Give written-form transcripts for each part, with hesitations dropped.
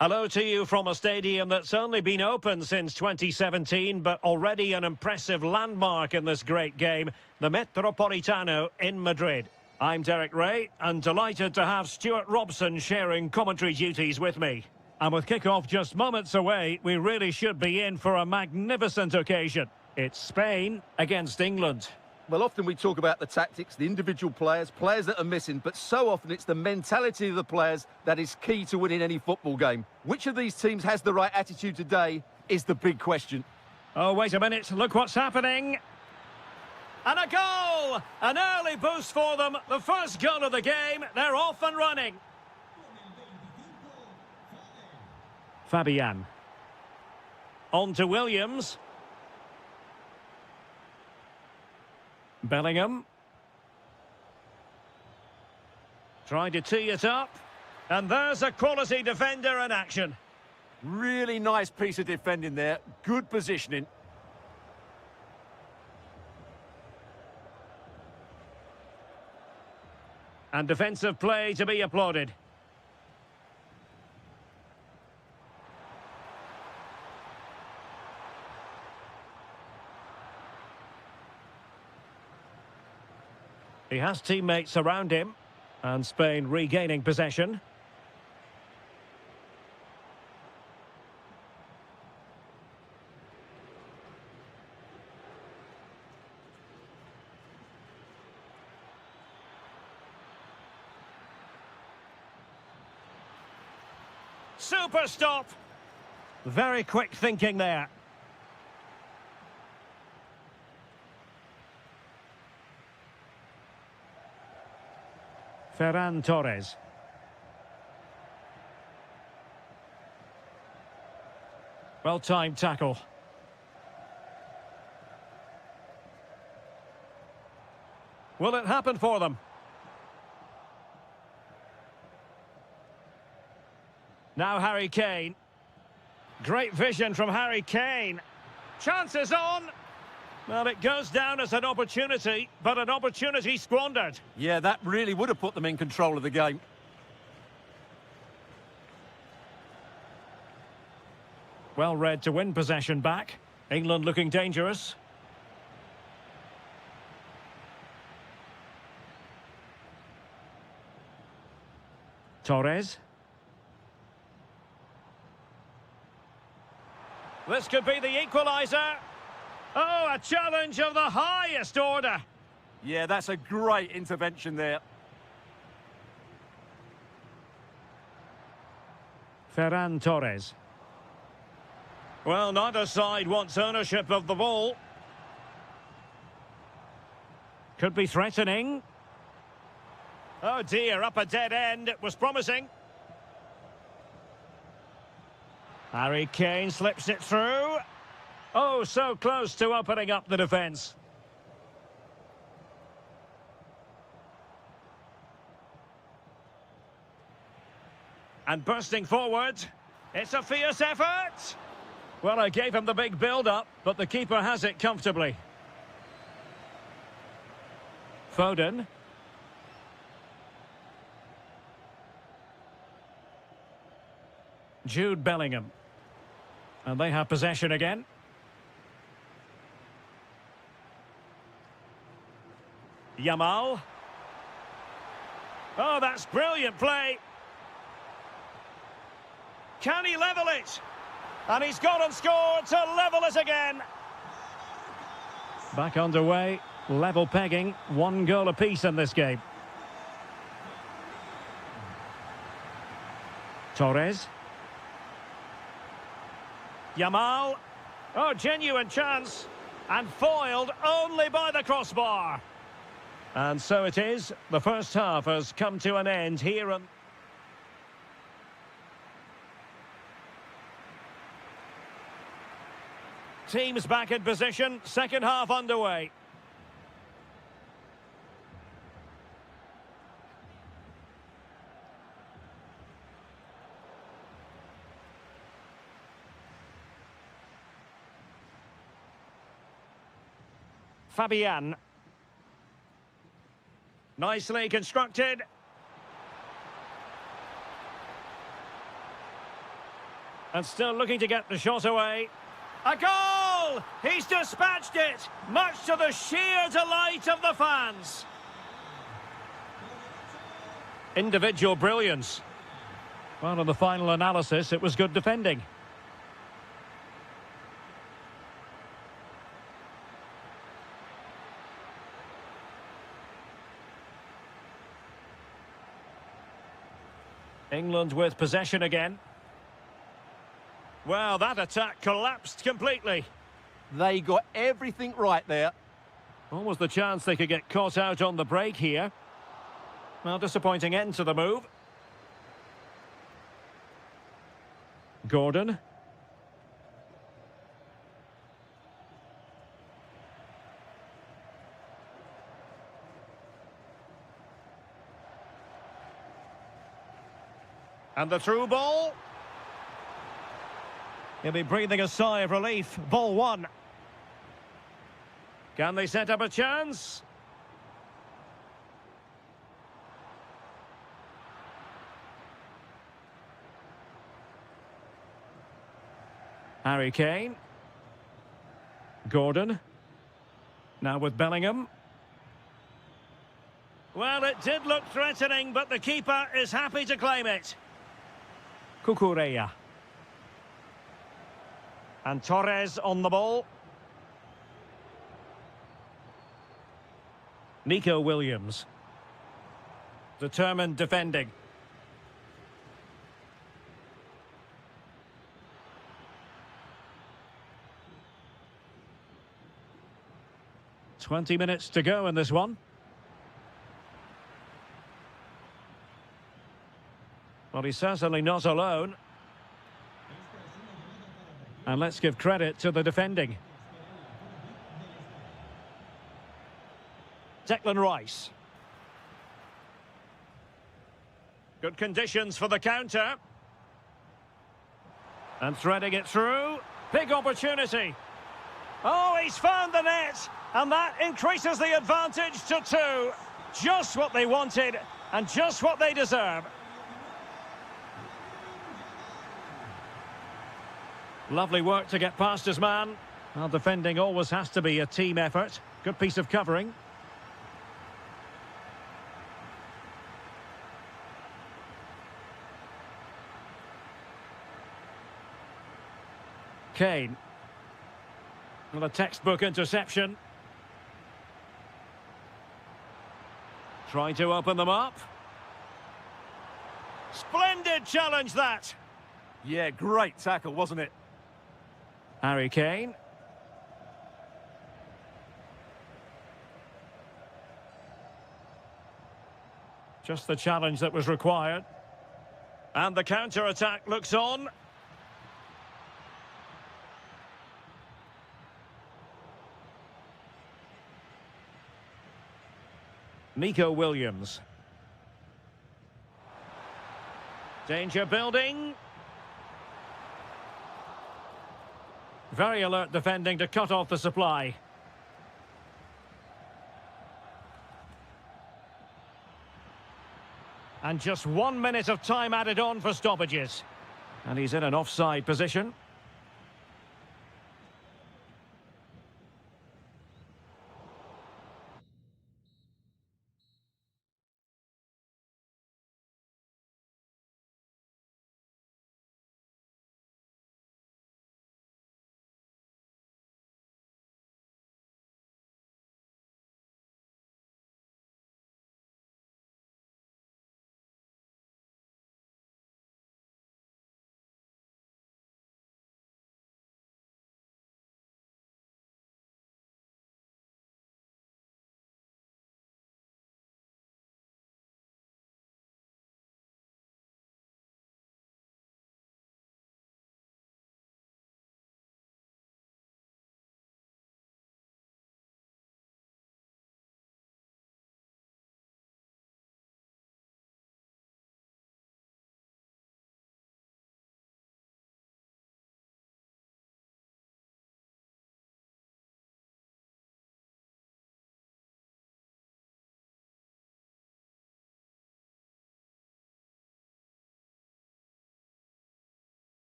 Hello to you from a stadium that's only been open since 2017, but already an impressive landmark in this great game, the Metropolitano in Madrid. I'm Derek Ray, and delighted to have Stuart Robson sharing commentary duties with me. And with kick-off just moments away, we really should be in for a magnificent occasion. It's Spain against England. Well, often we talk about the tactics, the individual players that are missing, but so often it's the mentality of the players that is key to winning any football game. Which of these teams has the right attitude today is the big question. Oh, wait a minute, look what's happening. And a goal! An early boost for them, the first goal of the game, they're off and running. Fabian. On to Williams. Bellingham. Trying to tee it up. And there's a quality defender in action. Really nice piece of defending there. Good positioning. And defensive play to be applauded. He has teammates around him, and Spain regaining possession. Super stop! Very quick thinking there. Ferran Torres. Well-timed tackle. Will it happen for them? Now Harry Kane. Great vision from Harry Kane. Chances on. Well, it goes down as an opportunity, but an opportunity squandered. Yeah, that really would have put them in control of the game. Well read to win possession back. England looking dangerous. Torres. This could be the equaliser. Oh, a challenge of the highest order. Yeah, that's a great intervention there. Ferran Torres. Well, neither side wants ownership of the ball. Could be threatening. Oh dear, up a dead end. It was promising. Harry Kane slips it through. Oh, so close to opening up the defence. And bursting forward. It's a fierce effort. Well, I gave him the big build-up, but the keeper has it comfortably. Foden. Jude Bellingham. And they have possession again. Yamal. Oh, that's brilliant play. Can he level it? And he's gone and scored to level it again. Back underway, level pegging, 1 goal apiece in this game. Torres. Yamal. Oh, genuine chance. And foiled only by the crossbar. And so it is. The first half has come to an end here. Teams back in position. Second half underway. Fabian. Nicely constructed. And still looking to get the shot away. A goal! He's dispatched it, much to the sheer delight of the fans. Individual brilliance. Well, in the final analysis, it was good defending. England with possession again. Well, that attack collapsed completely. They got everything right there. Almost the chance they could get caught out on the break here. Well, disappointing end to the move. Gordon. And the through ball. He'll be breathing a sigh of relief. Ball one. Can they set up a chance? Harry Kane. Gordon. Now with Bellingham. Well, it did look threatening, but the keeper is happy to claim it. Cucurella. And Torres on the ball. Nico Williams. Determined defending. "20 minutes to go in this one. Well, he's certainly not alone. And let's give credit to the defending. Declan Rice. Good conditions for the counter. And threading it through. Big opportunity. Oh, he's found the net. And that increases the advantage to 2. Just what they wanted and just what they deserve. Lovely work to get past his man. Well, defending always has to be a team effort. Good piece of covering. Kane. Well, a textbook interception. Trying to open them up. Splendid challenge, that. Yeah, great tackle, wasn't it? Harry Kane. Just the challenge that was required. And the counter-attack looks on. Nico Williams. Danger building. Very alert defending to cut off the supply. And just 1 minute of time added on for stoppages. And he's in an offside position.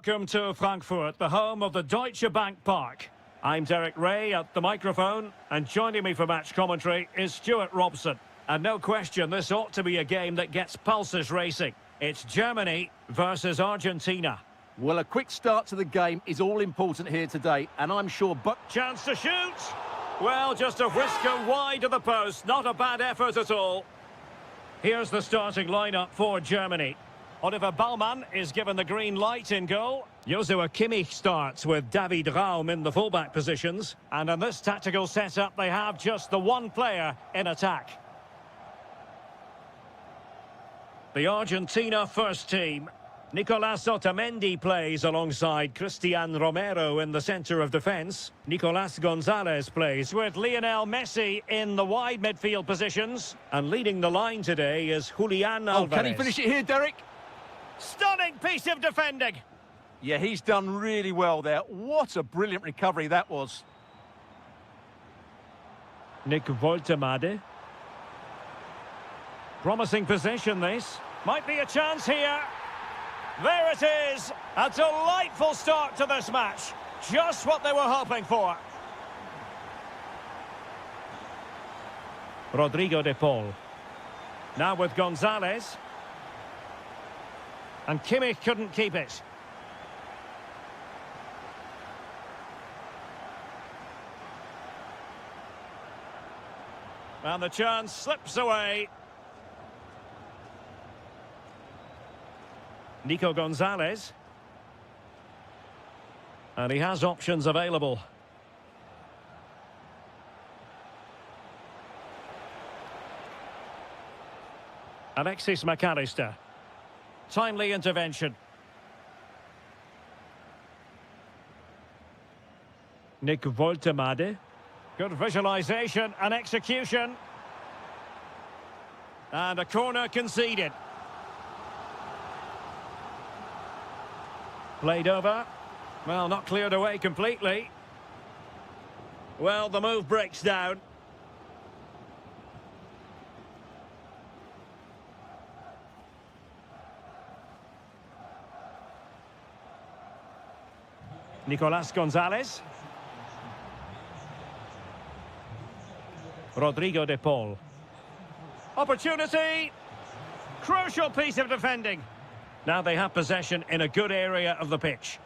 welcome to Frankfurt, the home of the Deutsche Bank Park. I'm Derek Ray at the microphone, and joining me for match commentary is Stuart Robson. And no question, this ought to be a game that gets pulses racing. It's Germany versus Argentina. Well, a quick start to the game is all important here today, and I'm sure Chance to shoot! Well, just a whisker wide of the post, not a bad effort at all. Here's the starting lineup for Germany. Oliver Baumann is given the green light in goal. Joshua Kimmich starts with David Raum in the fullback positions. And in this tactical setup, they have just the one player in attack. The Argentina first team. Nicolas Otamendi plays alongside Cristian Romero in the centre of defence. Nicolas Gonzalez plays with Lionel Messi in the wide midfield positions. And leading the line today is Julian Alvarez. Oh, can he finish it here, Derek? Stunning piece of defending. Yeah, he's done really well there. What a brilliant recovery that was. Nick Woltemade. Promising position, this. Might be a chance here. There it is. A delightful start to this match. Just what they were hoping for. Rodrigo de Paul. Now with Gonzalez. And Kimmich couldn't keep it. And the chance slips away. Nico Gonzalez. And he has options available. Alexis McAllister. Timely intervention. Nick Woltemade. Good visualisation and execution. And a corner conceded. Played over. Well, not cleared away completely. Well, the move breaks down. Nicolas Gonzalez. Rodrigo de Paul. Opportunity. Crucial piece of defending. Now they have possession in a good area of the pitch.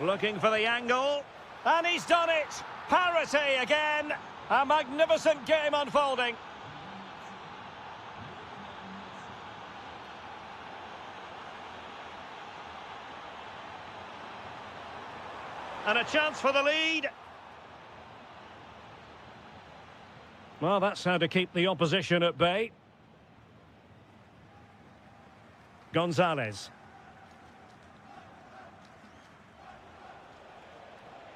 Looking for the angle. And he's done it. Parity again. A magnificent game unfolding. And a chance for the lead. Well, that's how to keep the opposition at bay. Gonzalez.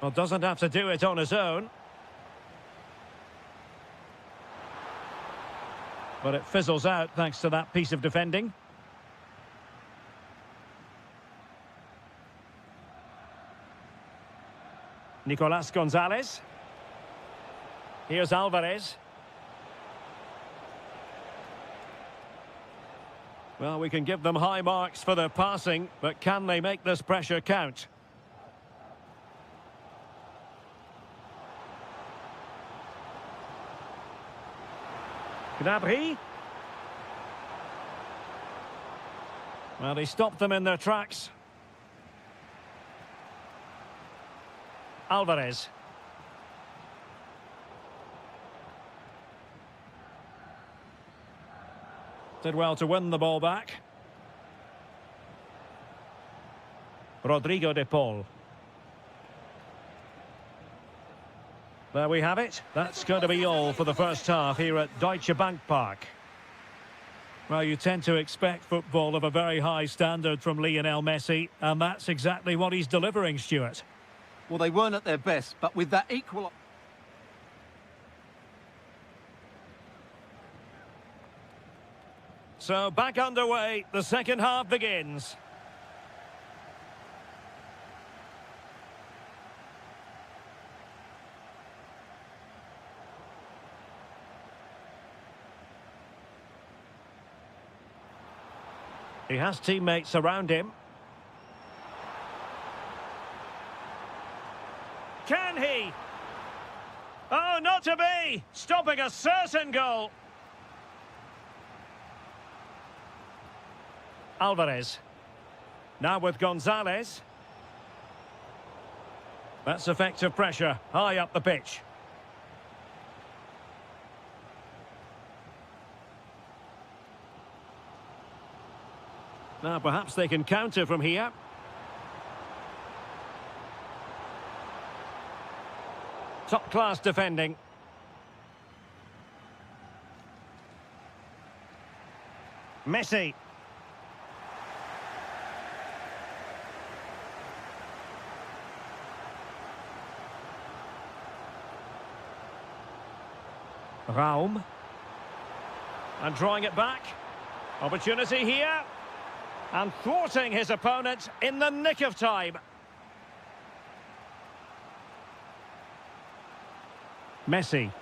Well, doesn't have to do it on his own. But it fizzles out thanks to that piece of defending. Nicolas Gonzalez. Here's Alvarez. Well, we can give them high marks for their passing, but can they make this pressure count? Gnabry. Well, he stopped them in their tracks. Alvarez. Did well to win the ball back. Rodrigo de Paul. There we have it. That's going to be all for the first half here at Deutsche Bank Park. Well, you tend to expect football of a very high standard from Lionel Messi, and that's exactly what he's delivering, Stuart. Well, they weren't at their best, but with that equal... So back underway, the second half begins. He has teammates around him. Can he? Oh, not to be! Stopping a certain goal. Alvarez. Now with Gonzalez. That's effective pressure, high up the pitch. Now perhaps they can counter from here. Top-class defending. Messi. Raum. And drawing it back. Opportunity here. And thwarting his opponent in the nick of time. Messi.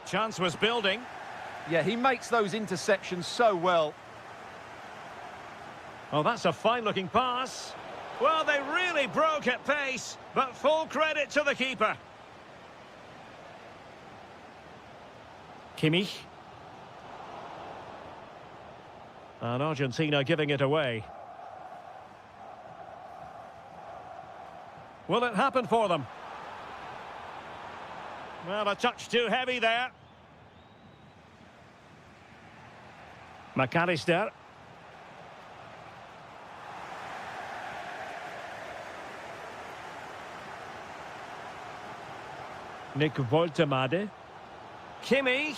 Chance was building. Yeah, he makes those interceptions so well. Oh, that's a fine-looking pass. Well, they really broke at pace, but full credit to the keeper. Kimmich. And Argentina giving it away. Will it happen for them? Well, a touch too heavy there. McAllister. Nick Woltemade. Kimmich.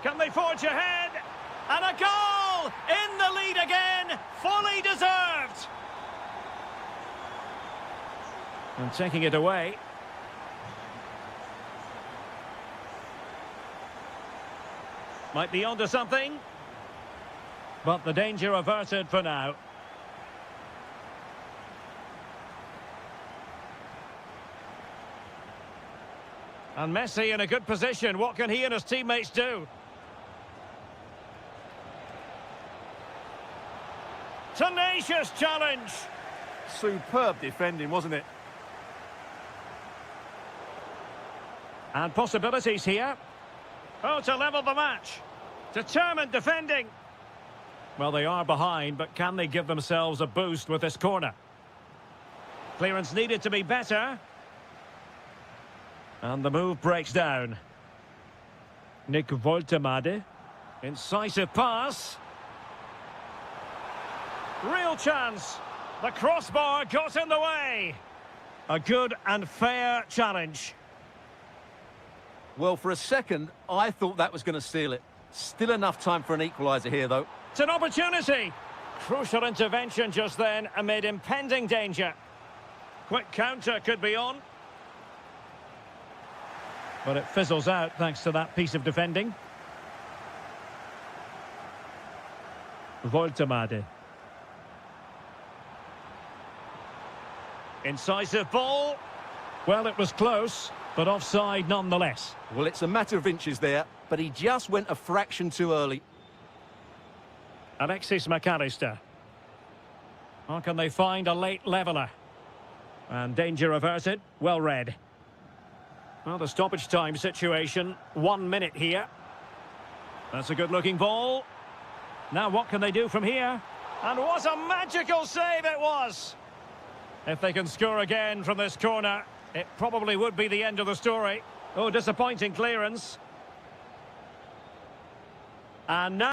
Can they forge ahead? And a goal! In the lead again! Fully deserved! And taking it away. Might be onto something. But the danger averted for now. And Messi in a good position. What can he and his teammates do? Tenacious challenge. Superb defending, wasn't it? And possibilities here. Oh, to level the match. Determined defending. Well, they are behind, but can they give themselves a boost with this corner? Clearance needed to be better. And the move breaks down. Nick Woltemade. Incisive pass. Real chance. The crossbar got in the way. A good and fair challenge. Well, for a second, I thought that was going to seal it. Still enough time for an equaliser here, though. It's an opportunity. Crucial intervention just then amid impending danger. Quick counter could be on. But it fizzles out thanks to that piece of defending. Woltemade. Incisive ball. Well, it was close, but offside nonetheless. Well, it's a matter of inches there, but he just went a fraction too early. Alexis McAllister. Or can they find a late leveller? And danger averted. Well read. Well, the stoppage time situation. 1 minute here. That's a good-looking ball. Now what can they do from here? And what a magical save it was! If they can score again from this corner, it probably would be the end of the story. Oh, disappointing clearance. And now...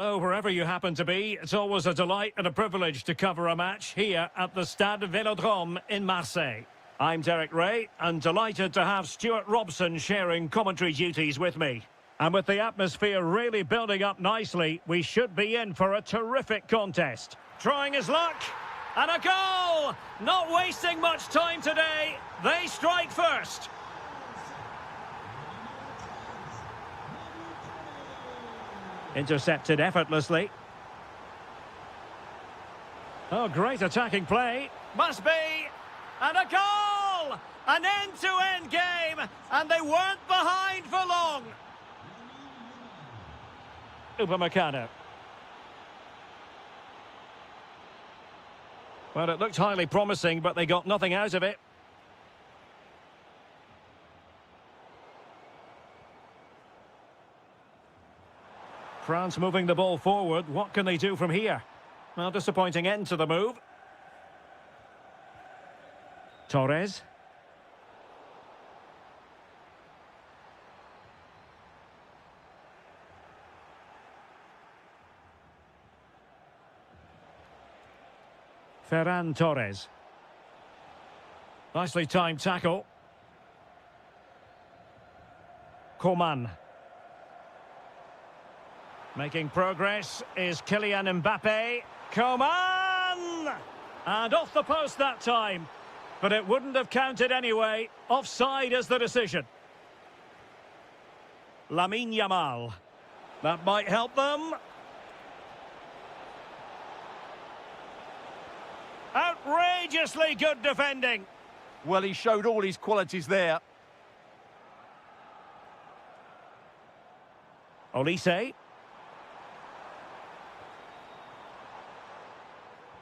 Oh, wherever you happen to be, it's always a delight and a privilege to cover a match here at the Stade Vélodrome in Marseille. I'm Derek Ray, and delighted to have Stuart Robson sharing commentary duties with me. And with the atmosphere really building up nicely, we should be in for a terrific contest. Trying his luck, and a goal! Not wasting much time today, they strike first. Intercepted effortlessly. Oh, great attacking play. Must be. And a goal! An end-to-end game, and they weren't behind for long. Upamecano. Well, it looked highly promising, but they got nothing out of it. France moving the ball forward. What can they do from here? Well, disappointing end to the move. Torres. Ferran Torres. Nicely timed tackle. Coman. Making progress is Kylian Mbappe. Coman! And off the post that time. But it wouldn't have counted anyway. Offside is the decision. Lamine Yamal. That might help them. Outrageously good defending. Well, he showed all his qualities there. Olise.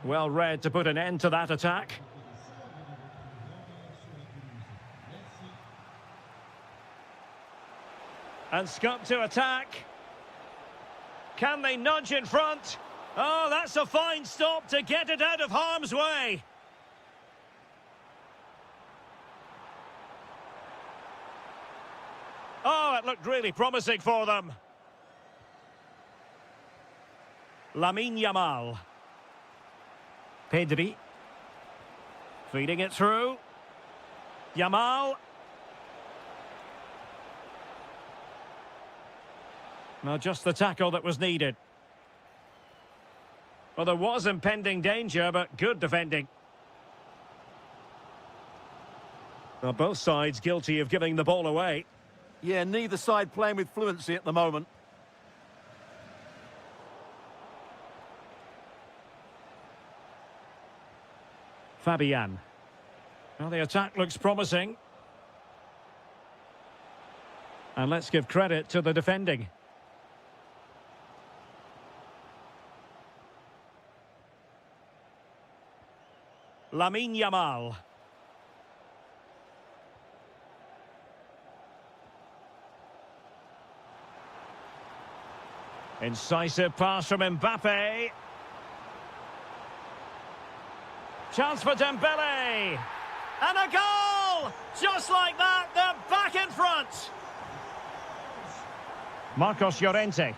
Well read to put an end to that attack. And Scott to attack. Can they nudge in front? Oh, that's a fine stop to get it out of harm's way. Oh, it looked really promising for them. Lamine Yamal. Pedri. Feeding it through. Yamal. Well, just the tackle that was needed. Well, there was impending danger, but good defending. Well, both sides guilty of giving the ball away. Yeah, neither side playing with fluency at the moment. Fabian. Well, the attack looks promising. And let's give credit to the defending. Lamine Yamal. Incisive pass from Mbappe. Chance for Dembele. And a goal! Just like that, they're back in front. Marcos Llorente.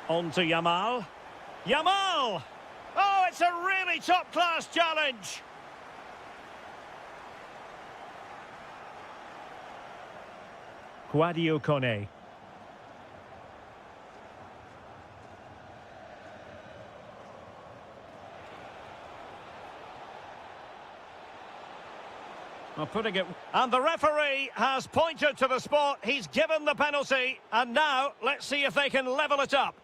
On to Yamal. Yamal! Oh, it's a really top-class challenge. Quadio Kone. Well, putting it... And the referee has pointed to the spot. He's given the penalty. And now, let's see if they can level it up.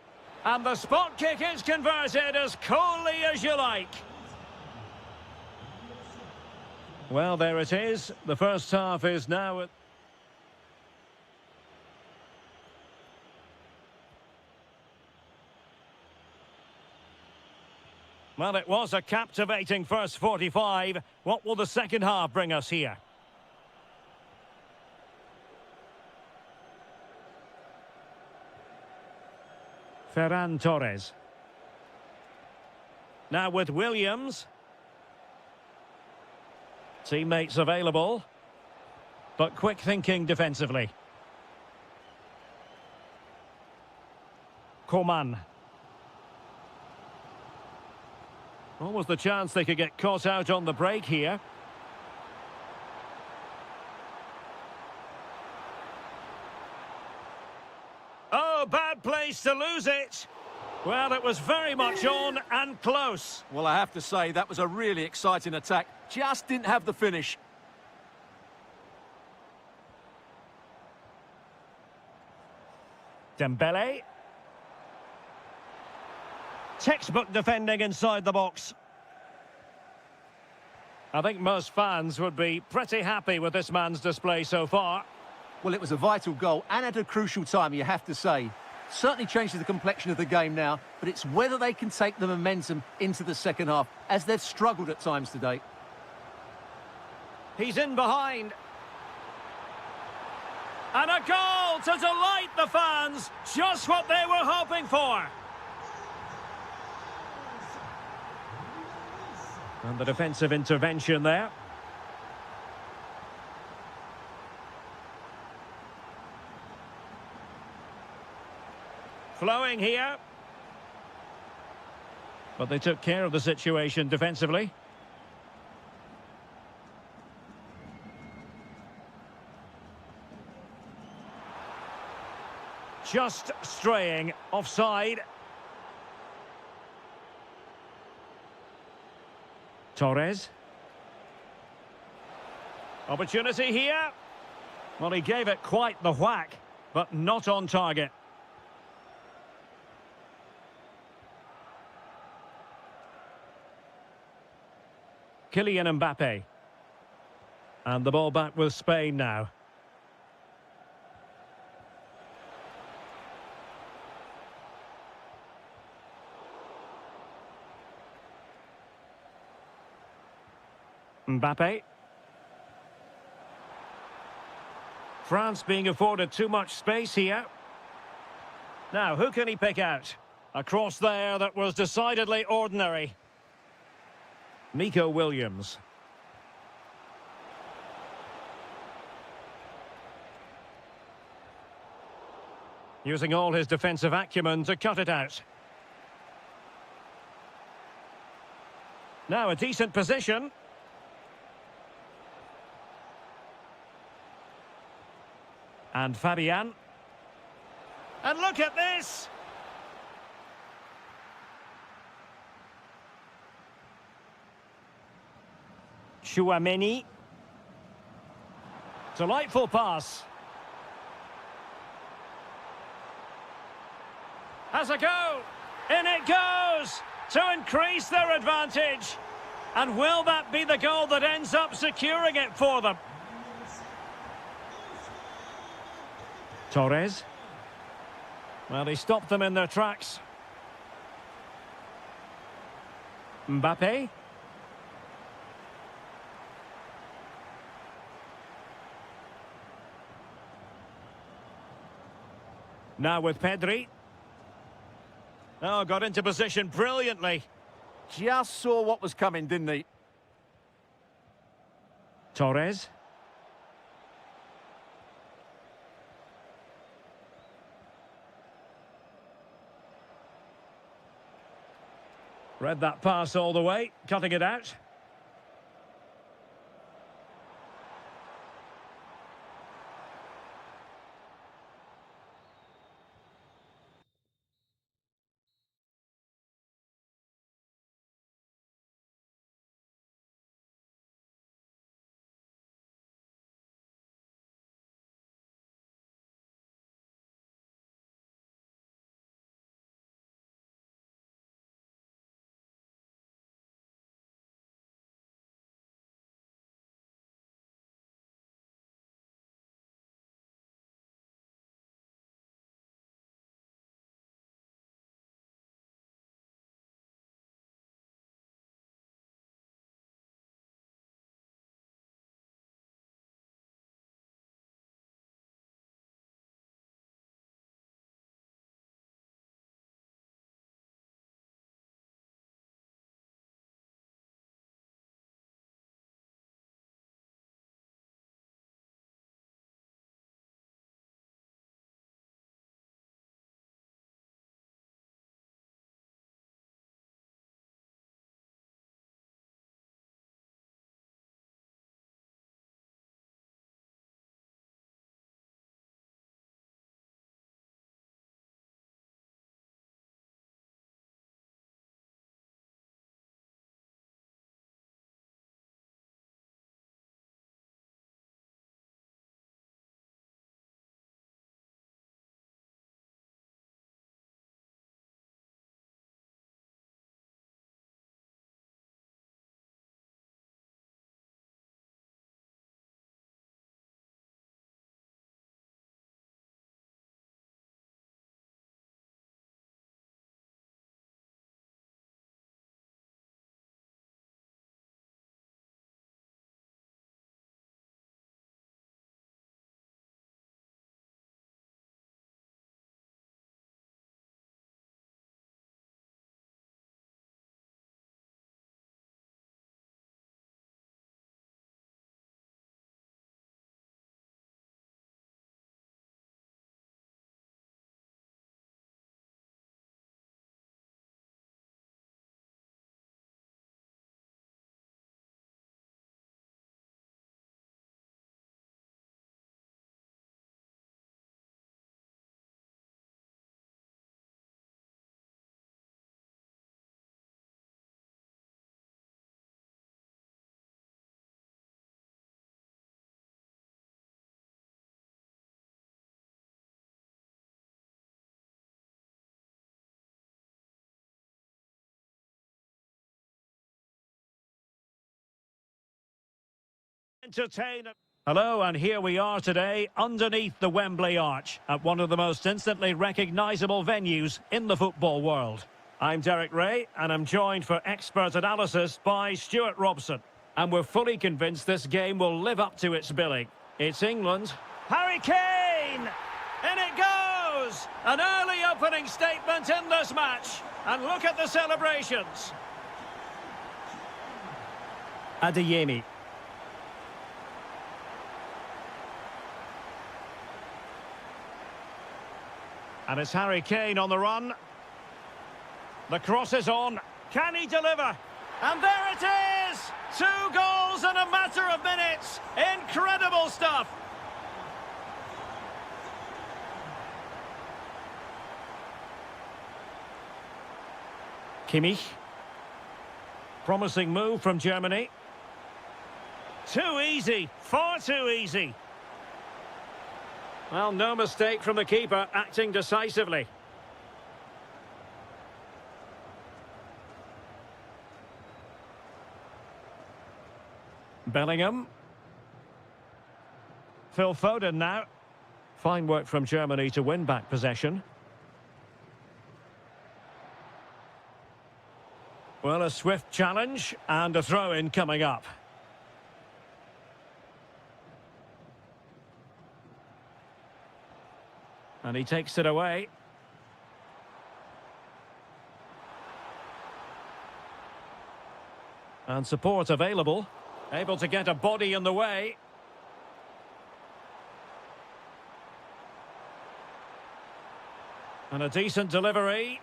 And the spot kick is converted as coolly as you like. Well, there it is. The first half is now... Well, it was a captivating first 45. What will the second half bring us here? Ferran Torres. Now with Williams. Teammates available. But quick thinking defensively. Coman. Almost the chance they could get caught out on the break here. Oh, bad place to lose it. Well, it was very much on and close. Well, I have to say, that was a really exciting attack. Just didn't have the finish. Dembele. Textbook defending inside the box. I think most fans would be pretty happy with this man's display so far. Well, it was a vital goal and at a crucial time, you have to say. Certainly changes the complexion of the game now, but it's whether they can take the momentum into the second half, as they've struggled at times today. He's in behind. And a goal to delight the fans. Just what they were hoping for. And the defensive intervention there. Flowing here. But they took care of the situation defensively. Just straying offside. Torres. Opportunity here. Well, he gave it quite the whack, but not on target. Kylian Mbappe. And the ball back with Spain now. Mbappe. France being afforded too much space here. Now, who can he pick out? A cross there that was decidedly ordinary. Nico Williams. Using all his defensive acumen to cut it out. Now a decent position. And Fabian. And look at this! Chouameni. Delightful pass. Has a go. In it goes to increase their advantage. And will that be the goal that ends up securing it for them? Torres. Well, he stopped them in their tracks. Mbappe. Now with Pedri. Oh, got into position brilliantly. Just saw what was coming, didn't he? Torres. Read that pass all the way, cutting it out. Entertain. Hello, and here we are today underneath the Wembley Arch at one of the most instantly recognisable venues in the football world. I'm Derek Ray, and I'm joined for expert analysis by Stuart Robson. And we're fully convinced this game will live up to its billing. It's England. Harry Kane! In it goes! An early opening statement in this match. And look at the celebrations. Adeyemi. And it's Harry Kane on the run. The cross is on. Can he deliver? And there it is! 2 goals in a matter of minutes. Incredible stuff. Kimmich. Promising move from Germany. Too easy. Far too easy. Well, no mistake from the keeper, acting decisively. Bellingham. Phil Foden now. Fine work from Germany to win back possession. Well, a swift challenge and a throw-in coming up. And he takes it away. And support available. Able to get a body in the way. And a decent delivery.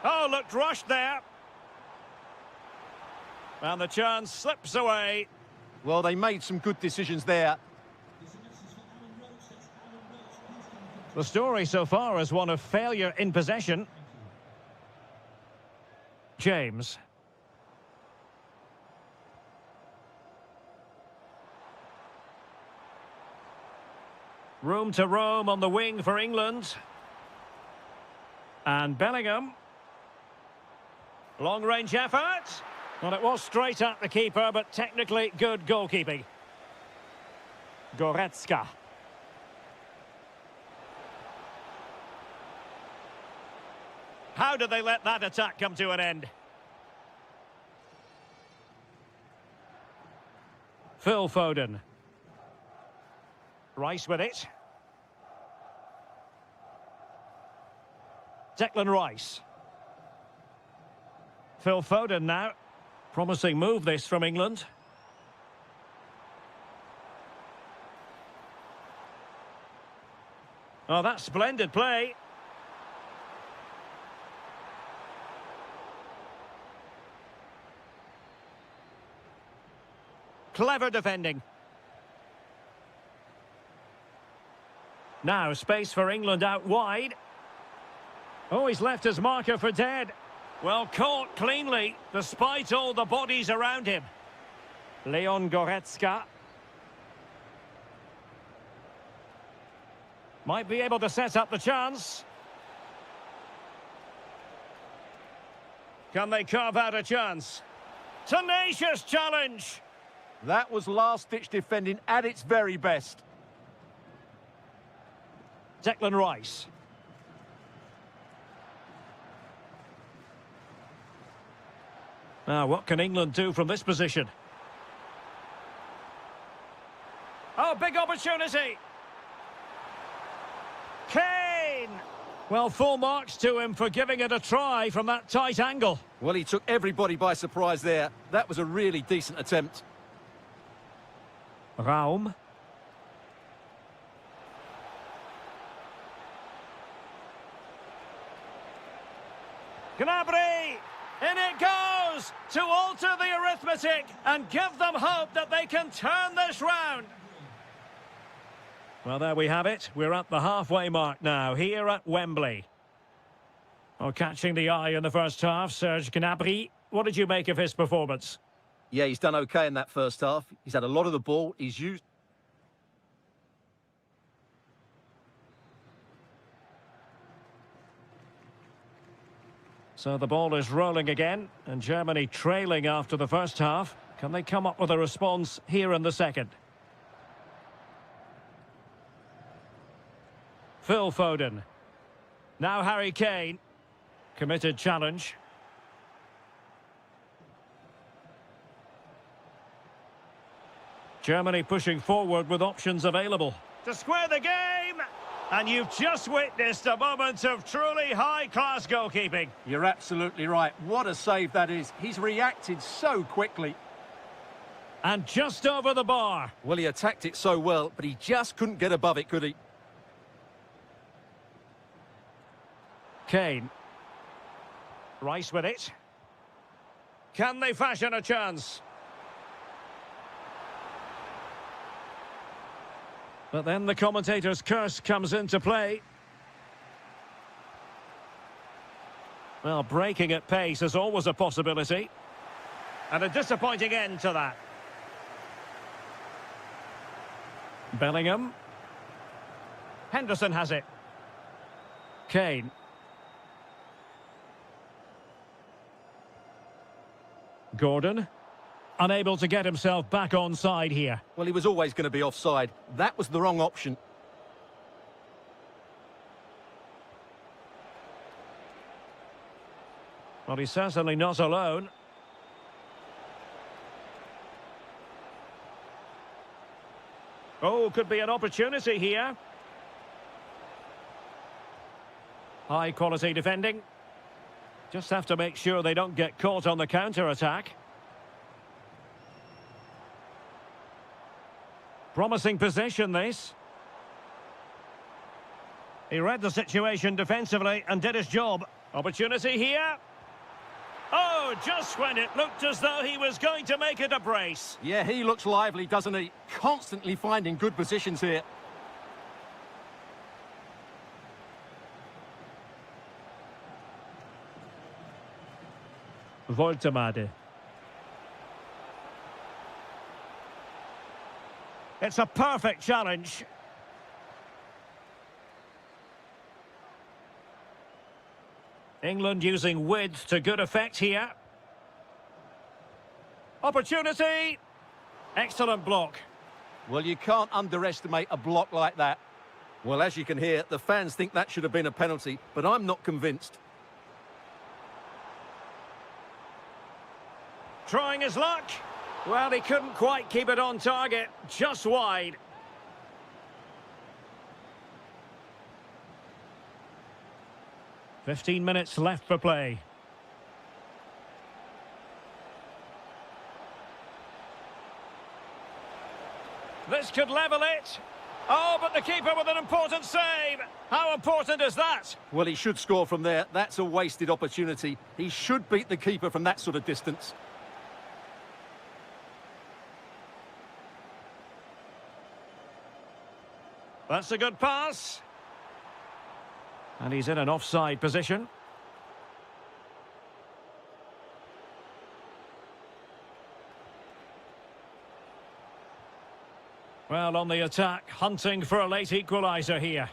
Oh, looked rushed there. And the chance slips away. Well, they made some good decisions there. The story so far is one of failure in possession. James. Room to roam on the wing for England. And Bellingham. Long-range effort. Well, it was straight at the keeper, but technically good goalkeeping. Goretzka. How did they let that attack come to an end? Phil Foden. Rice with it. Declan Rice. Phil Foden now. Promising move this from England. Oh, that's splendid play. Clever defending. Now space for England out wide. Oh, he's left his marker for dead. Well, caught cleanly, despite all the bodies around him. Leon Goretzka. Might be able to set up the chance. Can they carve out a chance? Tenacious challenge! That was last-ditch defending at its very best. Declan Rice. Now, what can England do from this position? Oh, big opportunity! Kane! Well, full marks to him for giving it a try from that tight angle. Well, he took everybody by surprise there. That was a really decent attempt. Raum. Gnabry! In it goes! To alter the arithmetic and give them hope that they can turn this round. Well, there we have it. We're at the halfway mark now, here at Wembley. Oh, catching the eye in the first half, Serge Gnabry. What did you make of his performance? Yeah, he's done okay in that first half. He's had a lot of the ball. He's used... So the ball is rolling again, and Germany trailing after the first half. Can they come up with a response here in the second? Phil Foden. Now Harry Kane. Committed challenge. Germany pushing forward with options available. To square the game! And you've just witnessed a moment of truly high-class goalkeeping. You're absolutely right. What a save that is. He's reacted so quickly. And just over the bar. Well, he attacked it so well, but he just couldn't get above it, could he? Kane. Rice with it. Can they fashion a chance? But then the commentator's curse comes into play. Well, breaking at pace is always a possibility. And a disappointing end to that. Bellingham. Henderson has it. Kane. Gordon. Unable to get himself back on side here. Well, he was always going to be offside. That was the wrong option. Well, he's certainly not alone. Oh, could be an opportunity here. High quality defending. Just have to make sure they don't get caught on the counter-attack. Promising possession, this. He read the situation defensively and did his job. Opportunity here. Oh, just when it looked as though he was going to make it a brace. Yeah, he looks lively, doesn't he? Constantly finding good positions here. Voltemade. It's a perfect challenge. England using width to good effect here. Opportunity. Excellent block. Well, you can't underestimate a block like that. Well, as you can hear, the fans think that should have been a penalty, but I'm not convinced. Trying his luck. Well, he couldn't quite keep it on target, just wide. "15 minutes left for play. This could level it. Oh, but the keeper with an important save. How important is that? Well, he should score from there. That's a wasted opportunity. He should beat the keeper from that sort of distance. That's a good pass. And he's in an offside position. Well, on the attack, hunting for a late equaliser here.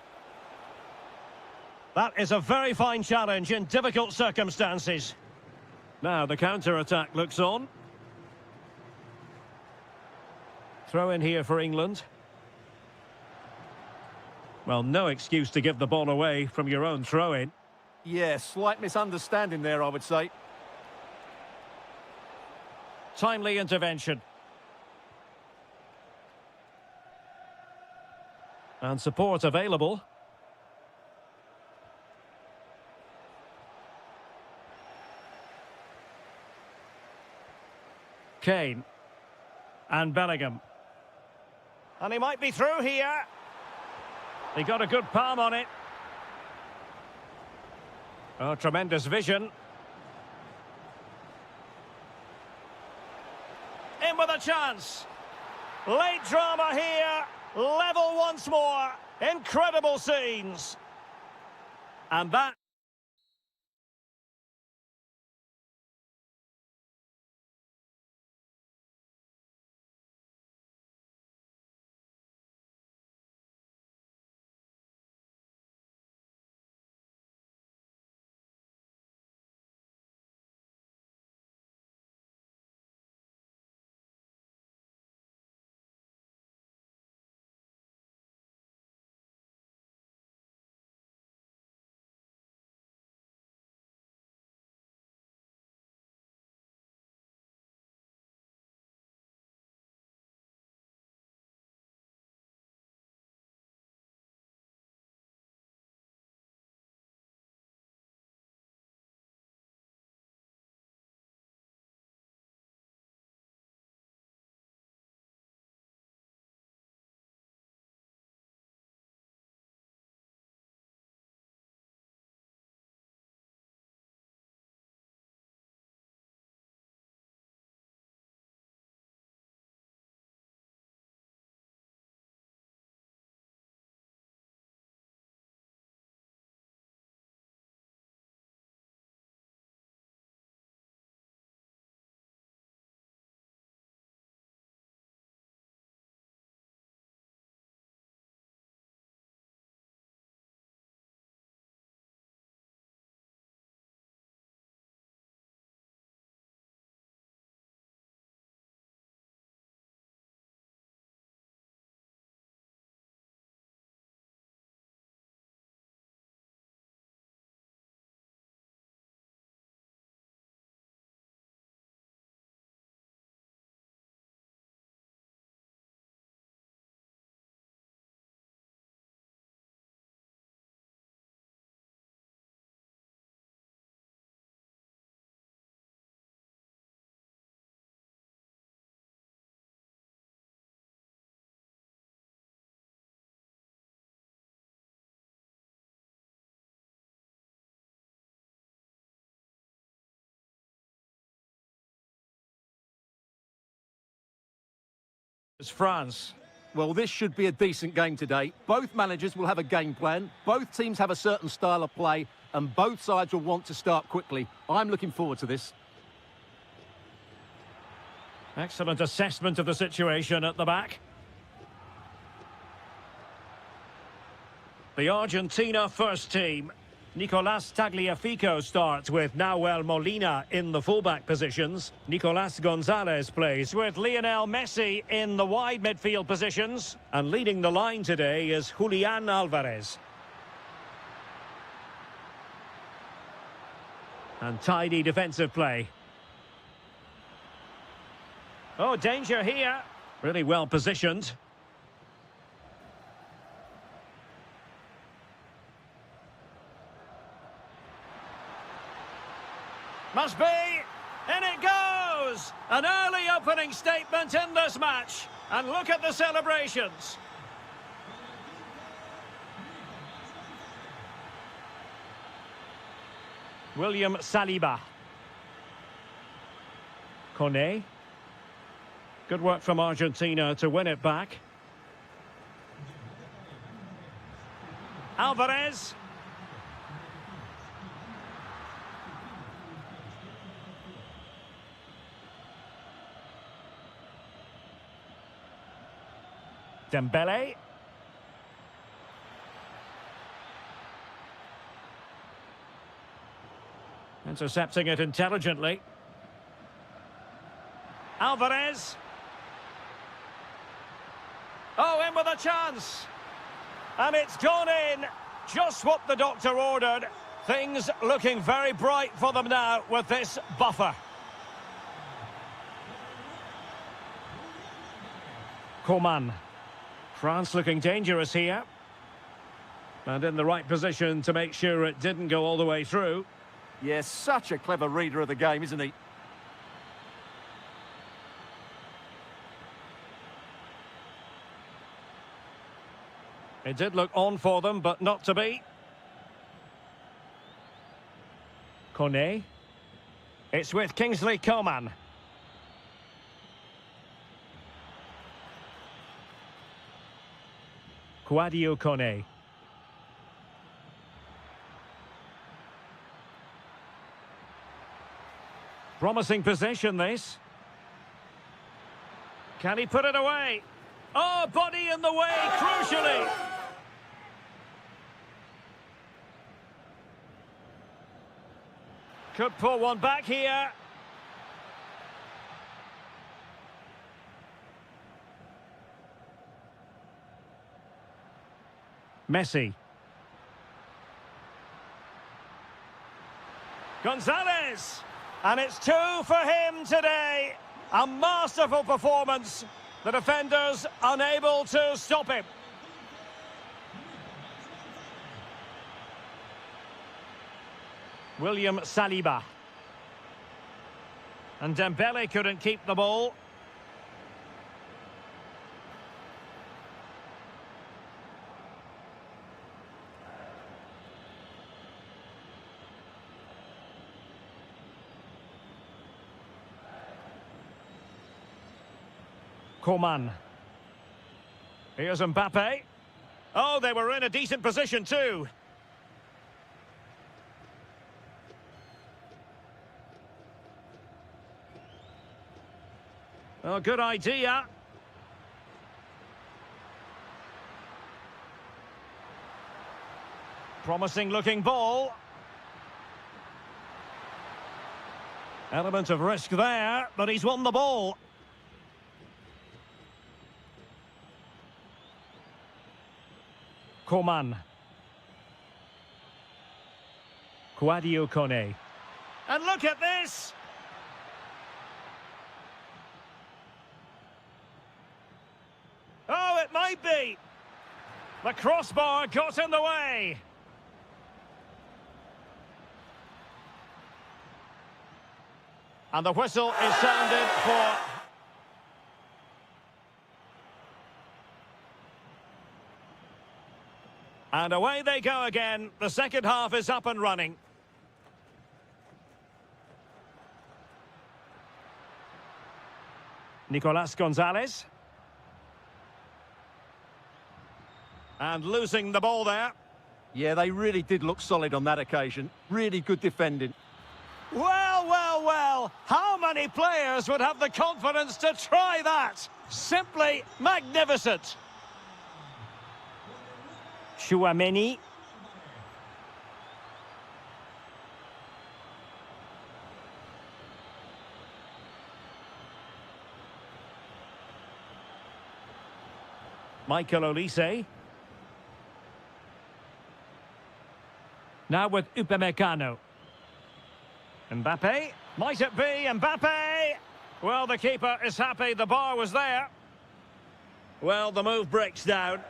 That is a very fine challenge in difficult circumstances. Now the counter-attack looks on. Throw in here for England. Well, no excuse to give the ball away from your own throw-in. Yeah, slight misunderstanding there, I would say. Timely intervention. And support available. Kane. And Bellingham. And he might be through here. He got a good palm on it. Oh, tremendous vision. In with a chance. Late drama here. Level once more. Incredible scenes. And that... It's France. Well, this should be a decent game today. Both managers will have a game plan. Both teams have a certain style of play, and both sides will want to start quickly. I'm looking forward to this. Excellent assessment of the situation at the back. The Argentina first team. Nicolas Tagliafico starts with Nahuel Molina in the fullback positions. Nicolas Gonzalez plays with Lionel Messi in the wide midfield positions. And leading the line today is Julian Alvarez. And tidy defensive play. Oh, danger here. Really well positioned. Must be, and it goes! An early opening statement in this match. And look at the celebrations. William Saliba. Kone. Good work from Argentina to win it back. Alvarez. Dembele. Intercepting it intelligently. Alvarez. Oh, in with a chance. And it's gone in. Just what the doctor ordered. Things looking very bright for them now with this buffer. Coman. France looking dangerous here. And in the right position to make sure it didn't go all the way through. Yes, such a clever reader of the game, isn't he? It did look on for them, but not to be. Kone. It's with Kingsley Coman. Sadio Kone. Promising possession, this. Can he put it away? Oh, body in the way, crucially. Could pull one back here. Messi. Gonzalez. And it's 2 for him today. A masterful performance. The defenders unable to stop him. William Saliba. And Dembele couldn't keep the ball. Coman. Here's Mbappe. Oh, they were in a decent position too. Oh, good idea. Promising looking ball. Element of risk there, but he's won the ball. Coman. Sadio Kone. And look at this! Oh, it might be! The crossbar got in the way! And the whistle is sounded for... And away they go again. The second half is up and running. Nicolas Gonzalez. And losing the ball there. Yeah, they really did look solid on that occasion. Really good defending. Well, well, well. How many players would have the confidence to try that? Simply magnificent. Chouameni. Michael Olise. Now with Upamecano. Mbappe. Might it be Mbappe? Well, the keeper is happy the bar was there. Well, the move breaks down.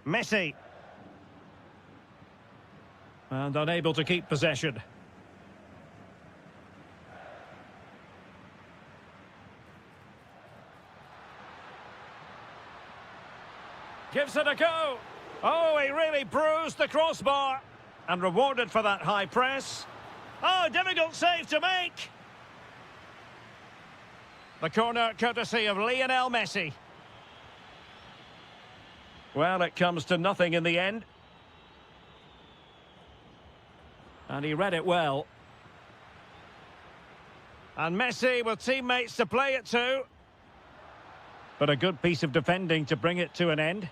Messi. And unable to keep possession. Gives it a go. Oh, he really bruised the crossbar. And rewarded for that high press. Oh, difficult save to make. The corner courtesy of Lionel Messi. Well, it comes to nothing in the end. And he read it well. And Messi with teammates to play it to. But a good piece of defending to bring it to an end.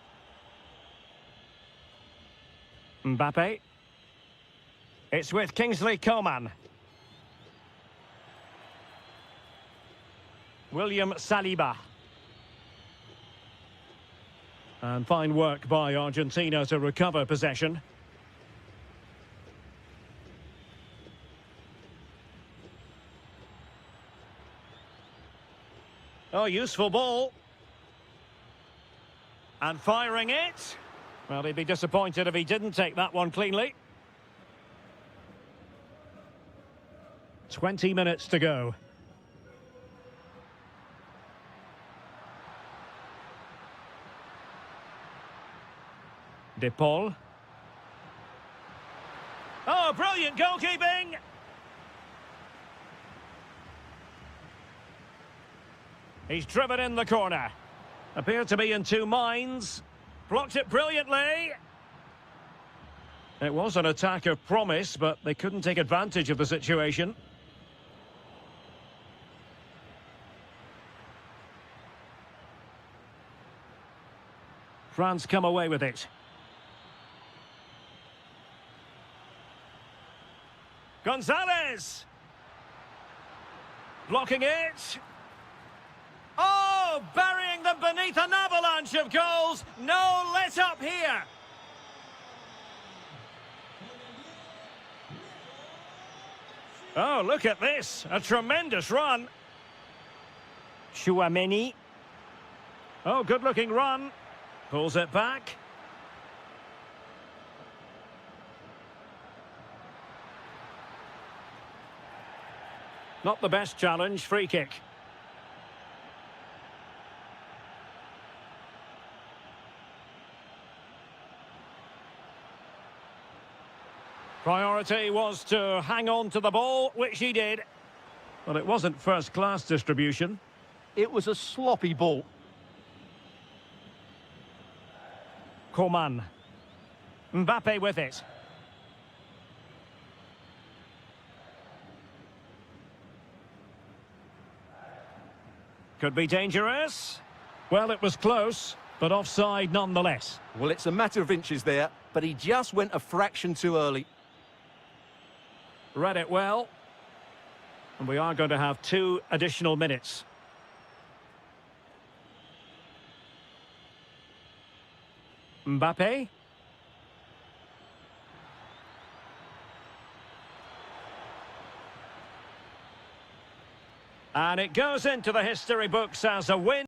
Mbappe. It's with Kingsley Coman. William Saliba. And fine work by Argentina to recover possession. Oh, useful ball. And firing it. Well, he'd be disappointed if he didn't take that one cleanly. 20 minutes to go. De Paul. Oh, brilliant goalkeeping! He's driven in the corner. Appeared to be in two minds. Blocked it brilliantly. It was an attack of promise, but they couldn't take advantage of the situation. France come away with it. Gonzalez! Blocking it. Oh, burying them beneath an avalanche of goals. No let up here. Oh, look at this. A tremendous run. Chouameni. Oh, good-looking run. Pulls it back. Not the best challenge, free kick. Priority was to hang on to the ball, which he did. But it wasn't first-class distribution. It was a sloppy ball. Coman. Mbappe with it. Could be dangerous. Well, it was close, but offside nonetheless. Well, it's a matter of inches there, but he just went a fraction too early. Read it well. And we are going to have 2 additional minutes. Mbappe. And it goes into the history books as a win.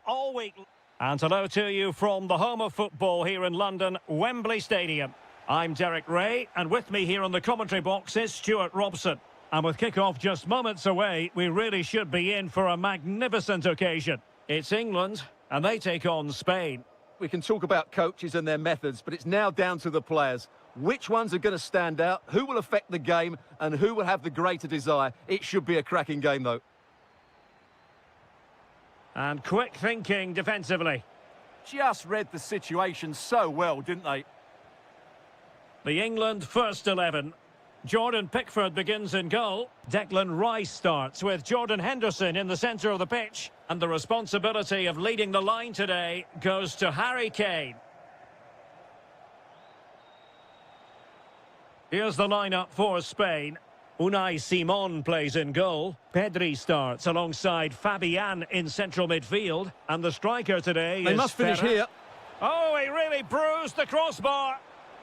all week. And hello to you from the home of football here in London, Wembley Stadium. I'm Derek Ray, and with me here on the commentary box is Stuart Robson. And with kick-off just moments away, we really should be in for a magnificent occasion. It's England, and they take on Spain. We can talk about coaches and their methods, but it's now down to the players. Which ones are going to stand out, who will affect the game, and who will have the greater desire? It should be a cracking game, though. And quick thinking defensively. Just read the situation so well, didn't they? The England first 11. Jordan Pickford begins in goal. Declan Rice starts with Jordan Henderson in the centre of the pitch. And the responsibility of leading the line today goes to Harry Kane. Here's the lineup for Spain. Unai Simon plays in goal. Pedri starts alongside Fabian in central midfield. And the striker today They is must finish Ferran. here. Oh, he really bruised the crossbar.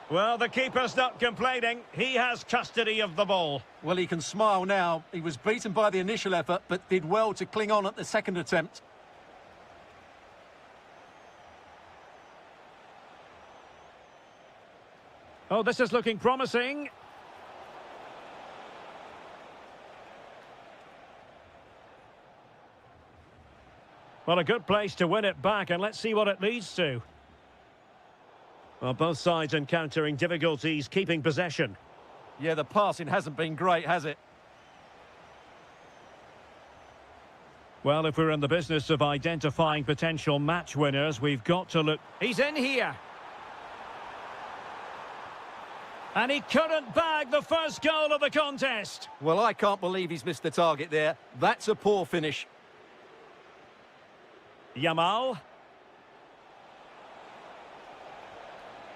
Well, the keeper's not complaining. He has custody of the ball. Well, he can smile now. He was beaten by the initial effort, but did well to cling on at the second attempt. Oh, this is looking promising. Well, a good place to win it back, and let's see what it leads to. Well, both sides encountering difficulties keeping possession. Yeah, the passing hasn't been great, has it? Well, if we're in the business of identifying potential match winners, we've got to look... He's in here. And he couldn't bag the first goal of the contest. Well, I can't believe he's missed the target there. That's a poor finish. Yamal.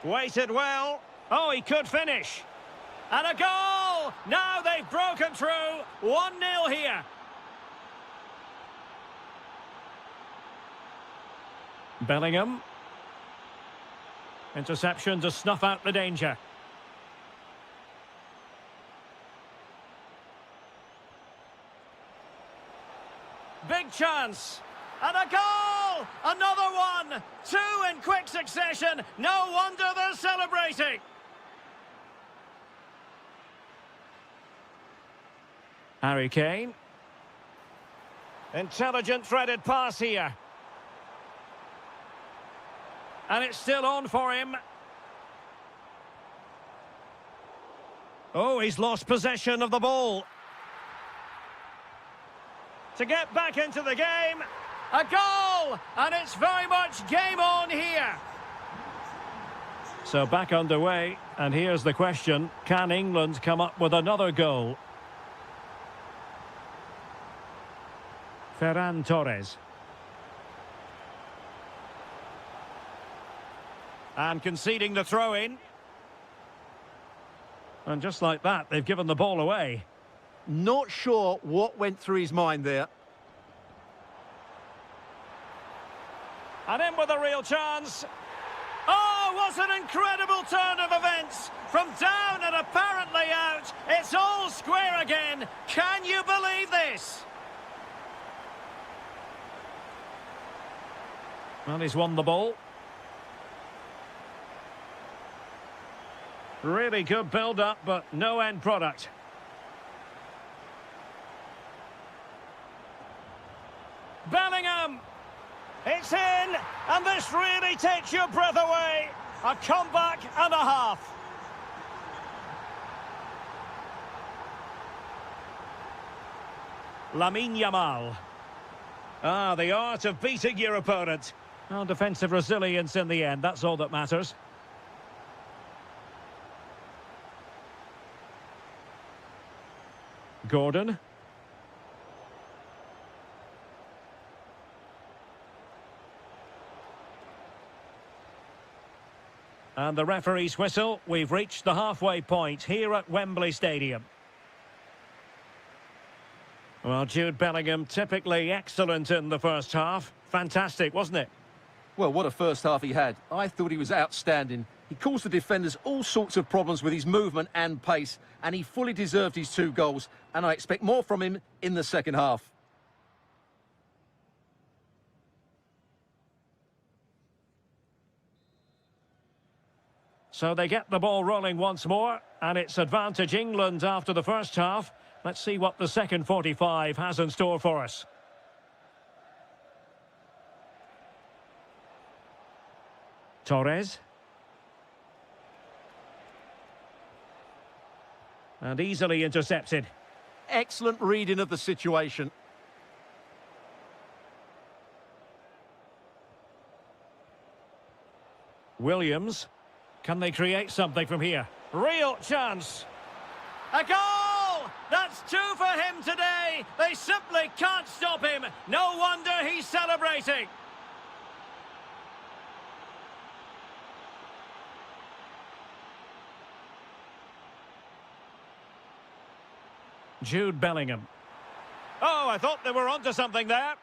Waited well. Oh, he could finish. And a goal! Now they've broken through. 1-0 here. Bellingham. Interception to snuff out the danger. Big chance. And a goal! Another one! Two in quick succession. No wonder they're celebrating. Harry Kane. Intelligent threaded pass here. And it's still on for him. Oh, he's lost possession of the ball. To get back into the game. A goal! And it's very much game on here. So back underway, and here's the question. Can England come up with another goal? Ferran Torres. And conceding the throw-in. And just like that, they've given the ball away. Not sure what went through his mind there. And in with a real chance. Oh, what an incredible turn of events. From down and apparently out, it's all square again. Can you believe this? Well, he's won the ball. Really good build-up, but no end product. Bellingham! It's in, and this really takes your breath away. A comeback and a half. Lamine Yamal. Ah, the art of beating your opponent. Well, defensive resilience in the end, that's all that matters. Gordon. And the referee's whistle. We've reached the halfway point here at Wembley Stadium. Well, Jude Bellingham, typically excellent in the first half. Fantastic, wasn't it? Well, what a first half he had. I thought he was outstanding. He caused the defenders all sorts of problems with his movement and pace, and he fully deserved his 2 goals, and I expect more from him in the second half. So they get the ball rolling once more, and it's advantage England after the first half. Let's see what the second 45 has in store for us. Torres. And easily intercepted. Excellent reading of the situation. Williams. Can they create something from here? Real chance. A goal! That's two for him today. They simply can't stop him. No wonder he's celebrating. Jude Bellingham. Oh, I thought they were onto something there.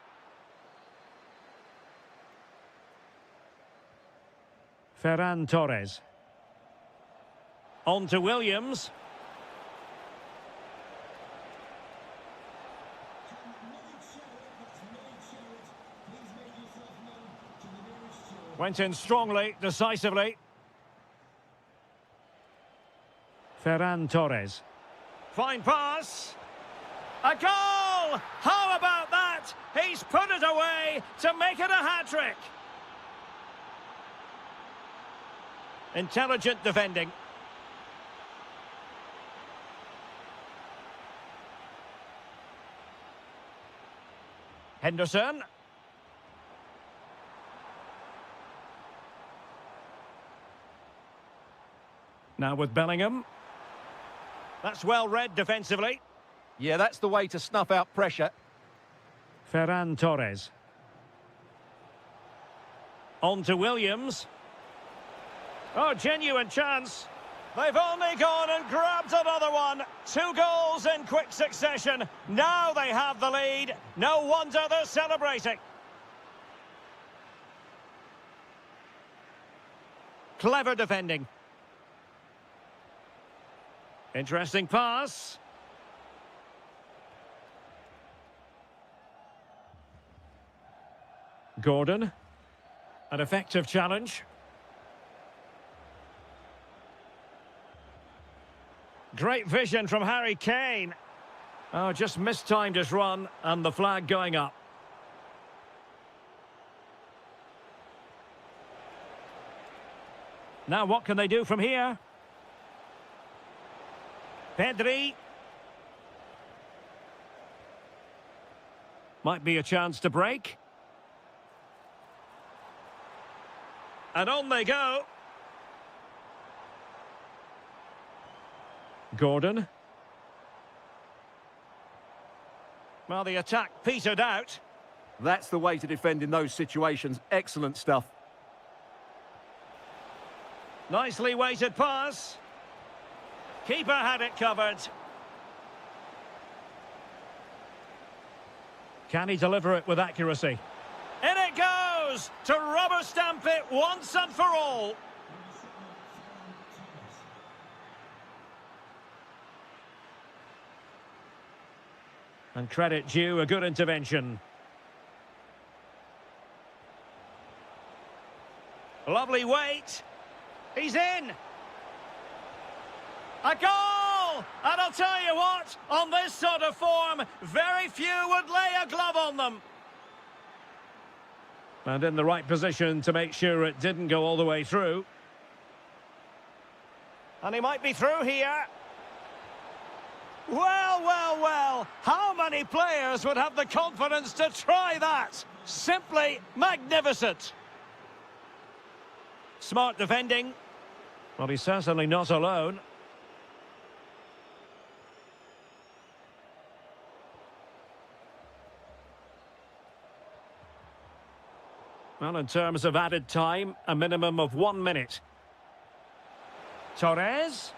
Ferran Torres. On to Williams. Went in strongly, decisively. Ferran Torres. Fine pass. A goal! How about that? He's put it away to make it a hat-trick. Intelligent defending. Henderson. Now with Bellingham. That's well read defensively. Yeah, that's the way to snuff out pressure. Ferran Torres. On to Williams. Oh, genuine chance. They've only gone and grabbed another one. 2 goals in quick succession. Now they have the lead. No wonder they're celebrating. Clever defending. Interesting pass. Gordon. An effective challenge. Great vision from Harry Kane. Oh, just mistimed his run and the flag going up. Now what can they do from here? Pedri. Might be a chance to break. And on they go. Gordon. Well, the attack petered out. That's the way to defend in those situations. Excellent stuff. Nicely weighted pass. Keeper had it covered. Can he deliver it with accuracy? In it goes to rubber stamp it once and for all. And credit due, a good intervention. Lovely weight. He's in. A goal! And I'll tell you what, on this sort of form, very few would lay a glove on them. And in the right position to make sure it didn't go all the way through. And he might be through here. Well, well, well, how many players would have the confidence to try that? Simply magnificent. Smart defending. Well, he's certainly not alone. Well, in terms of added time, a minimum of 1 minute. Torres.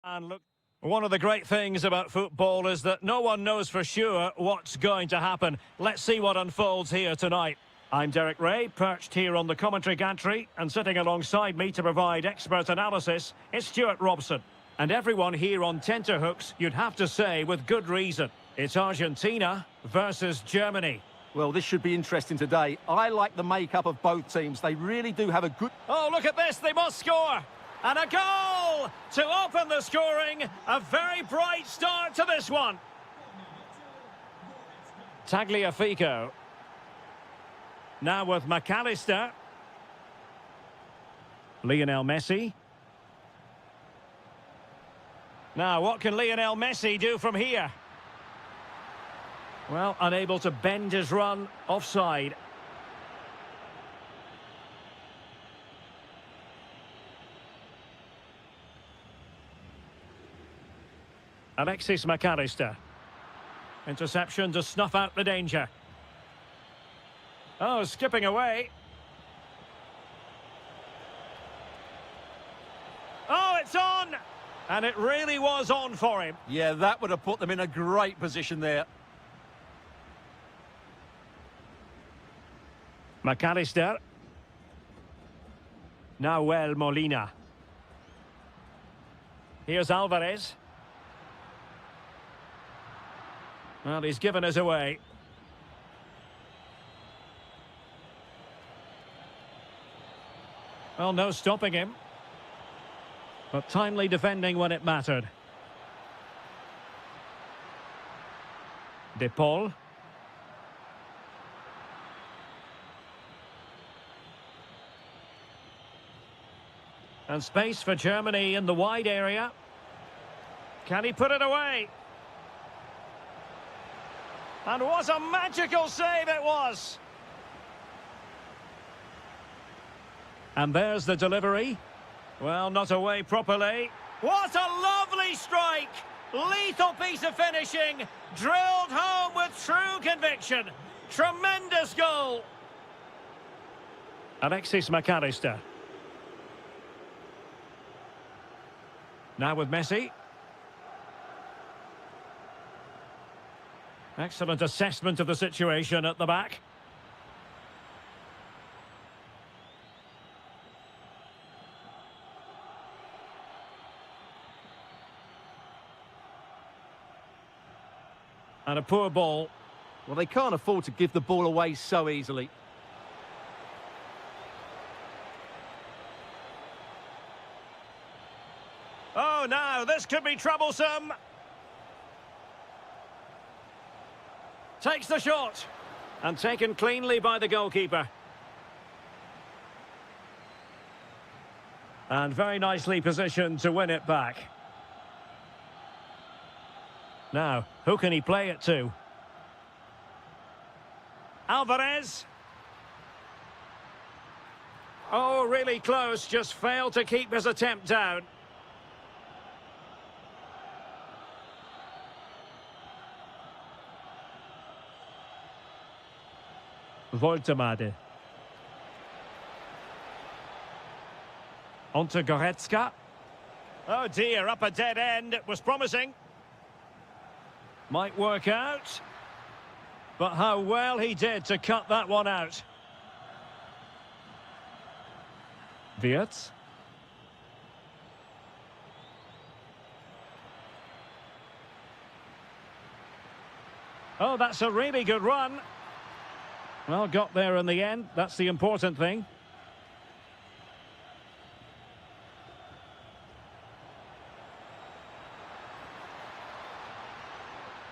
And look, one of the great things about football is that no one knows for sure what's going to happen. Let's see what unfolds here tonight. I'm Derek Ray, perched here on the commentary gantry, and sitting alongside me to provide expert analysis is Stuart Robson. And everyone here on tenterhooks, you'd have to say with good reason. It's Argentina versus Germany. Well, this should be interesting today. I like the makeup of both teams. They really do have a good... Oh, look at this, they must score! And a goal to open the scoring. A very bright start to this one. Tagliafico. Now with McAllister. Lionel Messi. Now, what can Lionel Messi do from here? Well, unable to bend his run, offside. Alexis McAllister. Interception to snuff out the danger. Oh, skipping away. Oh, it's on! And it really was on for him. Yeah, that would have put them in a great position there. McAllister. Nahuel Molina. Here's Alvarez. Well, he's given us away. Well, no stopping him. But timely defending when it mattered. De Paul. And space for Germany in the wide area. Can he put it away? And what a magical save it was! And there's the delivery. Well, not away properly. What a lovely strike! Lethal piece of finishing. Drilled home with true conviction. Tremendous goal. Alexis McAllister. Now with Messi. Excellent assessment of the situation at the back. And a poor ball. Well, they can't afford to give the ball away so easily. Oh, now this could be troublesome. Takes the shot. And taken cleanly by the goalkeeper. And very nicely positioned to win it back. Now, who can he play it to? Alvarez. Oh, really close. Just failed to keep his attempt down. Voltemade. On to Goretzka. Oh dear, up a dead end. It was promising. Might work out. But how well he did to cut that one out. Wirtz. Oh, that's a really good run. Well, got there in the end. That's the important thing.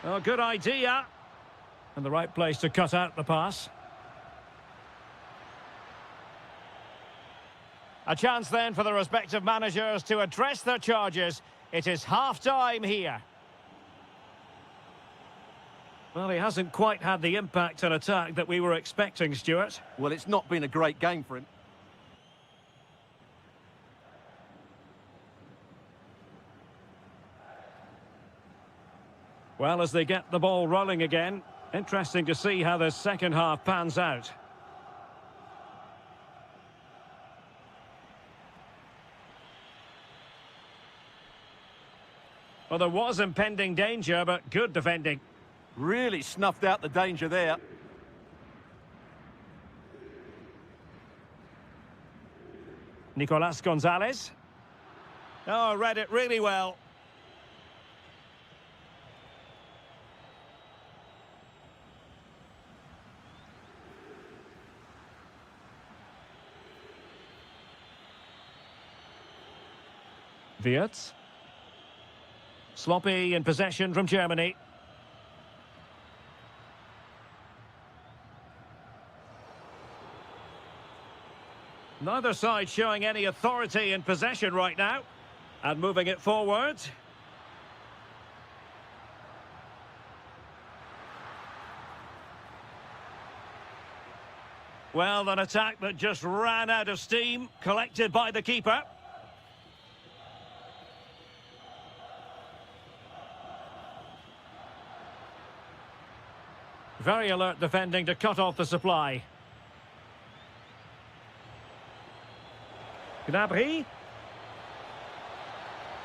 Oh, good idea. And the right place to cut out the pass. A chance then for the respective managers to address their charges. It is half-time here. Well, he hasn't quite had the impact and attack that we were expecting, Stuart. Well, it's not been a great game for him. Well, as they get the ball rolling again, interesting to see how the second half pans out. Well, there was impending danger, but good defending. Really snuffed out the danger there. Nicolas Gonzalez. Oh, read it really well. Wirtz. Sloppy in possession from Germany. Neither side showing any authority in possession right now. And moving it forward. Well, an attack that just ran out of steam, collected by the keeper. Very alert defending to cut off the supply. Gnabry.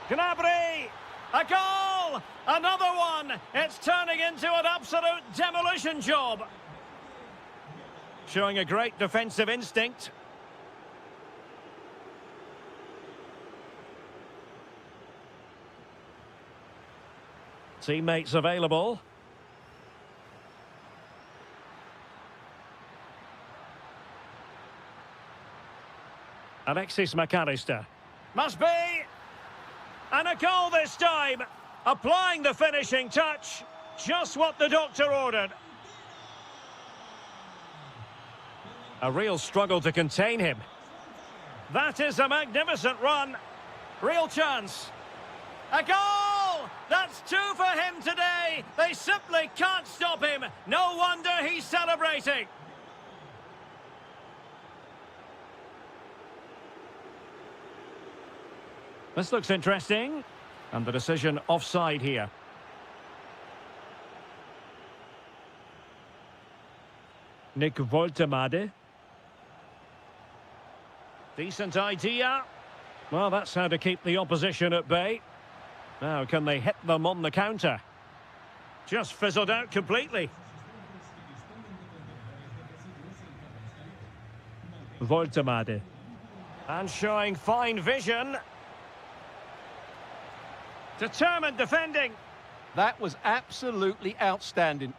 Gnabry! A goal! Another one! It's turning into an absolute demolition job. Showing a great defensive instinct. Teammates available. Alexis McAllister. Must be! And a goal this time! Applying the finishing touch. Just what the doctor ordered. A real struggle to contain him. That is a magnificent run. Real chance. A goal! That's two for him today. They simply can't stop him. No wonder he's celebrating. This looks interesting. And the decision offside here. Nick Woltemade. Decent idea. Well, that's how to keep the opposition at bay. Now, can they hit them on the counter? Just fizzled out completely. Woltemade. And showing fine vision. Determined defending. That was absolutely outstanding.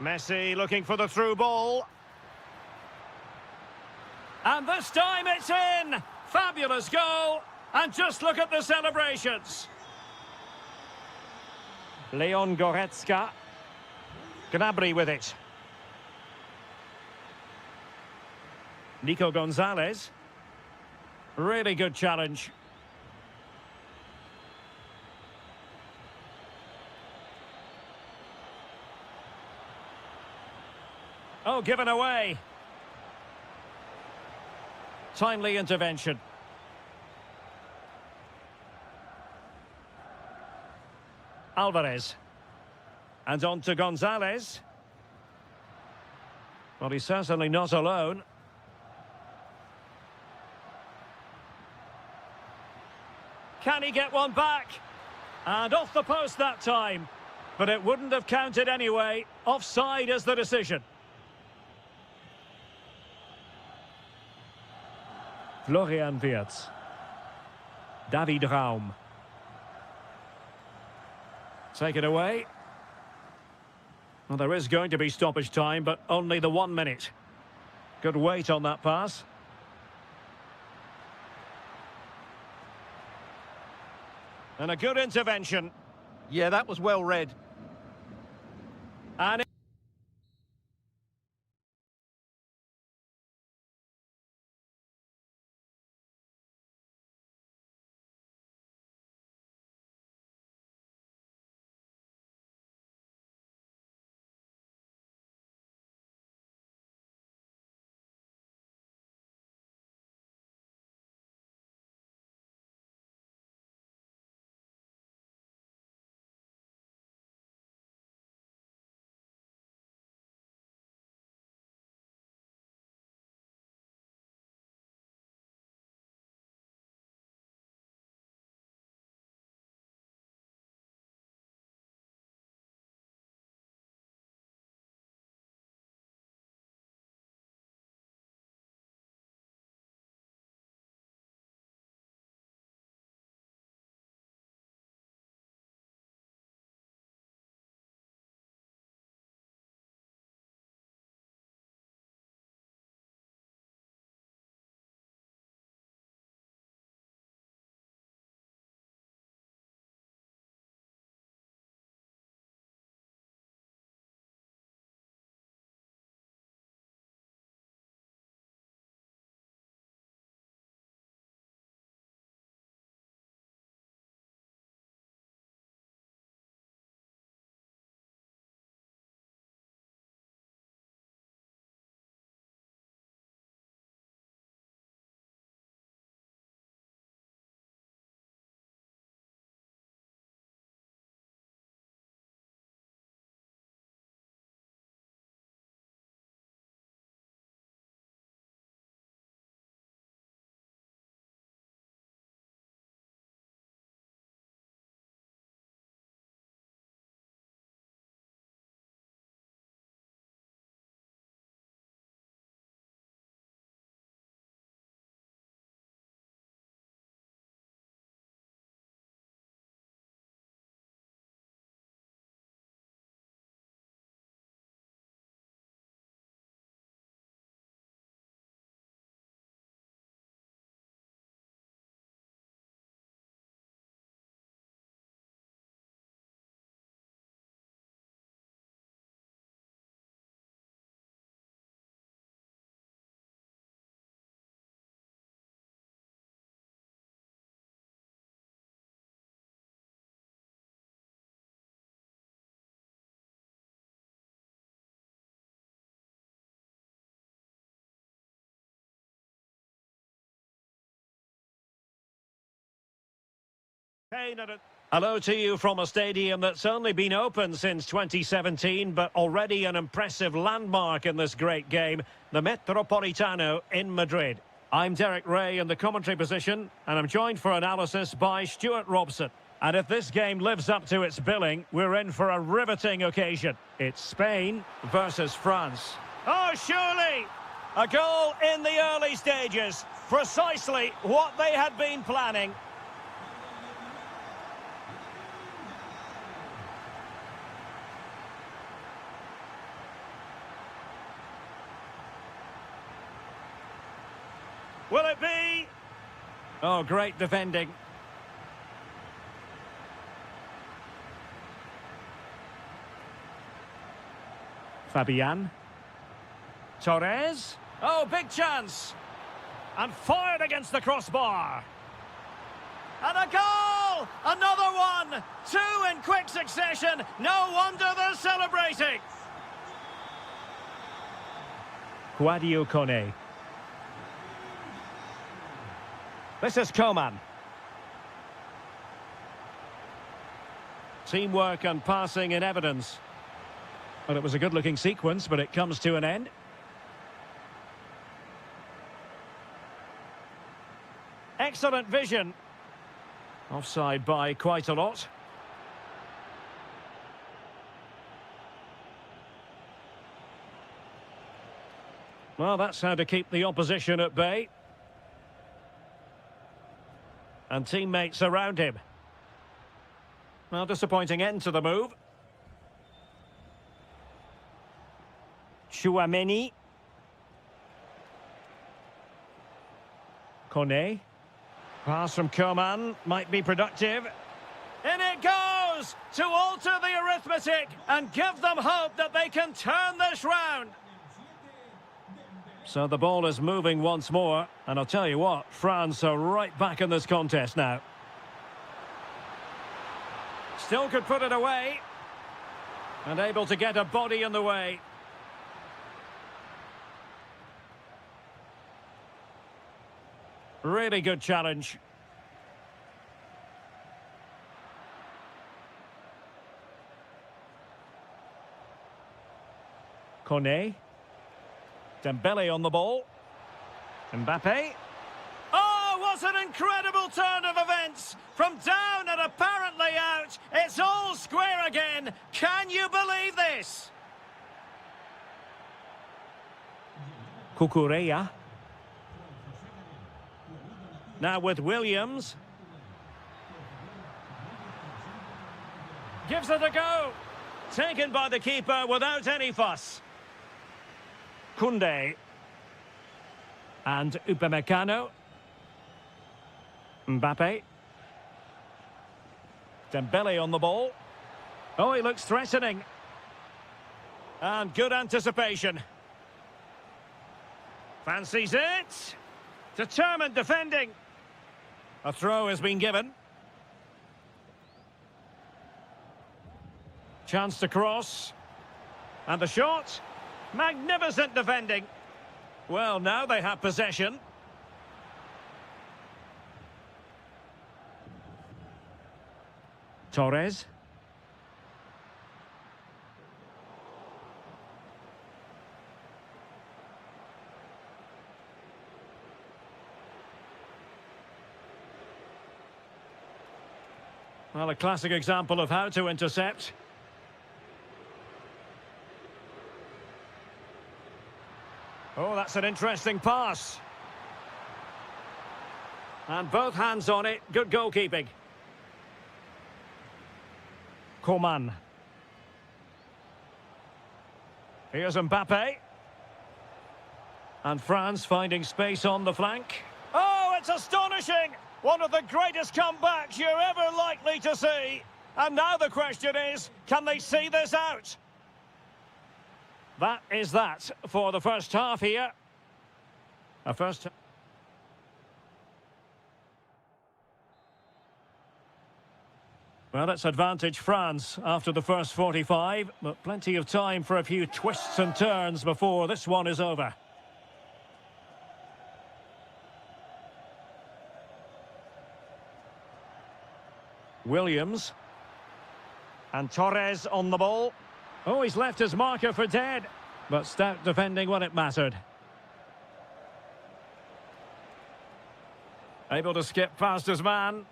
Messi looking for the through ball. And this time it's in! Fabulous goal! And just look at the celebrations. Leon Goretzka. Gnabry with it. Nico Gonzalez. Really good challenge. Oh, given away. Timely intervention. Alvarez. And on to Gonzalez. Well, he's certainly not alone. Can he get one back? And off the post that time. But it wouldn't have counted anyway. Offside is the decision. Florian Wirtz. David Raum. Take it away. Well, there is going to be stoppage time, but only the 1 minute. Good weight on that pass. And a good intervention. Yeah, that was well read. And Hello to you from a stadium that's only been open since 2017, but already an impressive landmark in this great game, the Metropolitano in Madrid. I'm Derek Ray in the commentary position, and I'm joined for analysis by Stuart Robson. And if this game lives up to its billing, we're in for a riveting occasion. It's Spain versus France. Oh, surely! A goal in the early stages. Precisely what they had been planning. Will it be? Oh, great defending. Fabian. Torres. Oh, big chance. And fired against the crossbar. And a goal! Another one! Two in quick succession. No wonder they're celebrating. Guadio Kone. This is Coman. Teamwork and passing in evidence. Well, it was a good-looking sequence, but it comes to an end. Excellent vision. Offside by quite a lot. Well, that's how to keep the opposition at bay. And teammates around him. Well, disappointing end to the move. Chouameni. Kone. Pass from Coman might be productive. In it goes to alter the arithmetic and give them hope that they can turn this round. So the ball is moving once more, and I'll tell you what, France are right back in this contest now. Still could put it away. And able to get a body in the way. Really good challenge. Kone. Dembele on the ball. Mbappe. Oh, what an incredible turn of events! From down and apparently out, it's all square again. Can you believe this? Cucurella. Now with Williams. Gives it a go. Taken by the keeper without any fuss. Koundé. And Upamecano. Mbappe. Dembele on the ball. Oh, he looks threatening. And good anticipation. Fancies it. Determined defending. A throw has been given. Chance to cross. And the shot. Magnificent defending. Well, now they have possession. Torres. Well, a classic example of how to intercept. Oh, that's an interesting pass. And both hands on it. Good goalkeeping. Coman. Here's Mbappe. And France finding space on the flank. Oh, it's astonishing! One of the greatest comebacks you're ever likely to see. And now the question is, can they see this out? That is that for the first half here. A first... Well, it's advantage France after the first 45, but plenty of time for a few twists and turns before this one is over. Williams. And Torres on the ball. Oh, he's left his marker for dead. But stout defending when it mattered. Able to skip past his man.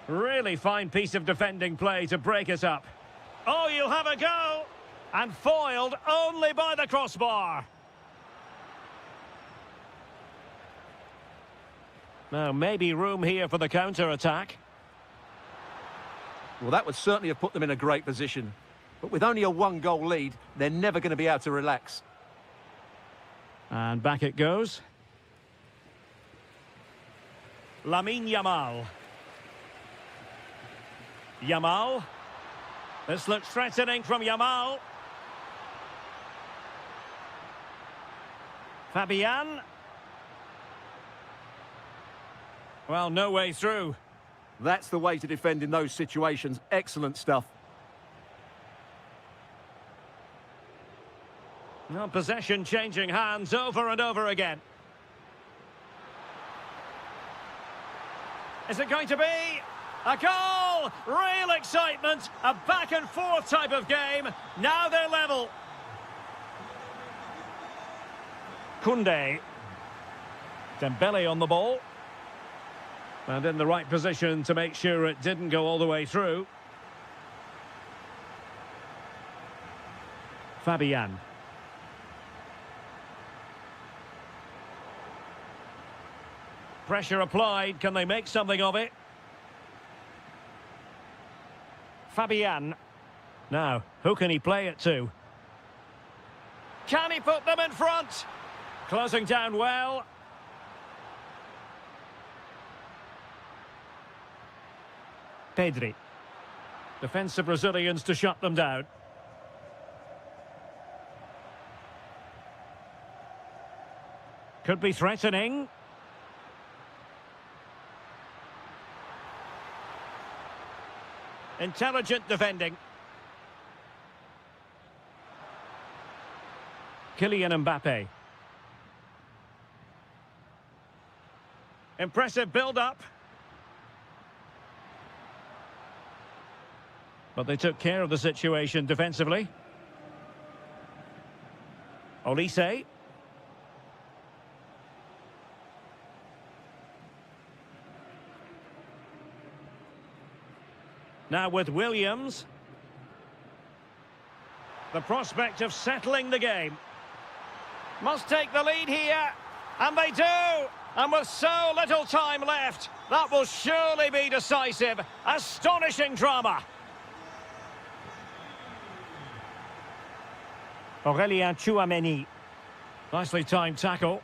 Really fine piece of defending play to break it up. Oh, you'll have a go! And foiled only by the crossbar. Now, maybe room here for the counter-attack. Well, that would certainly have put them in a great position. But with only a one-goal lead, they're never going to be able to relax. And back it goes. Lamine Yamal. Yamal. This looks threatening from Yamal. Fabian. Well, no way through. That's the way to defend in those situations. Excellent stuff. Well, possession changing hands over and over again. Is it going to be a goal? Real excitement. A back and forth type of game. Now they're level. Koundé. Dembele on the ball. And in the right position to make sure it didn't go all the way through. Fabian. Pressure applied. Can they make something of it? Fabian. Now, who can he play it to? Can he put them in front? Closing down well. Pedri. Defensive Brazilians to shut them down. Could be threatening. Intelligent defending. Kylian Mbappe. Impressive build-up. But they took care of the situation defensively. Olise. Now with Williams. The prospect of settling the game. Must take the lead here. And they do. And with so little time left, that will surely be decisive. Astonishing drama. Aurélien Tchouameni. Nicely timed tackle.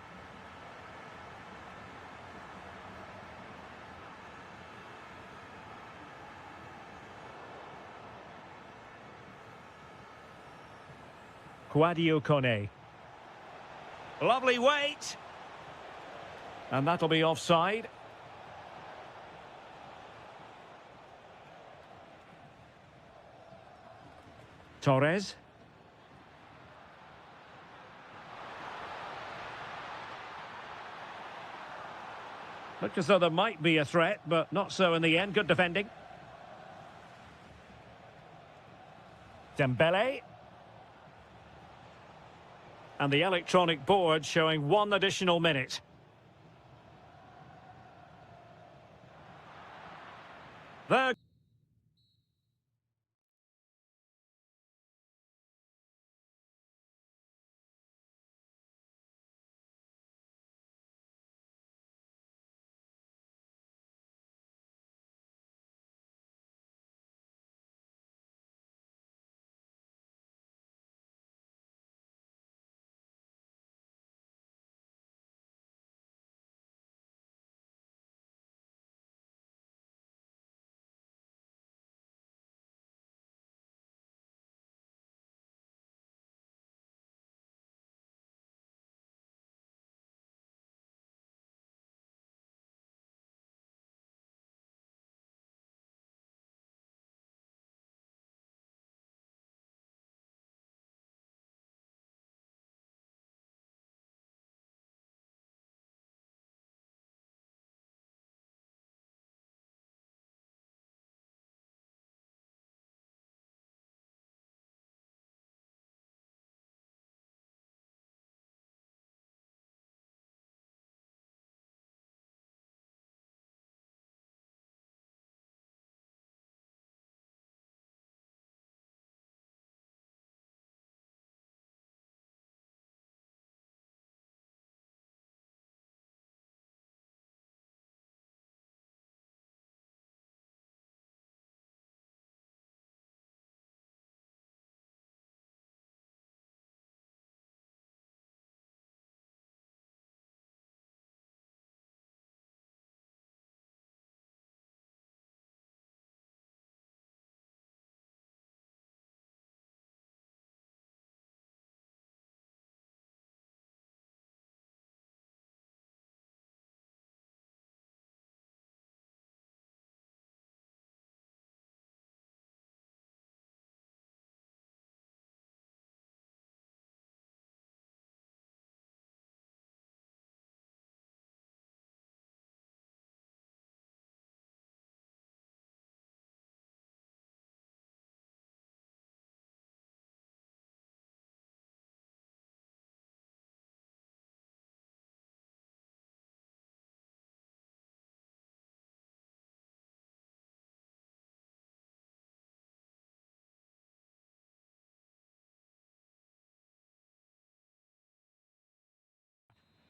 Kouadio Kone. Lovely weight. And that'll be offside. Torres. Looked as though there might be a threat, but not so in the end. Good defending. Dembele. And the electronic board showing 1 additional minute. There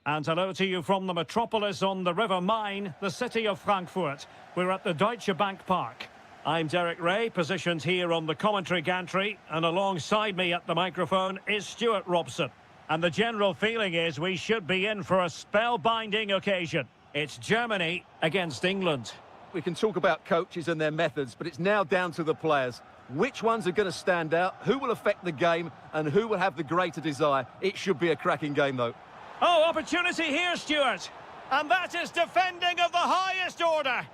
And hello to you from the metropolis on the River Main, the city of Frankfurt. We're at the Deutsche Bank Park. I'm Derek Ray, positioned here on the commentary gantry, and alongside me at the microphone is Stuart Robson. And the general feeling is we should be in for a spellbinding occasion. It's Germany against England. We can talk about coaches and their methods, but it's now down to the players. Which ones are going to stand out, who will affect the game, and who will have the greater desire? It should be a cracking game, though. Oh, opportunity here, Stuart. And that is defending of the highest order.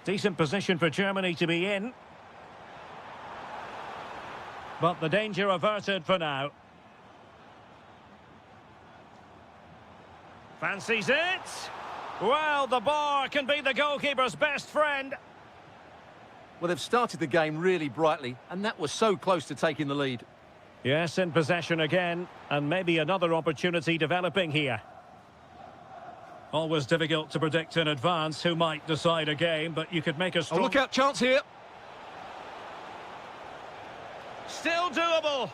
Decent position for Germany to be in. But the danger averted for now. Fancies it. Well, the bar can be the goalkeeper's best friend. Well, they've started the game really brightly, and that was so close to taking the lead. Yes, in possession again, and maybe another opportunity developing here. Always difficult to predict in advance who might decide a game, but you could make a strong... Oh, look out, chance here. Still doable.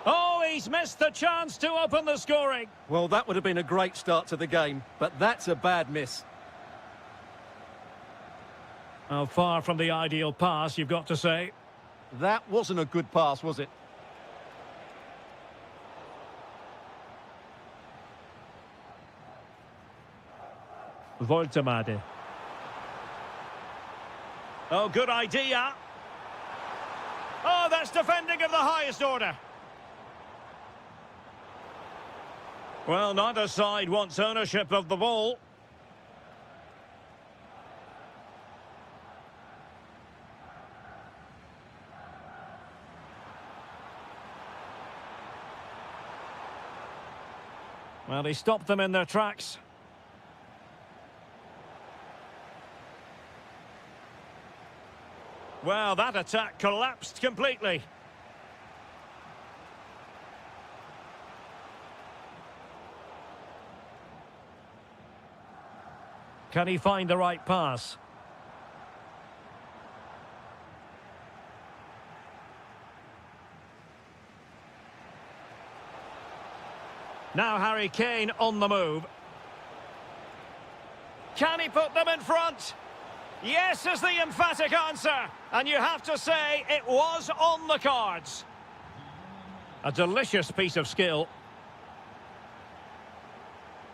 Oh, he's missed the chance to open the scoring. Well, that would have been a great start to the game, but that's a bad miss. Oh, far from the ideal pass, you've got to say. That wasn't a good pass, was it? Voltemade. Oh, good idea. Oh, that's defending of the highest order. Well, neither side wants ownership of the ball. Well, he stopped them in their tracks. Well, that attack collapsed completely. Can he find the right pass? Now Harry Kane on the move. Can he put them in front? Yes is the emphatic answer. And you have to say it was on the cards. A delicious piece of skill.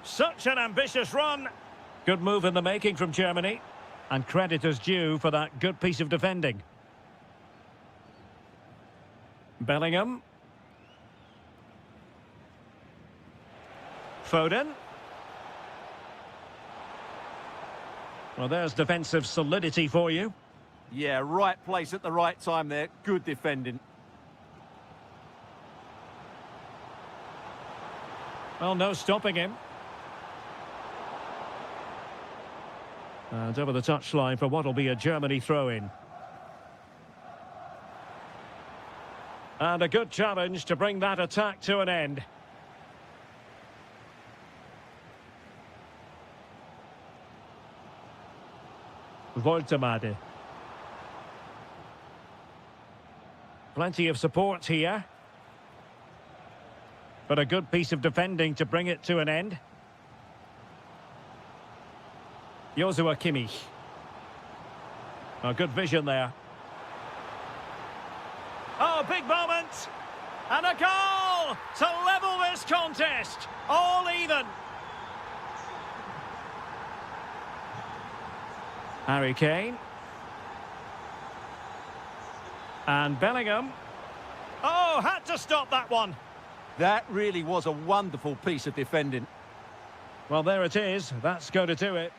Such an ambitious run. Good move in the making from Germany. And credit is due for that good piece of defending. Bellingham. Foden. Well, there's defensive solidity for you. Yeah, right place at the right time there. Good defending. Well, no stopping him. And over the touchline for what will be a Germany throw-in. And a good challenge to bring that attack to an end. Voltemade. Plenty of support here. But a good piece of defending to bring it to an end. Joshua Kimmich. A good vision there. Oh, big moment. And a goal to level this contest. All even. Harry Kane. And Bellingham. Oh, had to stop that one. That really was a wonderful piece of defending. Well, there it is. That's going to do it.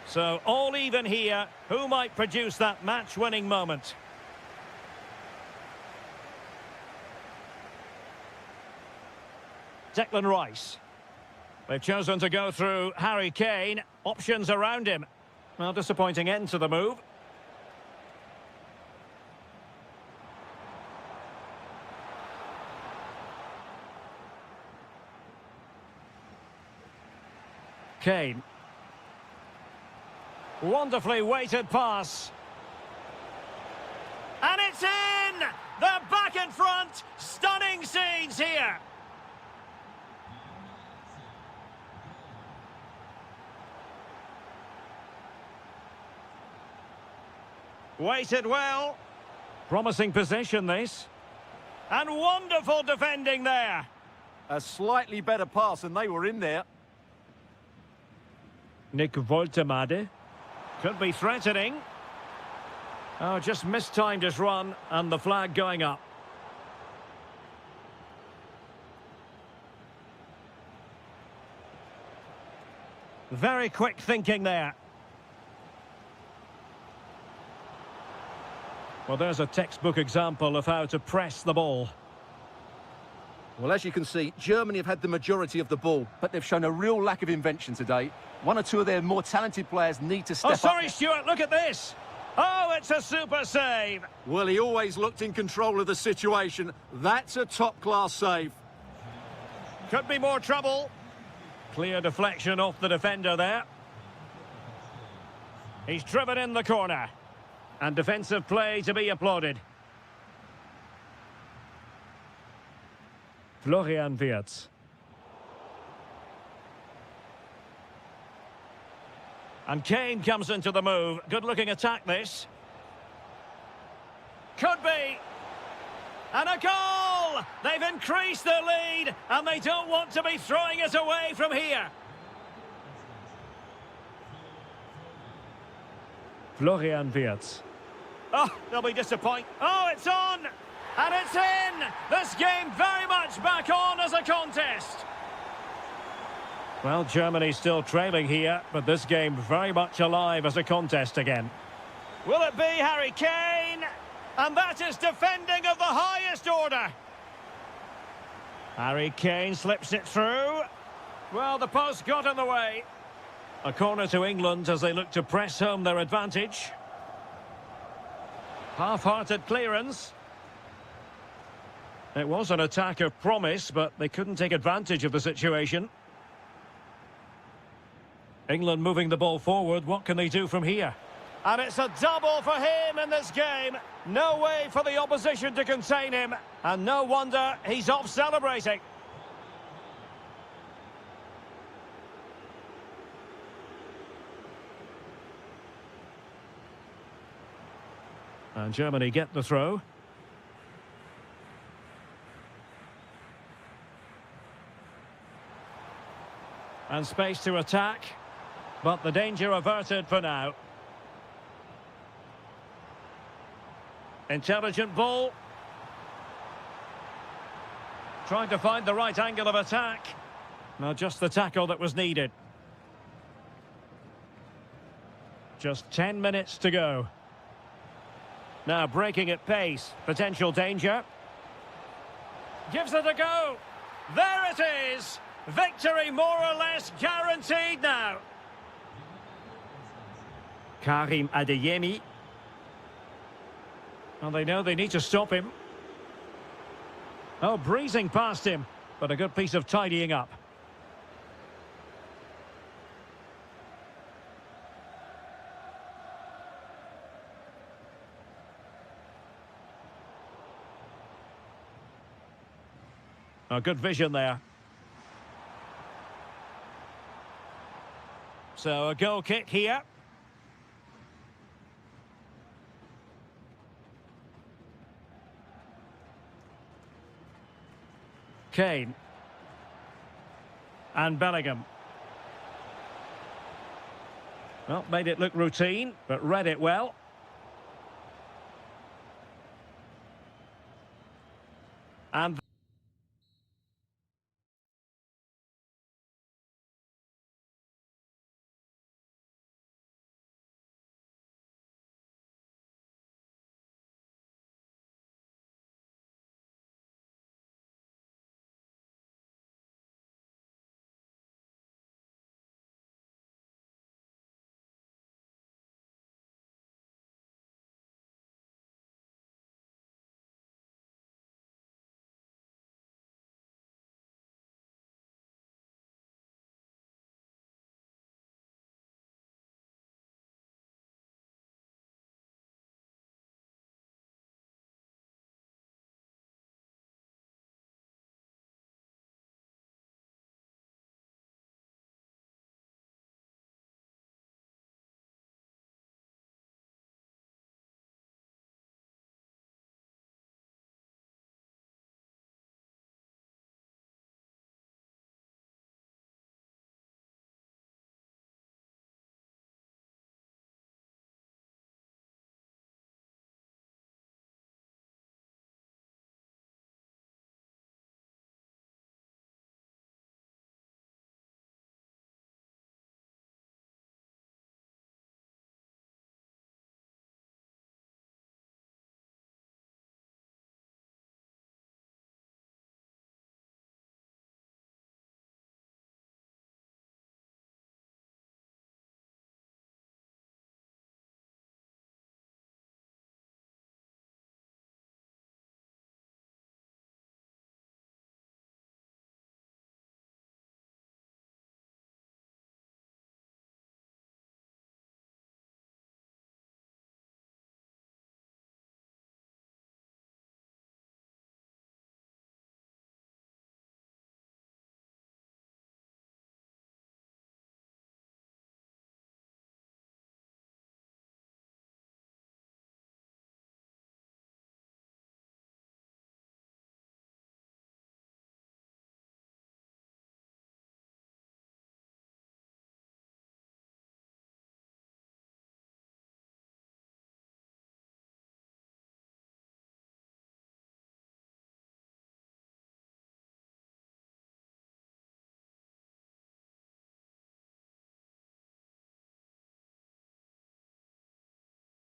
So, all even here. Who might produce that match-winning moment? Declan Rice. They've chosen to go through Harry Kane. Options around him. Well, disappointing end to the move. Kane. Wonderfully weighted pass. And it's in! They're back in front! Stunning scenes here! Waited well. Promising position, this. And wonderful defending there. A slightly better pass and they were in there. Nick Woltemade. Could be threatening. Oh, just mistimed his run and the flag going up. Very quick thinking there. Well, there's a textbook example of how to press the ball. Well, as you can see, Germany have had the majority of the ball, but they've shown a real lack of invention today. One or two of their more talented players need to step up. Oh, sorry, Stuart, look at this. Oh, it's a super save. Well, he always looked in control of the situation. That's a top-class save. Could be more trouble. Clear deflection off the defender there. He's driven in the corner. And defensive play to be applauded. Florian Wirtz. And Kane comes into the move. Good-looking attack, this. Could be. And a goal! They've increased their lead, and they don't want to be throwing it away from here. Florian Wirtz. Oh, they'll be disappointed. Oh, it's on! And it's in! This game very much back on as a contest. Well, Germany's still trailing here, but this game very much alive as a contest again. Will it be Harry Kane? And that is defending of the highest order. Harry Kane slips it through. Well, the post got in the way. A corner to England as they look to press home their advantage. Half-hearted clearance. It was an attack of promise, but they couldn't take advantage of the situation. England moving the ball forward. What can they do from here? And it's a double for him in this game. No way for the opposition to contain him. And no wonder he's off celebrating. And Germany get the throw. And space to attack. But the danger averted for now. Intelligent ball. Trying to find the right angle of attack. Now just the tackle that was needed. Just 10 minutes to go. Now breaking at pace. Potential danger. Gives it a go. There it is. Victory more or less guaranteed now. Karim Adeyemi. Well, they know they need to stop him. Oh, breezing past him, but a good piece of tidying up. A good vision there. So a goal kick here. Kane. And Bellingham. Well, made it look routine, but read it well. And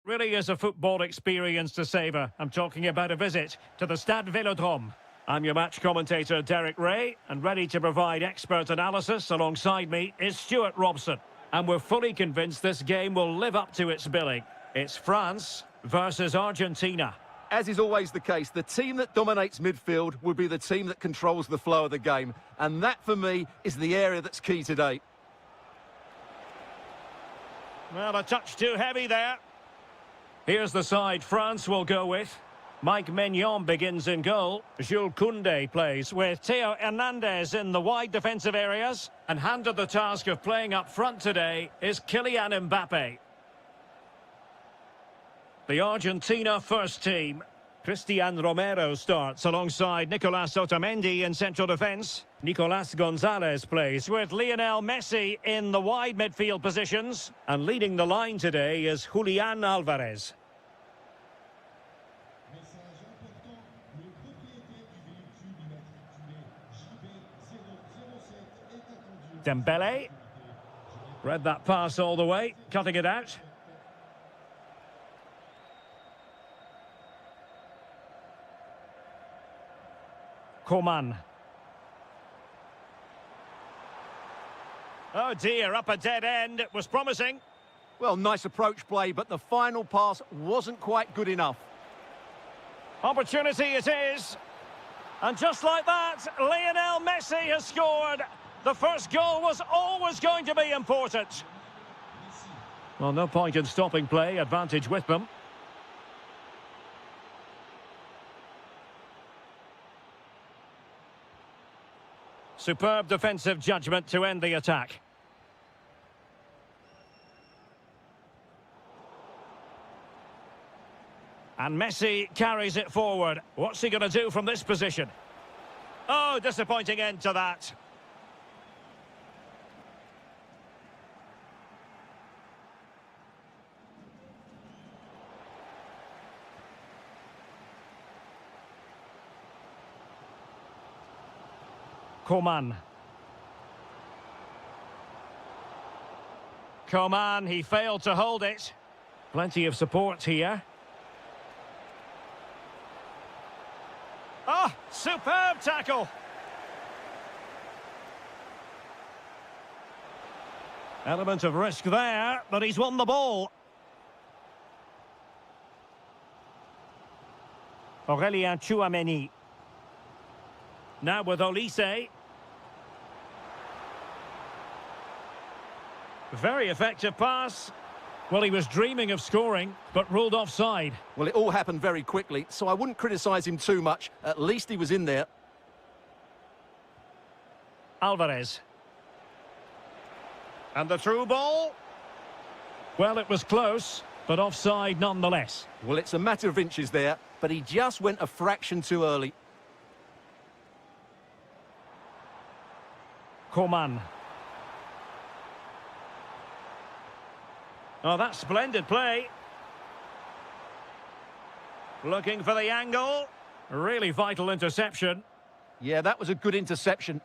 Really is a football experience to savour. I'm talking about a visit to the Stade Vélodrome. I'm your match commentator, Derek Ray, and ready to provide expert analysis alongside me is Stuart Robson. And we're fully convinced this game will live up to its billing. It's France versus Argentina. As is always the case, the team that dominates midfield will be the team that controls the flow of the game. And that, for me, is the area that's key today. Well, a touch too heavy there. Here's the side France will go with. Mike Maignan begins in goal. Jules Koundé plays with Theo Hernandez in the wide defensive areas. And handed the task of playing up front today is Kylian Mbappe. The Argentina first team. Cristian Romero starts alongside Nicolas Otamendi in central defence. Nicolas Gonzalez plays with Lionel Messi in the wide midfield positions. And leading the line today is Julian Alvarez. Dembele. Read that pass all the way, cutting it out. Coman. Oh dear, up a dead end. It was promising. Well, nice approach play, but the final pass wasn't quite good enough. Opportunity it is. And just like that, Lionel Messi has scored. The first goal was always going to be important. Well, no point in stopping play. Advantage with them. Superb defensive judgment to end the attack. And Messi carries it forward. What's he going to do from this position? Oh, disappointing end to that. Coman. Coman, he failed to hold it. Plenty of support here. Oh, superb tackle. Element of risk there, but he's won the ball. Aurélien Tchouaméni. Now with Olise. Very effective pass. Well, he was dreaming of scoring, but ruled offside. Well, it all happened very quickly, so I wouldn't criticise him too much. At least he was in there. Alvarez. And the through ball. Well, it was close, but offside nonetheless. Well, it's a matter of inches there, but he just went a fraction too early. Coman. Oh, that's splendid play. Looking for the angle. Really vital interception. Yeah, that was a good interception.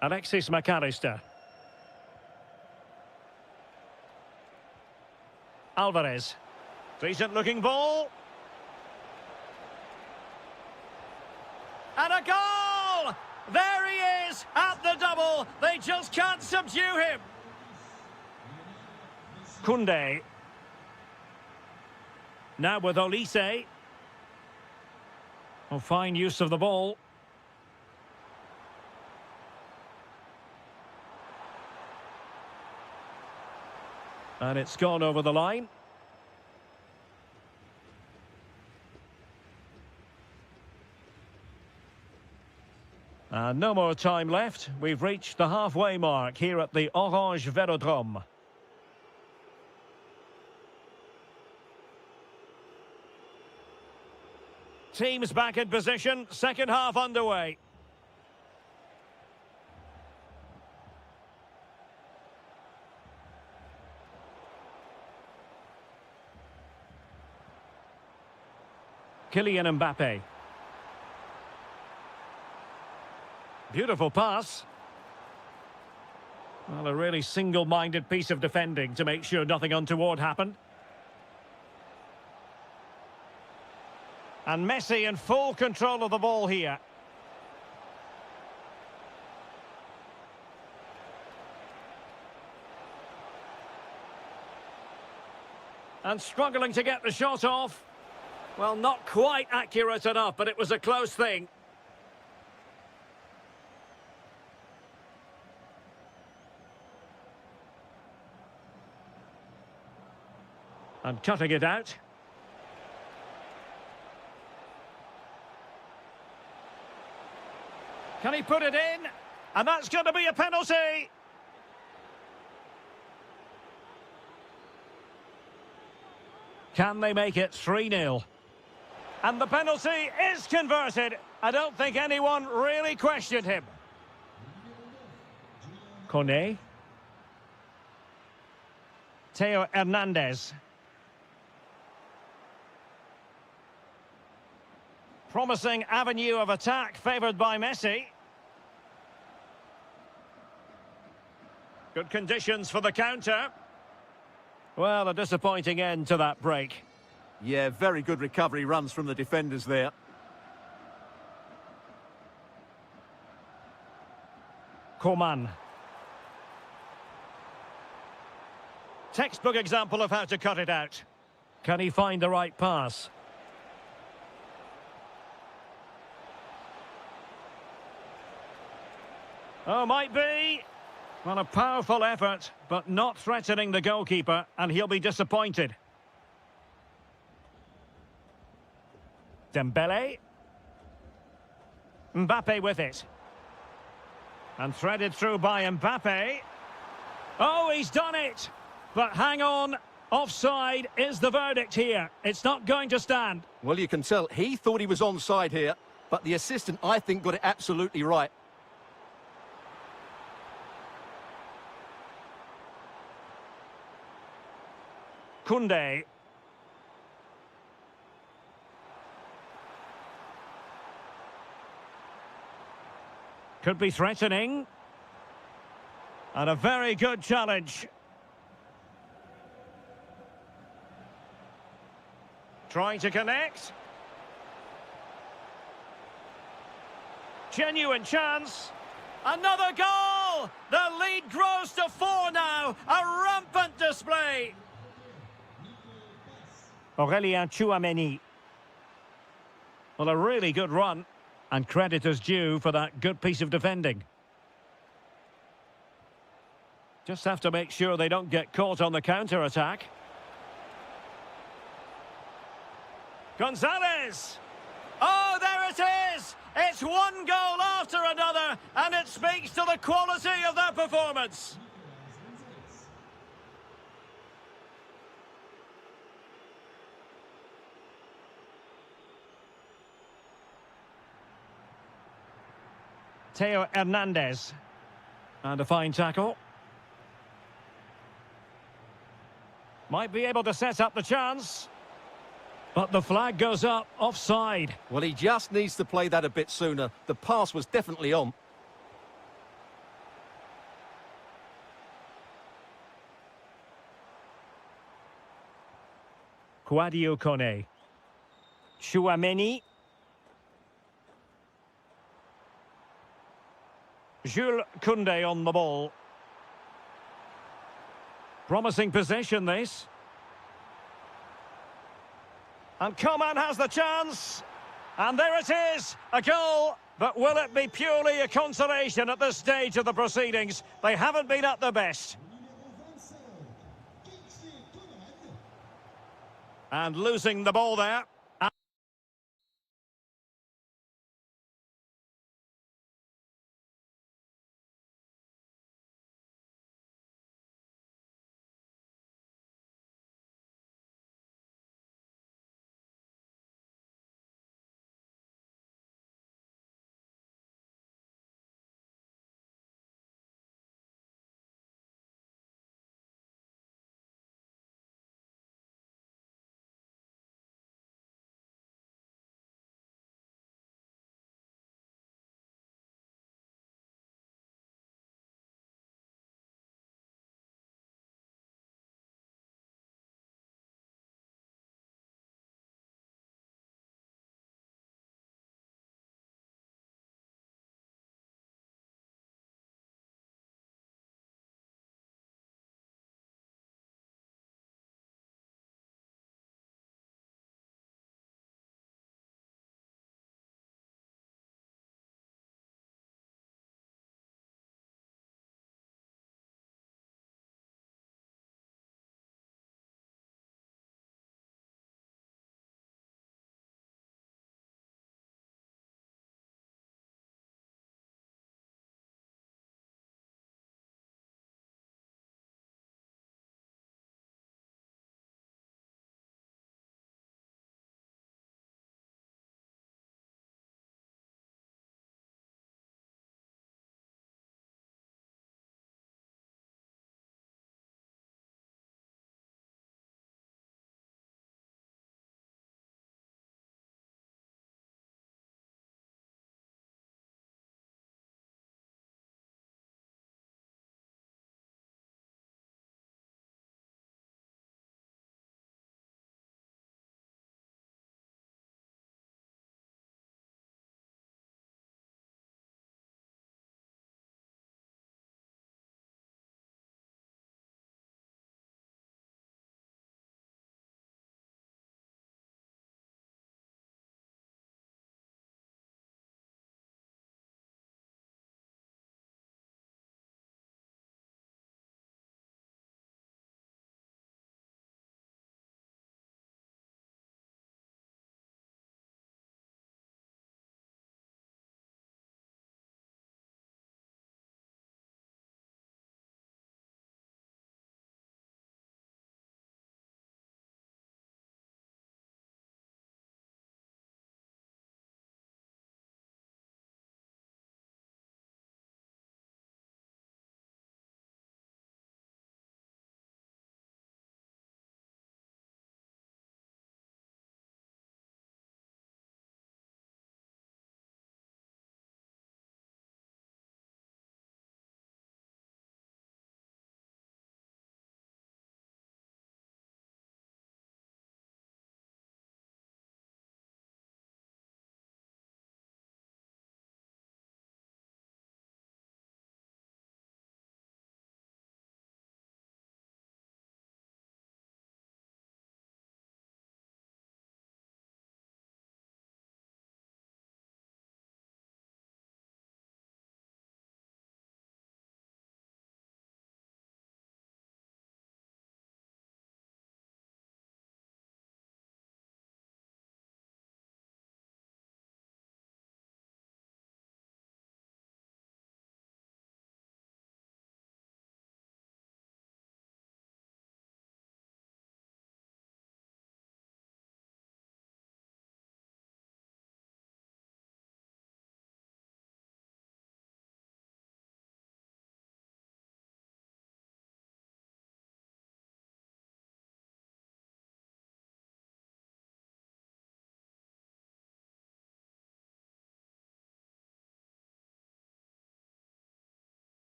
Alexis McAllister. Alvarez. Decent looking ball. And a goal! There he is at the double. They just can't subdue him. Koundé. Now with Olise. Oh, fine use of the ball. And it's gone over the line. And no more time left. We've reached the halfway mark here at the Orange Vélodrome. Teams back in position, second half underway. Kylian Mbappe. Beautiful pass. Well, a really single-minded piece of defending to make sure nothing untoward happened. And Messi in full control of the ball here. And struggling to get the shot off. Well, not quite accurate enough, but it was a close thing. And cutting it out. Can he put it in? And that's going to be a penalty. Can they make it 3-0? And the penalty is converted. I don't think anyone really questioned him. Kone. Theo Hernandez. Promising avenue of attack favoured by Messi. Good conditions for the counter. Well, a disappointing end to that break. Yeah, very good recovery runs from the defenders there. Coman. Textbook example of how to cut it out. Can he find the right pass? Oh, might be. Well, a powerful effort, but not threatening the goalkeeper, and he'll be disappointed. Dembele. Mbappe with it. And threaded through by Mbappe. Oh, he's done it! But hang on, offside is the verdict here. It's not going to stand. Well, you can tell he thought he was onside here, but the assistant, I think, got it absolutely right. Koundé. Could be threatening. And a very good challenge. Trying to connect. Genuine chance. Another goal! The lead grows to 4 now. A rampant display. Aurélien Tchouaméni. Well, a really good run. And credit is due for that good piece of defending. Just have to make sure they don't get caught on the counter-attack. Gonzalez! Oh, there it is! It's one goal after another, and it speaks to the quality of their performance. Theo Hernandez. And a fine tackle. Might be able to set up the chance. But the flag goes up, offside. Well, he just needs to play that a bit sooner. The pass was definitely on. Sadio Kone. Tchouaméni. Jules Koundé on the ball. Promising possession, this. And Coman has the chance. And there it is, a goal. But will it be purely a consolation at this stage of the proceedings? They haven't been at their best. And losing the ball there.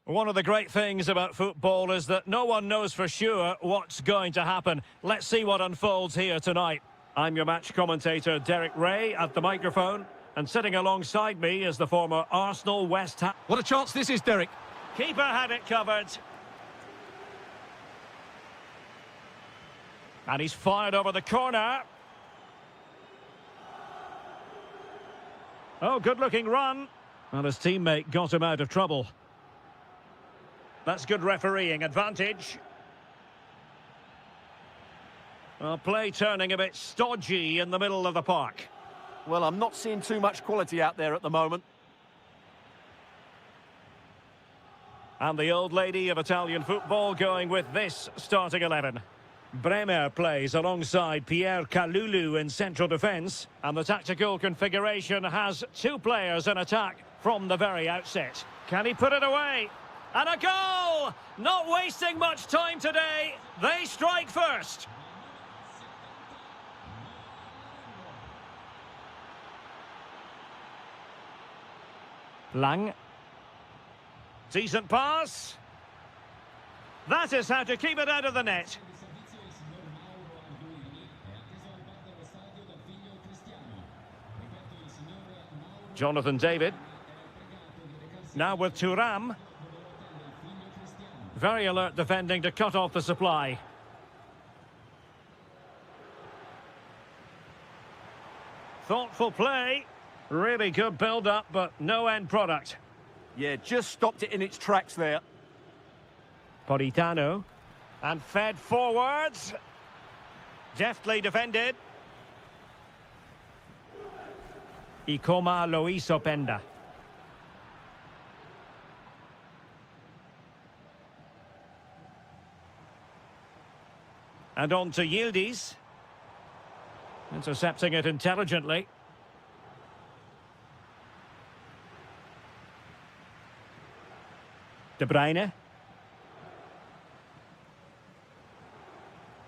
One of the great things about football is that no one knows for sure what's going to happen. Let's see what unfolds here tonight. I'm your match commentator, Derek Ray, at the microphone. And sitting alongside me is the former Arsenal West Ham. What a chance this is, Derek. Keeper had it covered. And he's fired over the corner. Oh, good-looking run. Well, his teammate got him out of trouble. That's good refereeing advantage. Well, play turning a bit stodgy in the middle of the park. Well, I'm not seeing too much quality out there at the moment. And the old lady of Italian football going with this starting 11. Bremer plays alongside Pierre Kalulu in central defence. And the tactical configuration has two players in attack from the very outset. Can he put it away? And a goal! Not wasting much time today. They strike first. Lang. Decent pass. That is how to keep it out of the net. Jonathan David. Now with Thuram. Very alert defending to cut off the supply. Thoughtful play. Really good build-up, but no end product. Yeah, just stopped it in its tracks there. Politano. And fed forwards. Deftly defended. Ikoma Loiso Penda. And on to Yildiz. Intercepting it intelligently. De Bruyne.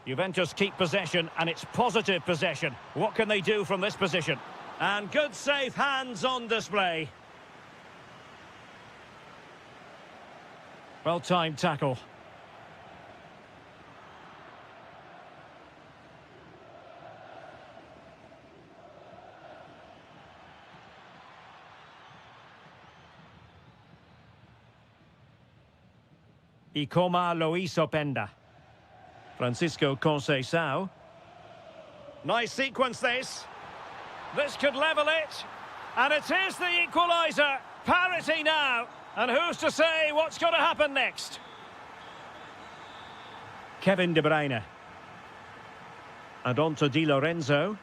Juventus keep possession, and it's positive possession. What can they do from this position? And good safe hands on display. Well-timed tackle. Ikoma Loiso Penda. Francisco Conceição. Nice sequence this. This could level it. And it is the equaliser. Parity now. And who's to say what's going to happen next? Kevin De Bruyne. And on to Di Lorenzo.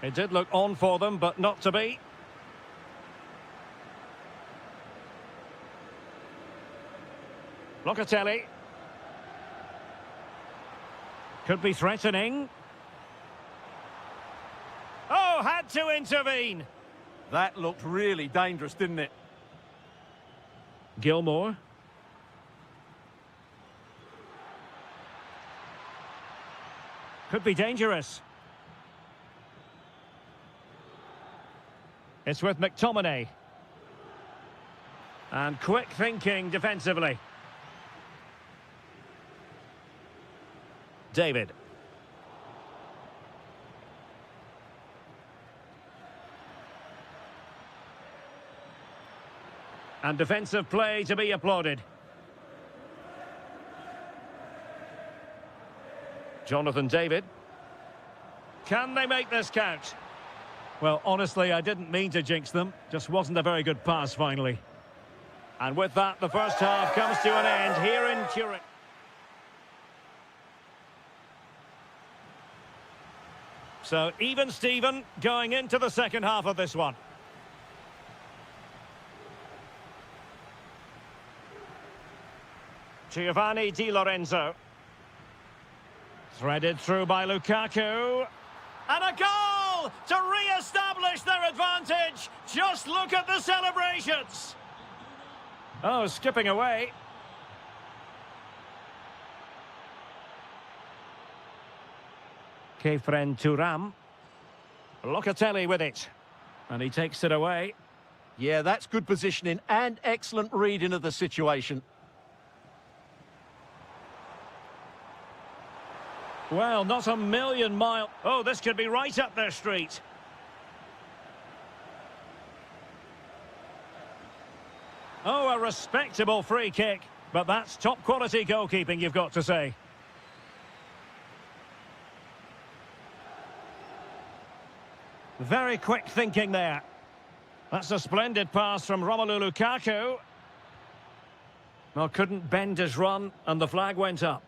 It did look on for them, but not to be. Locatelli. Could be threatening. Oh, had to intervene. That looked really dangerous, didn't it? Gilmore. Could be dangerous. It's with McTominay. And quick thinking defensively. David. And defensive play to be applauded. Jonathan David. Can they make this count? Well, honestly, I didn't mean to jinx them. Just wasn't a very good pass, finally. And with that, the first half comes to an end here in Turin. So, even Steven going into the second half of this one. Giovanni Di Lorenzo. Threaded through by Lukaku. And a goal to re-establish their advantage. Just look at the celebrations. Oh, skipping away. Kefren Thuram. Locatelli with it. And he takes it away. Yeah, that's good positioning and excellent reading of the situation. Well, not a million mile... Oh, this could be right up their street. Oh, a respectable free kick. But that's top-quality goalkeeping, you've got to say. Very quick thinking there. That's a splendid pass from Romelu Lukaku. Well, couldn't bend his run, and the flag went up.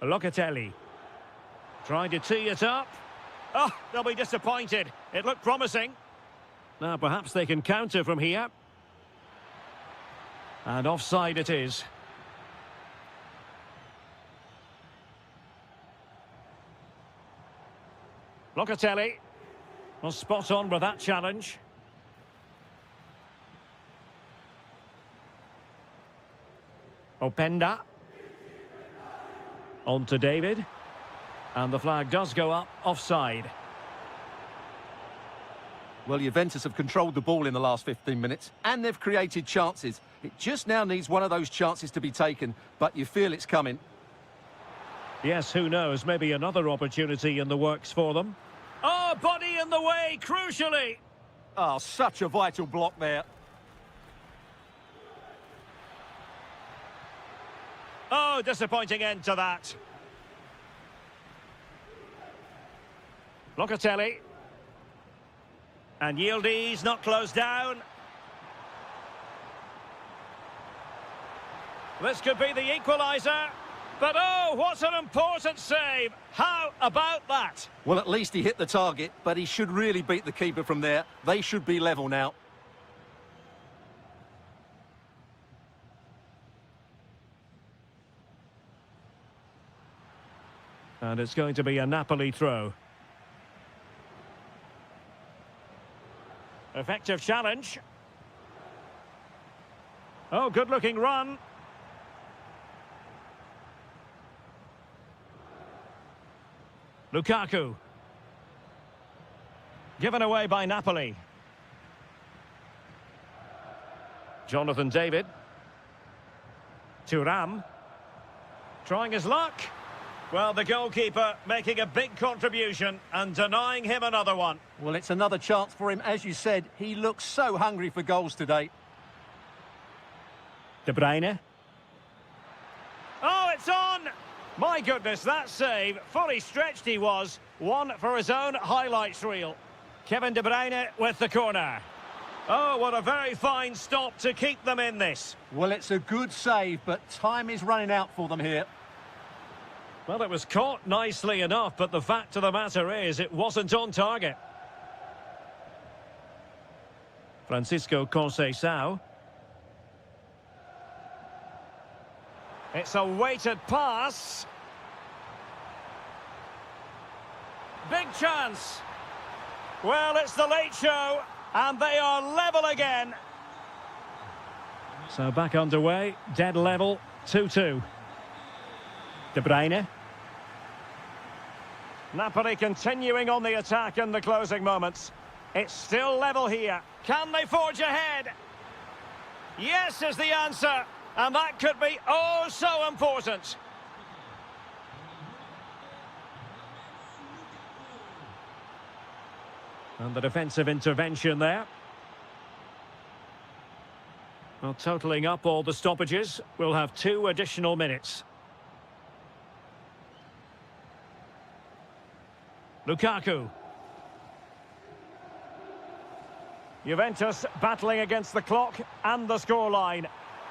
Locatelli. Trying to tee it up. Oh, they'll be disappointed. It looked promising. Now, perhaps they can counter from here. And offside it is. Locatelli. Well, spot on with that challenge. Openda. On to David. And the flag does go up, offside. Well, Juventus have controlled the ball in the last 15 minutes, and they've created chances. It just now needs one of those chances to be taken, but you feel it's coming. Yes, who knows, maybe another opportunity in the works for them. Oh, body in the way, crucially! Oh, such a vital block there. Oh, disappointing end to that. Locatelli. And Yildiz not closed down. This could be the equaliser. But oh, what an important save. How about that? Well, at least he hit the target, but he should really beat the keeper from there. They should be level now. And it's going to be a Napoli throw. Effective challenge. Oh, good-looking run. Lukaku. Given away by Napoli. Jonathan David. Thuram. Trying his luck. Well, the goalkeeper making a big contribution and denying him another one. Well, it's another chance for him. As you said, he looks so hungry for goals today. De Bruyne. Oh, it's on! My goodness, that save, fully stretched he was. One for his own highlights reel. Kevin De Bruyne with the corner. Oh, what a very fine stop to keep them in this. Well, it's a good save, but time is running out for them here. Well, it was caught nicely enough, but the fact of the matter is it wasn't on target. Francisco Conceição. It's a weighted pass. Big chance. Well, it's the late show, and they are level again. So back underway, dead level, 2-2. De Bruyne. Napoli continuing on the attack in the closing moments. It's still level here. Can they forge ahead? Yes is the answer. And that could be oh so important. And the defensive intervention there. Well, totalling up all the stoppages, we'll have 2 additional minutes. Lukaku. Juventus battling against the clock and the scoreline.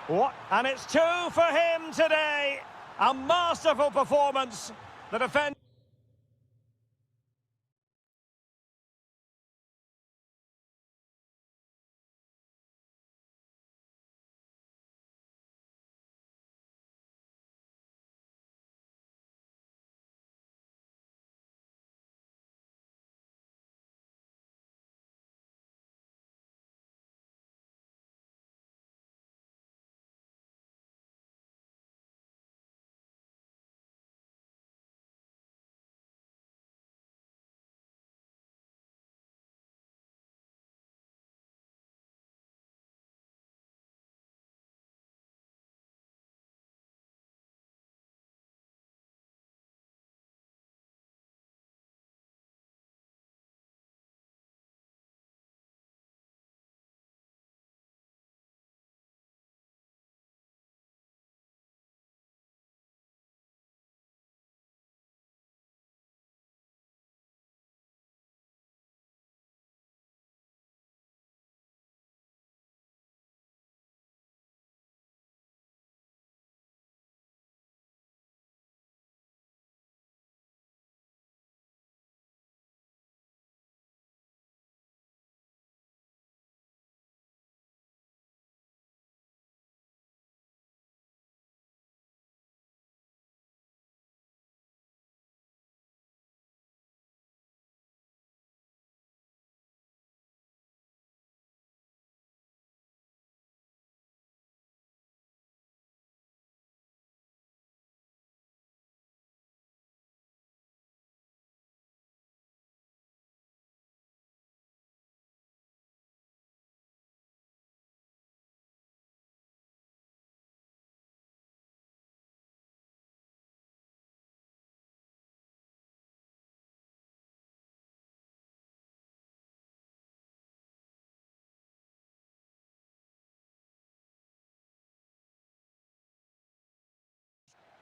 What? And it's 2 for him today. A masterful performance. The defender.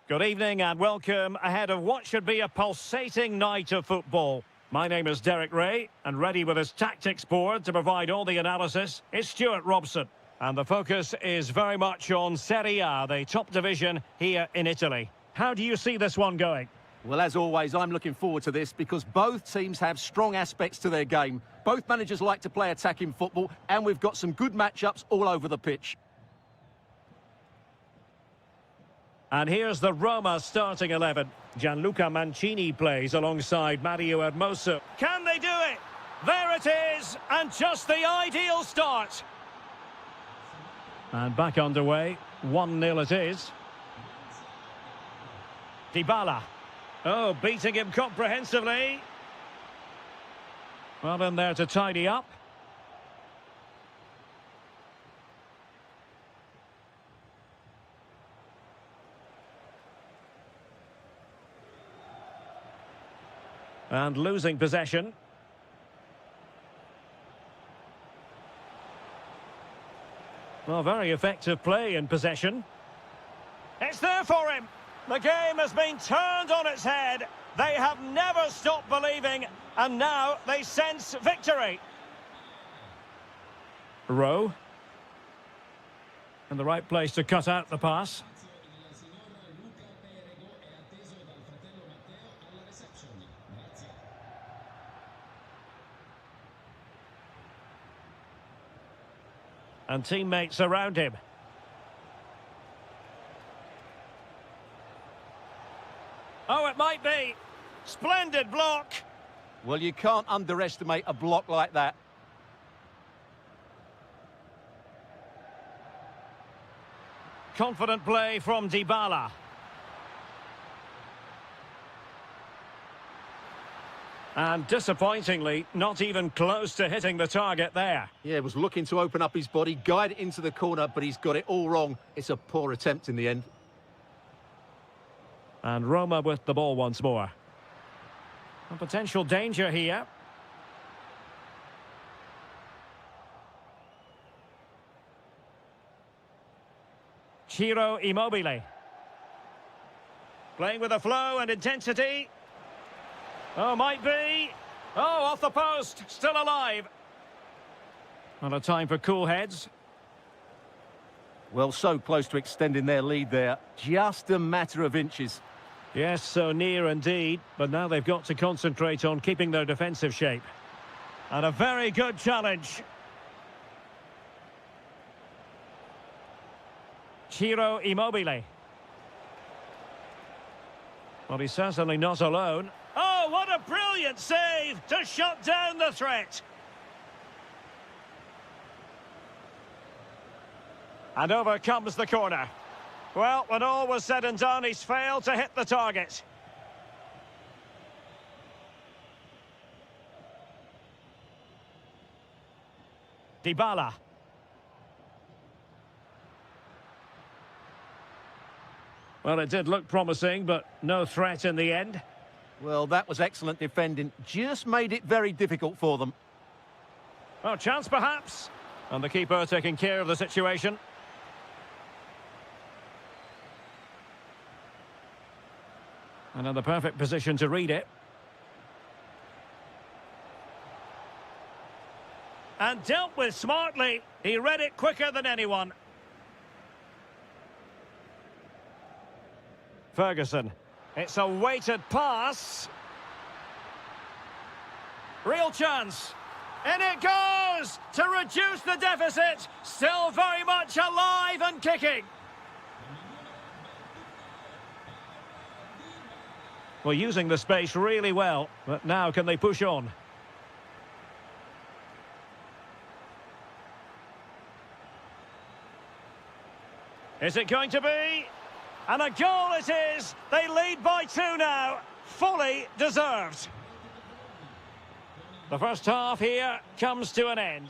Good evening and welcome ahead of what should be a pulsating night of football. My name is Derek Ray, and ready with his tactics board to provide all the analysis is Stuart Robson. And the focus is very much on Serie A, the top division here in Italy. How do you see this one going? Well, as always, I'm looking forward to this because both teams have strong aspects to their game. Both managers like to play attacking football, and we've got some good matchups all over the pitch. And here's the Roma starting 11. Gianluca Mancini plays alongside Mario Hermoso. Can they do it? There it is, and just the ideal start. And back underway, 1-0 it is. Dybala. Oh, beating him comprehensively. Well, in there to tidy up. And losing possession. Well, very effective play in possession. It's there for him. The game has been turned on its head. They have never stopped believing, and now they sense victory. Rowe. In the right place to cut out the pass. And teammates around him. Oh, it might be. Splendid block. Well, you can't underestimate a block like that. Confident play from Dybala. And disappointingly, not even close to hitting the target there. Yeah, was looking to open up his body, guide it into the corner, but he's got it all wrong. It's a poor attempt in the end. And Roma with the ball once more. A potential danger here. Ciro Immobile. Playing with a flow and intensity. Oh, might be. Oh, off the post. Still alive. Not a time for cool heads. Well, so close to extending their lead there. Just a matter of inches. Yes, so near indeed. But now they've got to concentrate on keeping their defensive shape. And a very good challenge. Ciro Immobile. Well, he's certainly not alone. Oh, what a brilliant save to shut down the threat. And over comes the corner. Well, when all was said and done, he's failed to hit the target. Dybala. Well, it did look promising, but no threat in the end. Well, that was excellent defending. Just made it very difficult for them. Oh, chance perhaps. And the keeper taking care of the situation. And in the perfect position to read it. And dealt with smartly. He read it quicker than anyone. Ferguson. It's a weighted pass. Real chance. In it goes to reduce the deficit. Still very much alive and kicking. Well, using the space really well, but now can they push on? Is it going to be? And a goal it is. They lead by 2 now. Fully deserved. The first half here comes to an end.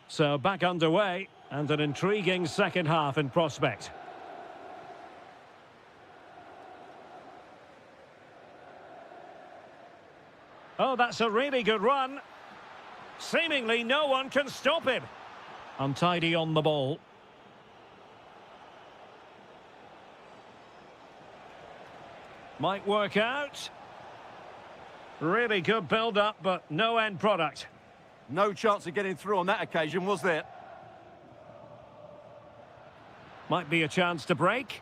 So back underway, and an intriguing second half in prospect. Oh, that's a really good run. Seemingly no one can stop him. Untidy on the ball. Might work out. Really good build-up, but no end product. No chance of getting through on that occasion, was there? Might be a chance to break.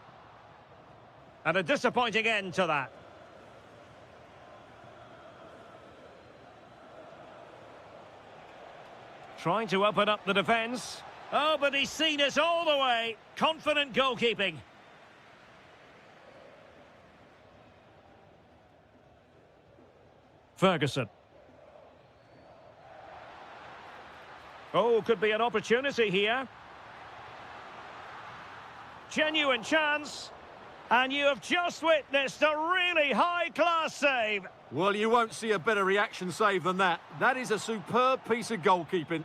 And a disappointing end to that. Trying to open up the defence. Oh, but he's seen it all the way. Confident goalkeeping. Ferguson. Oh, could be an opportunity here. Genuine chance. And you have just witnessed a really high-class save. Well, you won't see a better reaction save than that. That is a superb piece of goalkeeping.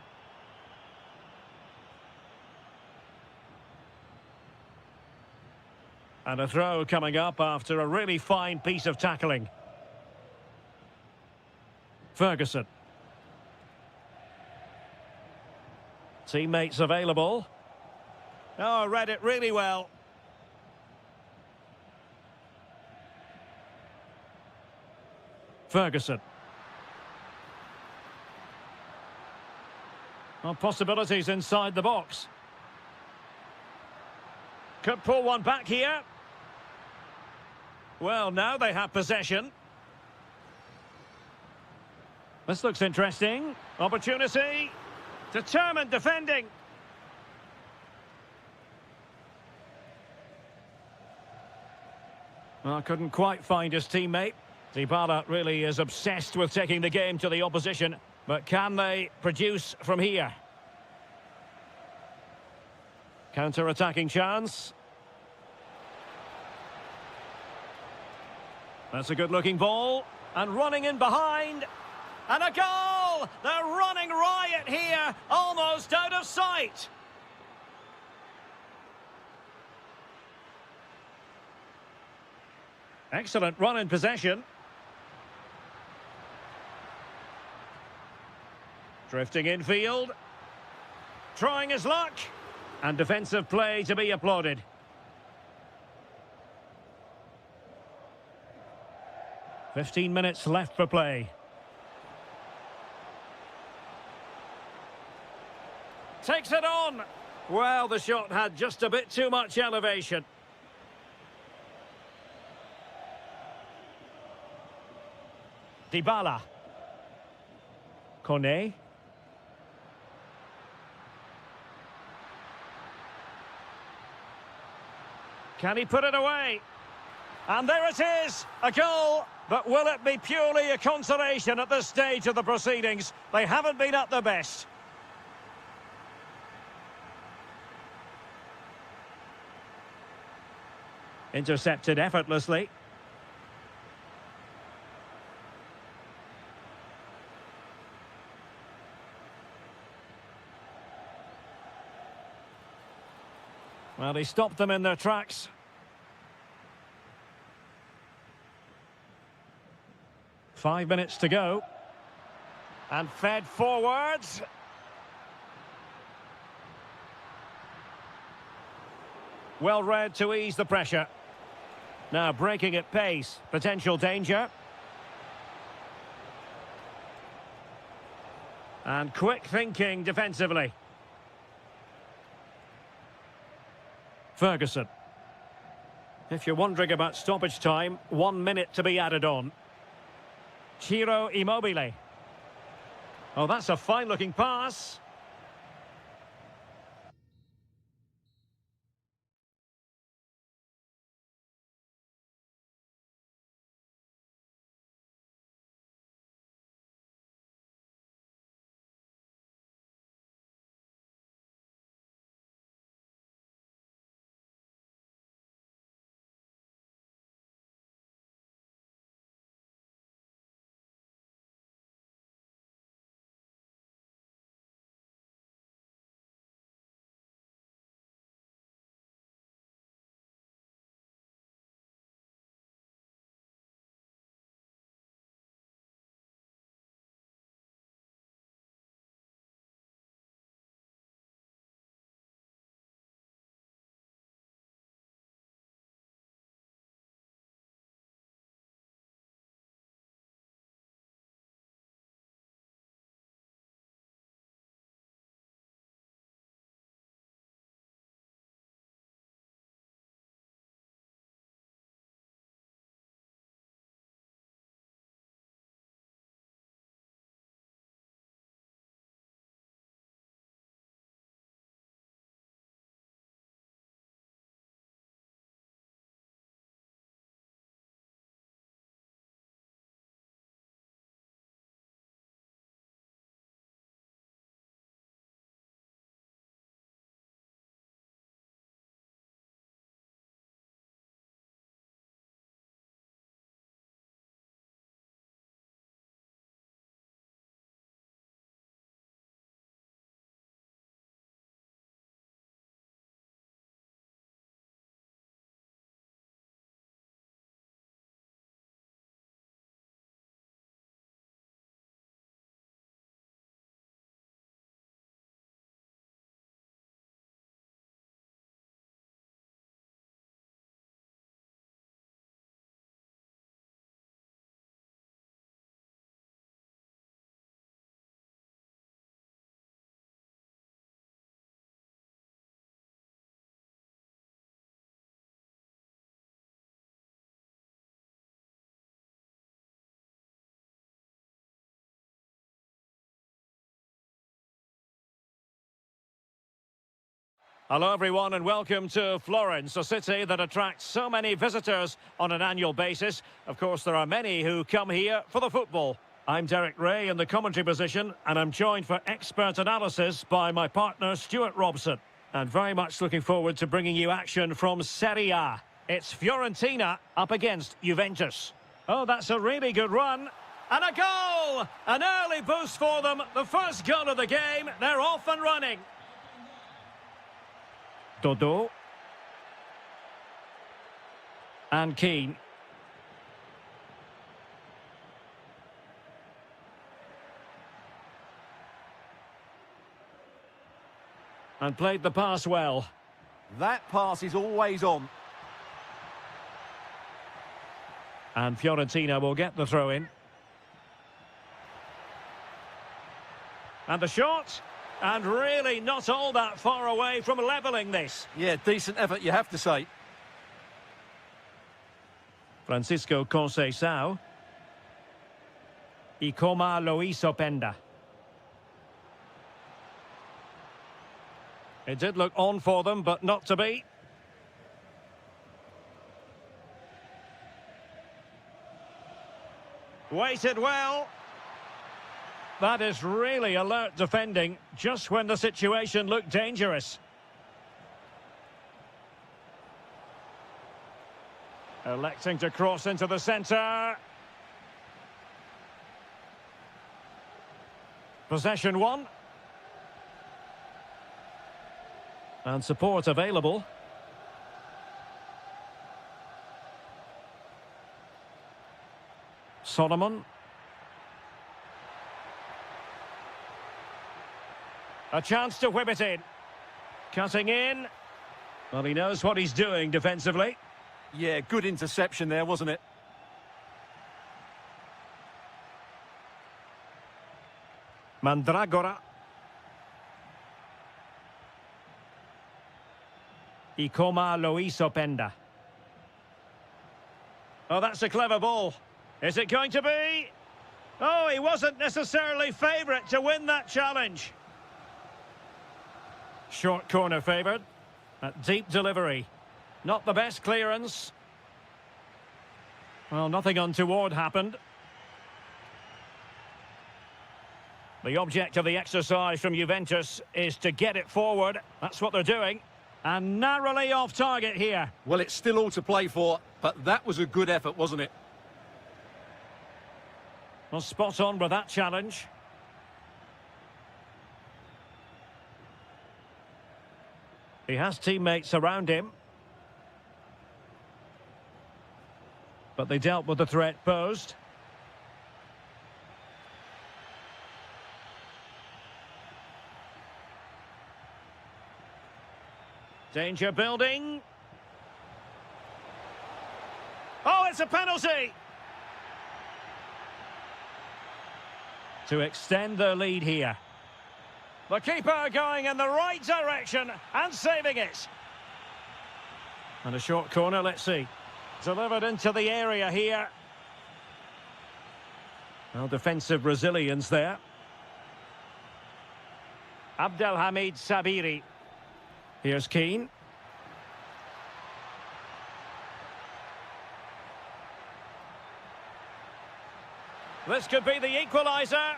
And a throw coming up after a really fine piece of tackling. Ferguson. Teammates available. Oh, read it really well. Ferguson. Well, possibilities inside the box. Could pull one back here. Well, now they have possession. This looks interesting. Opportunity. Determined defending. Well, couldn't quite find his teammate. Dybala really is obsessed with taking the game to the opposition. But can they produce from here? Counter-attacking chance. That's a good-looking ball. And running in behind. And a goal! They're running riot here, almost out of sight. Excellent run in possession. Drifting infield. Trying his luck. And defensive play to be applauded. "15 minutes left for play. Takes it on. Well, the shot had just a bit too much elevation. Dybala. Kone. Can he put it away? And there it is, a goal. But will it be purely a consolation at this stage of the proceedings? They haven't been at their best. Intercepted effortlessly. Well, he stopped them in their tracks. Five minutes to go. And fed forwards. Well read to ease the pressure. Now breaking at pace. Potential danger. And quick thinking defensively. Ferguson. If you're wondering about stoppage time, 1 minute to be added on. Ciro Immobile. Oh, that's a fine-looking pass. Hello everyone and welcome to Florence, a city that attracts so many visitors on an annual basis. Of course, there are many who come here for the football. I'm Derek Ray in the commentary position, and I'm joined for expert analysis by my partner Stuart Robson. And very much looking forward to bringing you action from Serie A. It's Fiorentina up against Juventus. Oh, that's a really good run. And a goal! An early boost for them. The first goal of the game. They're off and running. Dodo. And Keane. And played the pass well. That pass is always on. And Fiorentina will get the throw in. And the shot. And really not all that far away from levelling this. Yeah, decent effort, you have to say. Francisco Conceição. Y Coma lo hizo Penda. It did look on for them, but not to be. Waited well. That is really alert defending, just when the situation looked dangerous. Electing to cross into the centre. Possession won. And support available. Solomon. A chance to whip it in. Cutting in. Well, he knows what he's doing defensively. Yeah, good interception there, wasn't it? Mandragora. Y Coma lo hizo Penda. Oh, that's a clever ball. Is it going to be? Oh, he wasn't necessarily favourite to win that challenge. Short corner favoured. A deep delivery. Not the best clearance. Well, nothing untoward happened. The object of the exercise from Juventus is to get it forward. That's what they're doing. And narrowly off target here. Well, it's still all to play for, but that was a good effort, wasn't it? Well, spot on with that challenge. He has teammates around him. But they dealt with the threat posed. Danger building. Oh, it's a penalty! To extend their lead here. The keeper going in the right direction and saving it. And a short corner, let's see. Delivered into the area here. Well, defensive resilience there. Abdelhamid Sabiri. Here's Keane. This could be the equaliser.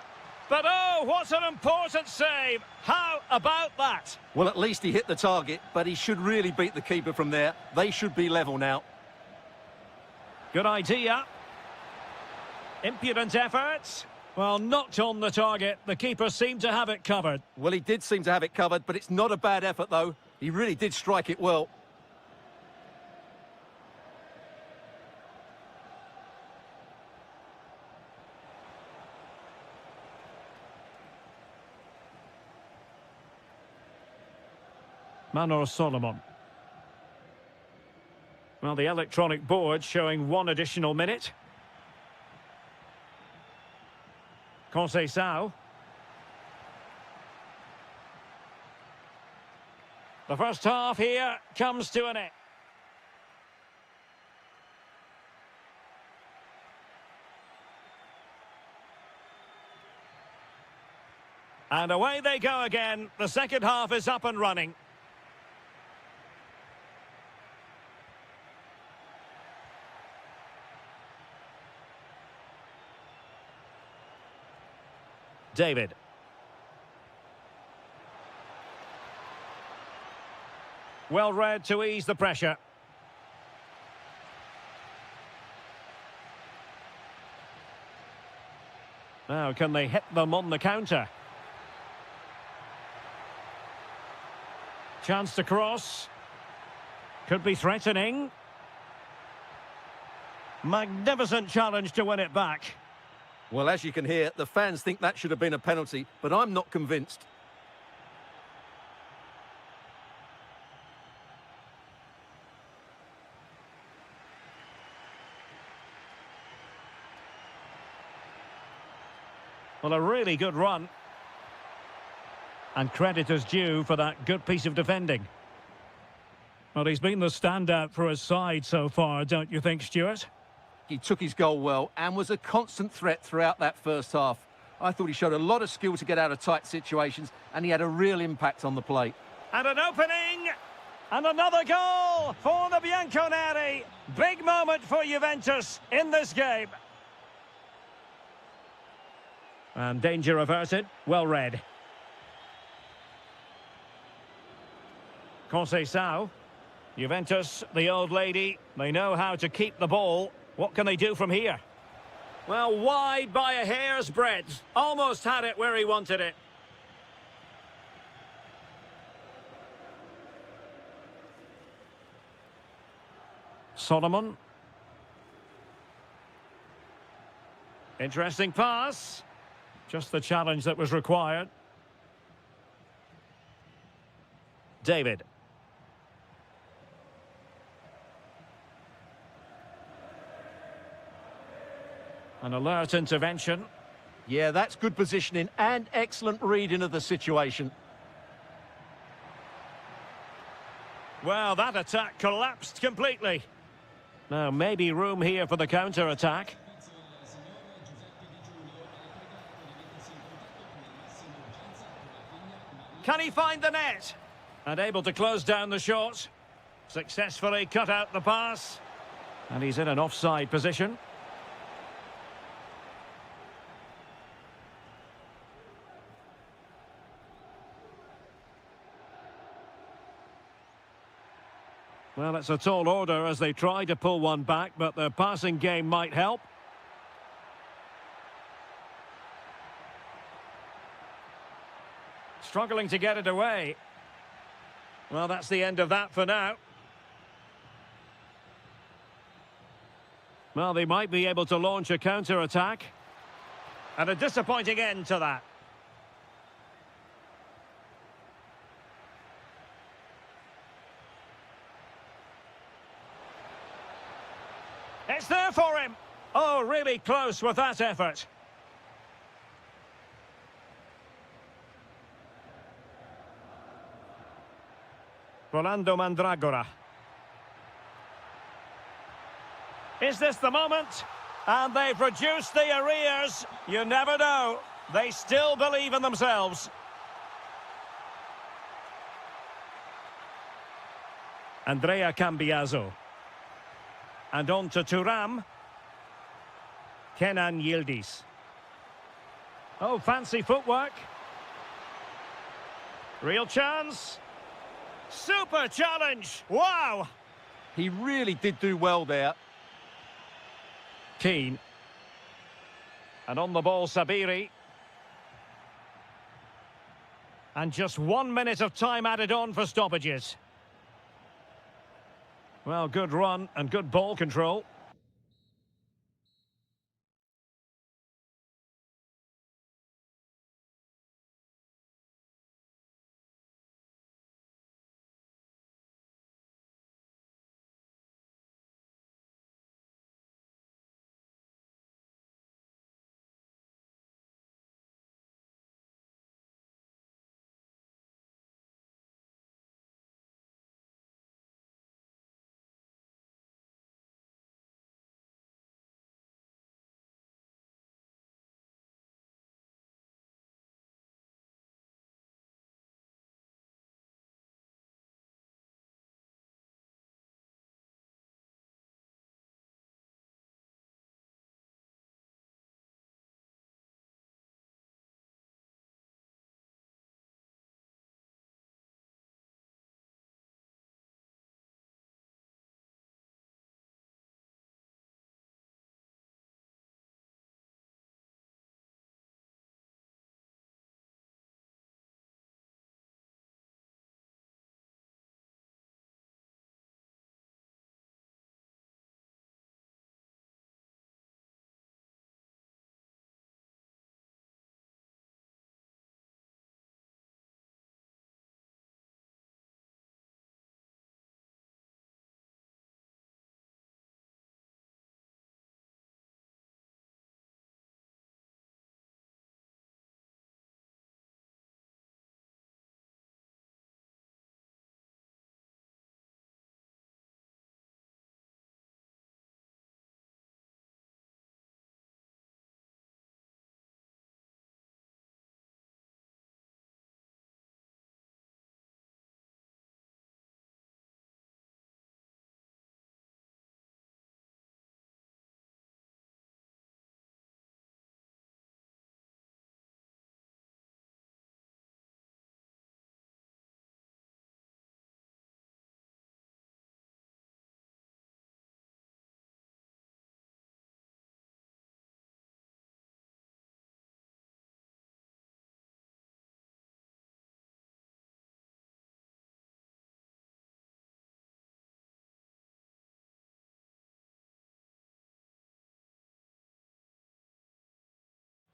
But oh, what an important save. How about that? Well, at least he hit the target, but he should really beat the keeper from there. They should be level now. Good idea. Impudent efforts. Well, not on the target. The keeper seemed to have it covered. Well, he did seem to have it covered, but it's not a bad effort, though. He really did strike it well. Manor Solomon. Well, the electronic board showing one additional minute. Conceição. The first half here comes to an end. And away they go again. The second half is up and running. David. Well read to ease the pressure. Now, can they hit them on the counter? Chance to cross. Could be threatening. Magnificent challenge to win it back. Well, as you can hear, the fans think that should have been a penalty, but I'm not convinced. Well, a really good run. And credit is due for that good piece of defending. Well, he's been the standout for his side so far, don't you think, Stuart? He took his goal well and was a constant threat throughout that first half. I thought he showed a lot of skill to get out of tight situations, and he had a real impact on the plate. And an opening! And another goal for the Bianconeri. Big moment for Juventus in this game. And danger averted. Well read. Conceição. Juventus, the old lady, they know how to keep the ball. What can they do from here? Well, wide by a hair's breadth. Almost had it where he wanted it. Solomon. Interesting pass. Just the challenge that was required. David. An alert intervention. Yeah, that's good positioning and excellent reading of the situation. Well, that attack collapsed completely. Now, maybe room here for the counter-attack. Can he find the net? And able to close down the shot. Successfully cut out the pass. And he's in an offside position. Well, it's a tall order as they try to pull one back, but the passing game might help. Struggling to get it away. Well, that's the end of that for now. Well, they might be able to launch a counter-attack. And a disappointing end to that. It's there for him. Oh, really close with that effort. Rolando Mandragora. Is this the moment? And they've reduced the arrears. You never know. They still believe in themselves. Andrea Cambiaso. And on to Thuram. Kenan Yildiz. Oh, fancy footwork. Real chance. Super challenge. Wow. He really did do well there. Keane. And on the ball, Sabiri. And just 1 minute of time added on for stoppages. Well, good run and good ball control.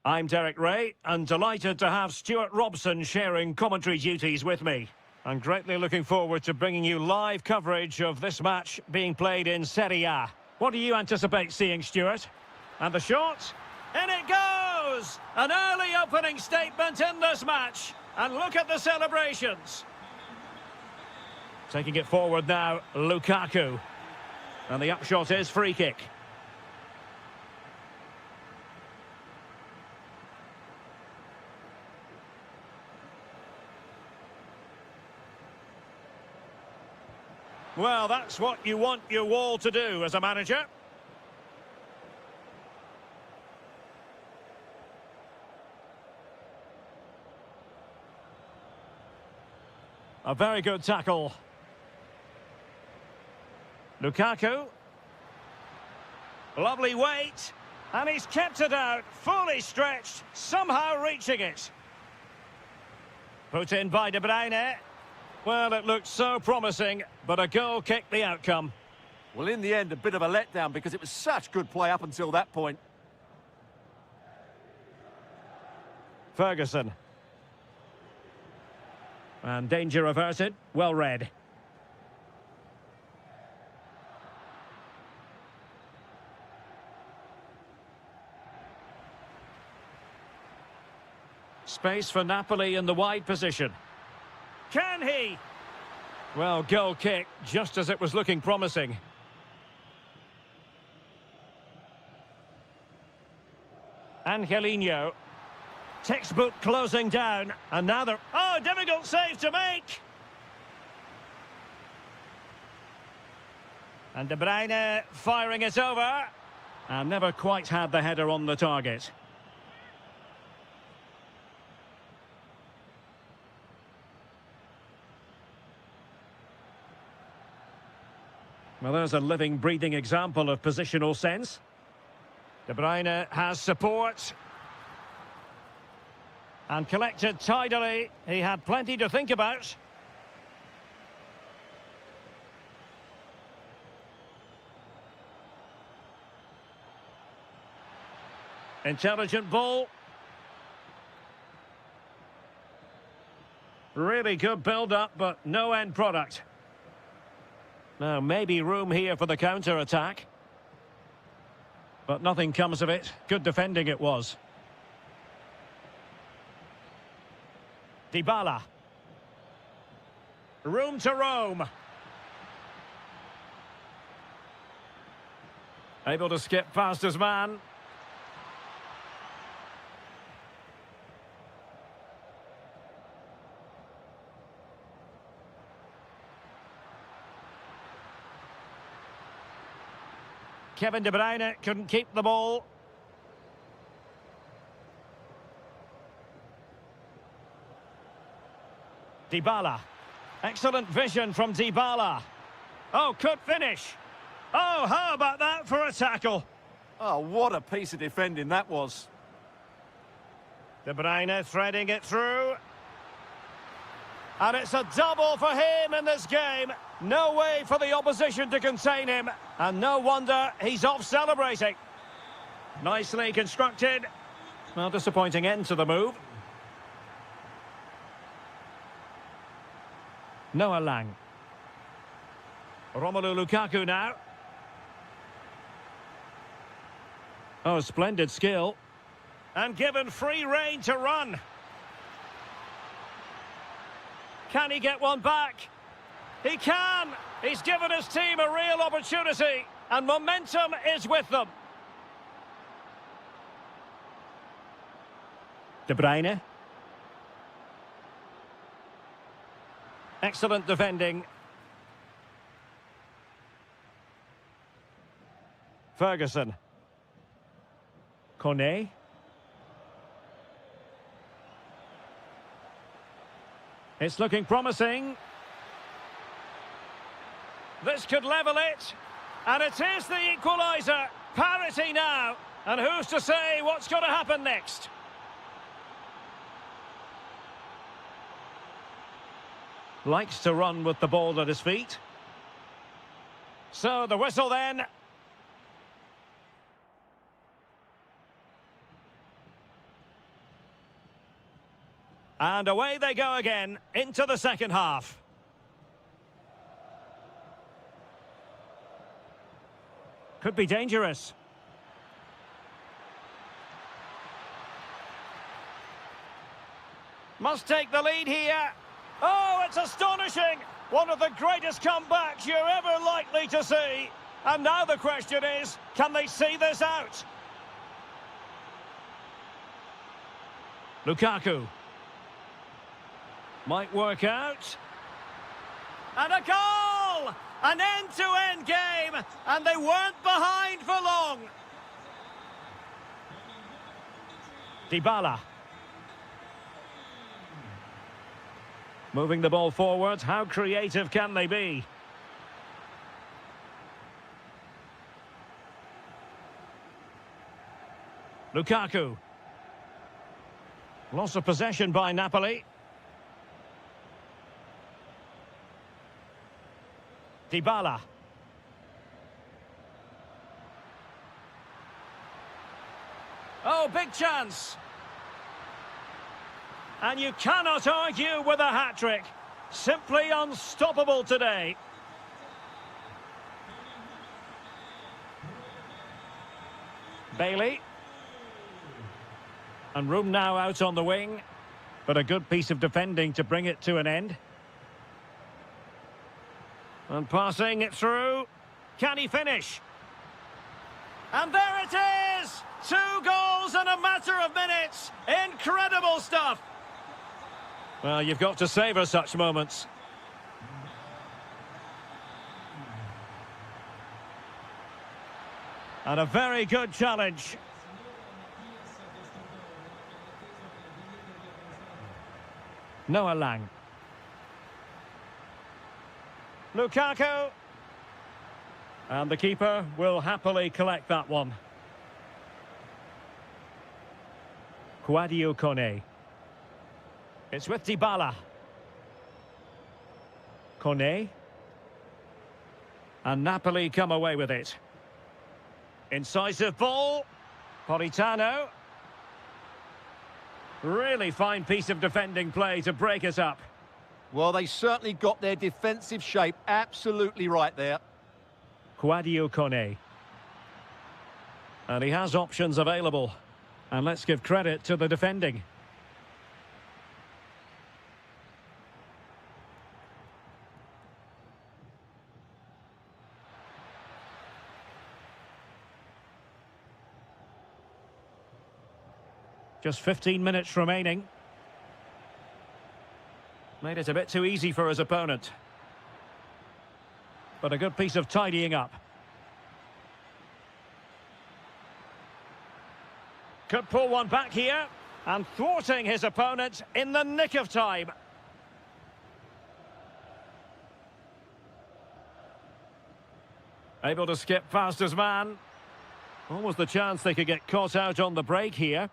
I'm Derek Ray, and delighted to have Stuart Robson sharing commentary duties with me. I'm greatly looking forward to bringing you live coverage of this match being played in Serie A. What do you anticipate seeing, Stuart? And the shot? In it goes! An early opening statement in this match. And look at the celebrations. Taking it forward now, Lukaku. And the upshot is free kick. Well, that's what you want your wall to do as a manager. A very good tackle. Lukaku. Lovely weight. And he's kept it out, fully stretched, somehow reaching it. Put in by De Bruyne. Well, it looked so promising, but a goal kicked the outcome. Well, in the end, a bit of a letdown because it was such good play up until that point. Ferguson. And danger averted. Well read. Space for Napoli in the wide position. Can he? Well, goal kick, just as it was looking promising. Angelino. Textbook closing down. Another. Oh, difficult save to make. And De Bruyne firing it over. And never quite had the header on the target. Well, there's a living, breathing example of positional sense. De Bruyne has support. And collected tidily. He had plenty to think about. Intelligent ball. Really good build-up, but no end product. Now, maybe room here for the counter-attack. But nothing comes of it. Good defending it was. Dybala. Room to roam. Able to skip past his man. Kevin De Bruyne couldn't keep the ball. Dybala. Excellent vision from Dybala. Oh, could finish. Oh, how about that for a tackle? Oh, what a piece of defending that was. De Bruyne threading it through. And it's a double for him in this game. No way for the opposition to contain him. And no wonder he's off celebrating. Nicely constructed. Well, disappointing end to the move. Noah Lang. Romelu Lukaku now. Oh, splendid skill. And given free rein to run. Can he get one back? He can! He's given his team a real opportunity, and momentum is with them. De Bruyne. Excellent defending. Ferguson. Cornet. It's looking promising. This could level it. And it is the equaliser. Parity now. And who's to say what's going to happen next? Likes to run with the ball at his feet. So the whistle then. And away they go again into the second half. Could be dangerous. Must take the lead here. Oh, it's astonishing! One of the greatest comebacks you're ever likely to see. And now the question is, can they see this out? Lukaku. Might work out. And a goal! An end-to-end game, and they weren't behind for long. Dybala. Moving the ball forward, how creative can they be? Lukaku. Loss of possession by Napoli. Dybala. Oh, big chance. And you cannot argue with a hat-trick. Simply unstoppable today. Bailey. And room now out on the wing. But a good piece of defending to bring it to an end. And passing it through. Can he finish? And there it is! 2 goals in a matter of minutes. Incredible stuff. Well, you've got to savour such moments. And a very good challenge. Noah Lang. Lukaku. And the keeper will happily collect that one. Sadio Kone. It's with Dybala. Kone. And Napoli come away with it. Incisive ball. Politano. Really fine piece of defending play to break it up. Well, they certainly got their defensive shape absolutely right there. Sadio Kone. And he has options available. And let's give credit to the defending. Just 15 minutes remaining. Made it a bit too easy for his opponent. But a good piece of tidying up. Could pull one back here. And thwarting his opponent in the nick of time. Able to skip past his man. Almost the chance they could get caught out on the break here.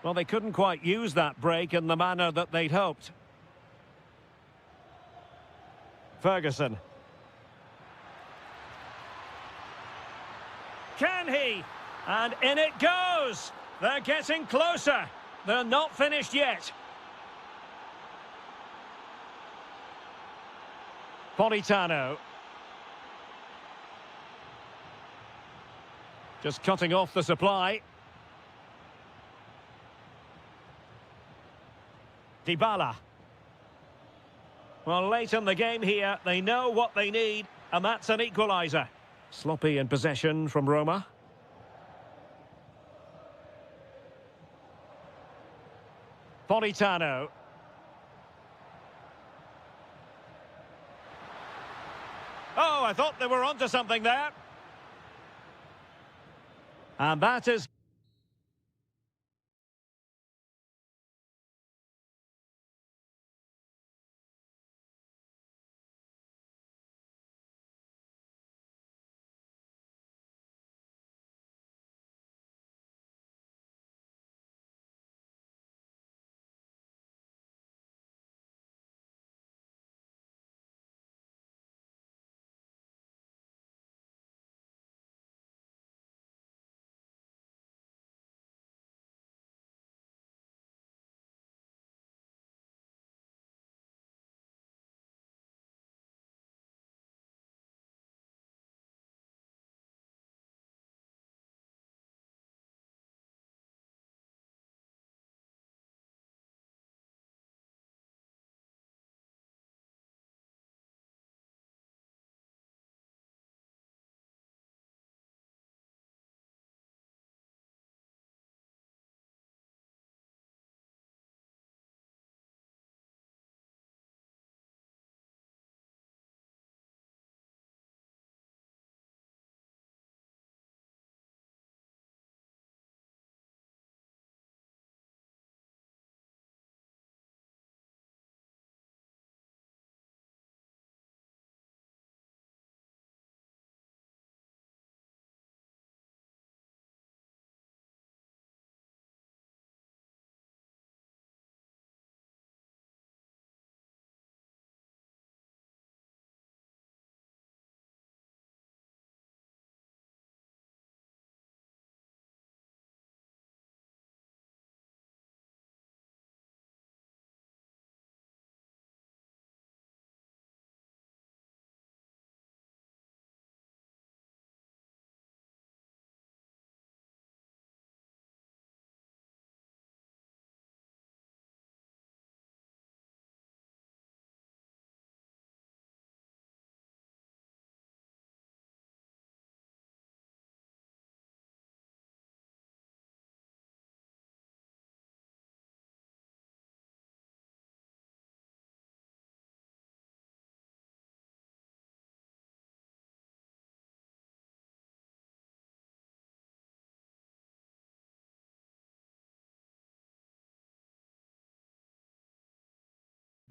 Well, they couldn't quite use that break in the manner that they'd hoped. Ferguson. Can he? And in it goes! They're getting closer. They're not finished yet. Politano. Just cutting off the supply. Dybala. Well, late in the game here, they know what they need, and that's an equaliser. Sloppy in possession from Roma. Politano. Oh, I thought they were onto something there. And that is...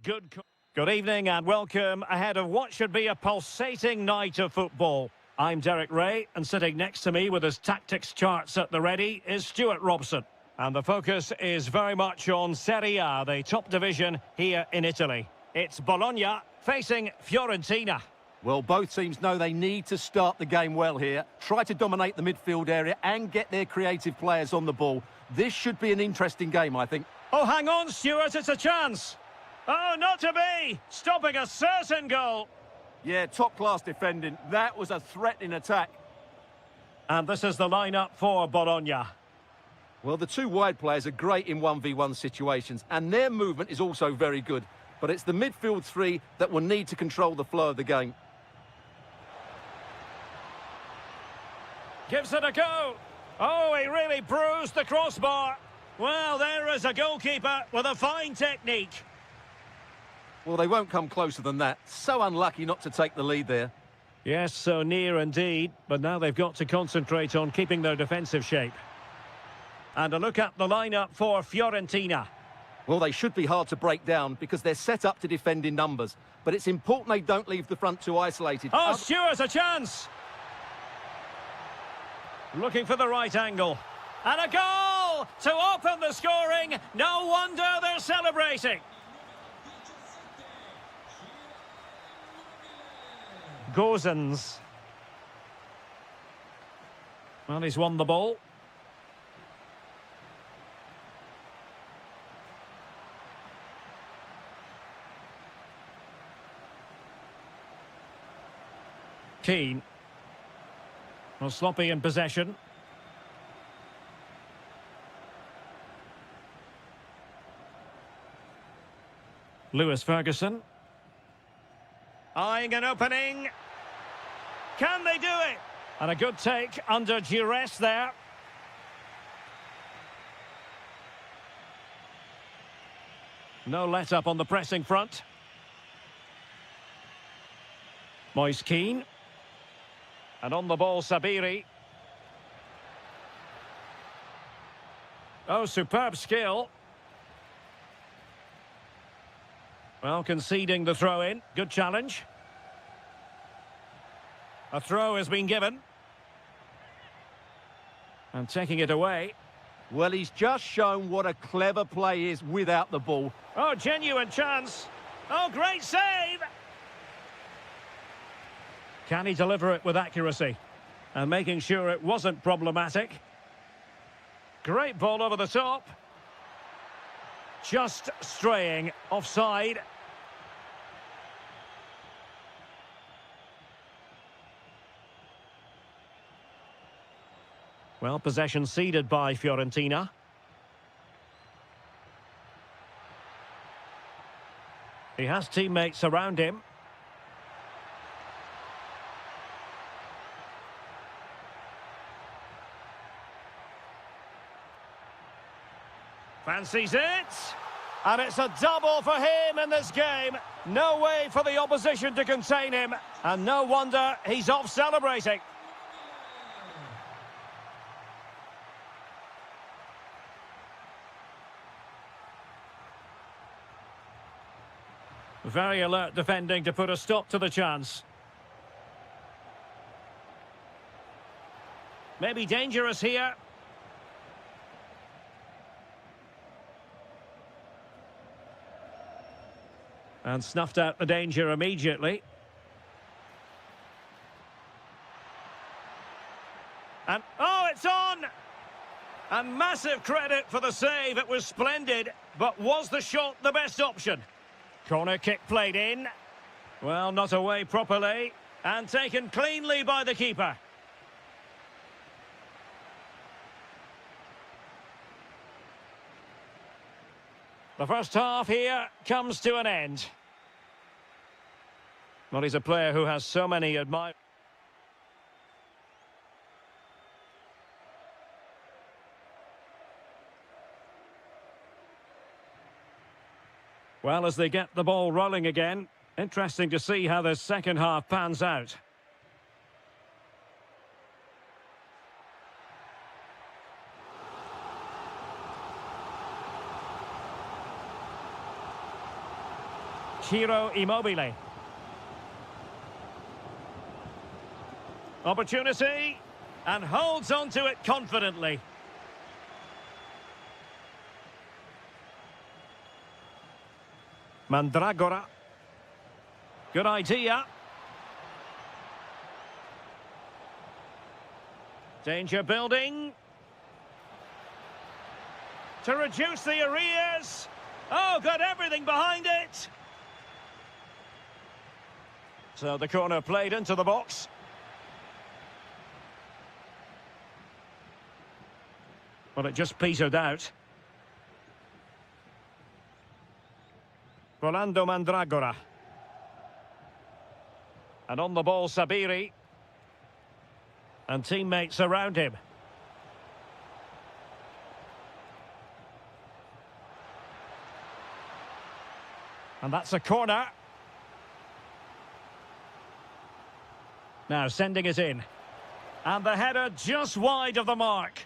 Good evening and welcome ahead of what should be a pulsating night of football. I'm Derek Ray, and sitting next to me with his tactics charts at the ready is Stuart Robson. And the focus is very much on Serie A, the top division here in Italy. It's Bologna facing Fiorentina. Well, both teams know they need to start the game well here, try to dominate the midfield area and get their creative players on the ball. This should be an interesting game, I think. Oh, hang on, Stuart, it's a chance. Oh, not to be! Stopping a certain goal. Yeah, top-class defending. That was a threatening attack. And this is the lineup for Bologna. Well, the two wide players are great in 1v1 situations, and their movement is also very good. But it's the midfield three that will need to control the flow of the game. Gives it a go. Oh, he really bruised the crossbar. Well, there is a goalkeeper with a fine technique. Well, they won't come closer than that. So unlucky not to take the lead there. Yes, so near indeed. But now they've got to concentrate on keeping their defensive shape. And a look at the lineup for Fiorentina. Well, they should be hard to break down because they're set up to defend in numbers. But it's important they don't leave the front too isolated. Oh, Stuart, a chance! Looking for the right angle. And a goal to open the scoring. No wonder they're celebrating. Gozens. Well, he's won the ball. Keane. Well, sloppy in possession. Lewis Ferguson. Eyeing an opening. Can they do it? And a good take under duress there. No let-up on the pressing front. Moise Keane. And on the ball, Sabiri. Oh, superb skill. Well, conceding the throw-in. Good challenge. A throw has been given. And taking it away. Well, he's just shown what a clever play is without the ball. Oh, genuine chance. Oh, great save! Can he deliver it with accuracy? And making sure it wasn't problematic. Great ball over the top. Just straying offside. Well, possession ceded by Fiorentina. He has teammates around him. Fancies it. And it's a double for him in this game. No way for the opposition to contain him. And no wonder he's off celebrating. Very alert defending to put a stop to the chance. Maybe dangerous here. And snuffed out the danger immediately. And, oh, it's on! And massive credit for the save. It was splendid. But was the shot the best option? Corner kick played in. Well, not away properly. And taken cleanly by the keeper. The first half here comes to an end. Well, he's a player who has so many admirers. Well, as they get the ball rolling again, interesting to see how this second half pans out. Ciro Immobile. Opportunity, and holds on to it confidently. Mandragora. Good idea. Danger building. To reduce the arrears. Oh, got everything behind it. So the corner played into the box. Well, it just petered out. Rolando Mandragora. And on the ball, Sabiri. And teammates around him. And that's a corner. Now sending it in. And the header just wide of the mark.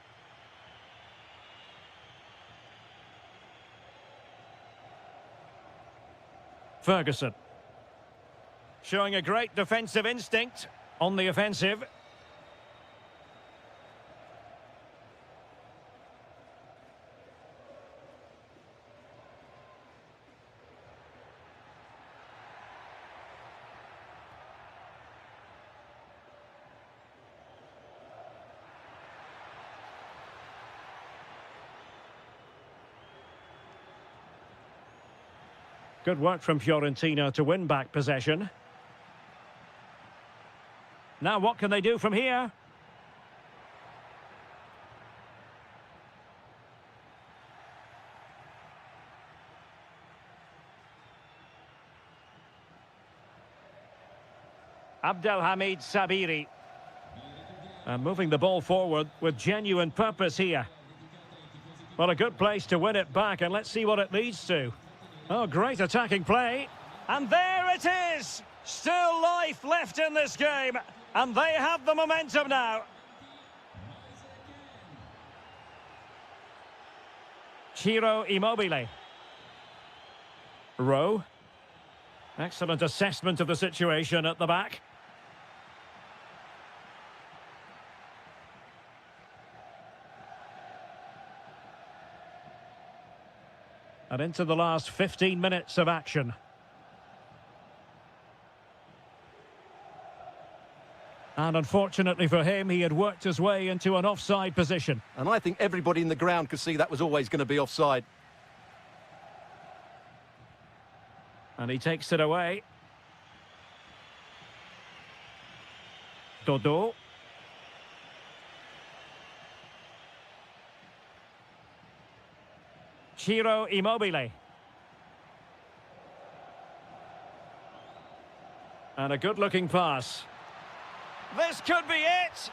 Ferguson. Showing a great defensive instinct on the offensive. Good work from Fiorentina to win back possession. Now what can they do from here? Abdelhamid Sabiri. And moving the ball forward with genuine purpose here. Well, a good place to win it back, and let's see what it leads to. Oh, great attacking play. And there it is! Still life left in this game. And they have the momentum now. Ciro Immobile. Rowe. Excellent assessment of the situation at the back. And into the last 15 minutes of action. And unfortunately for him, he had worked his way into an offside position. And I think everybody in the ground could see that was always going to be offside. And he takes it away. Dodo. Ciro Immobile. And a good-looking pass. This could be it.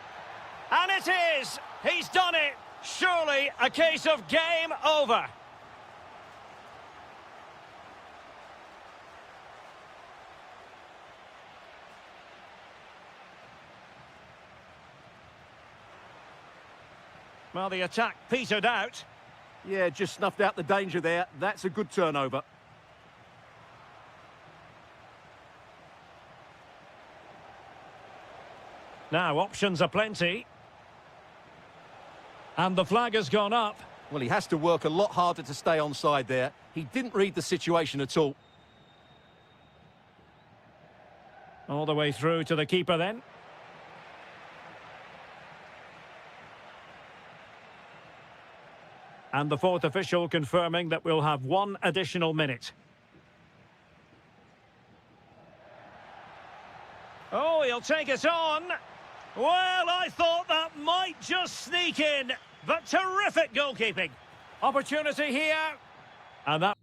And it is. He's done it. Surely a case of game over. Well, the attack petered out. Yeah, just snuffed out the danger there. That's a good turnover. Now, options are plenty. And the flag has gone up. Well, he has to work a lot harder to stay onside there. He didn't read the situation at all. All the way through to the keeper then. And the fourth official confirming that we'll have one additional minute. Oh, he'll take it on. Well, I thought that might just sneak in. But terrific goalkeeping. Opportunity here. And that...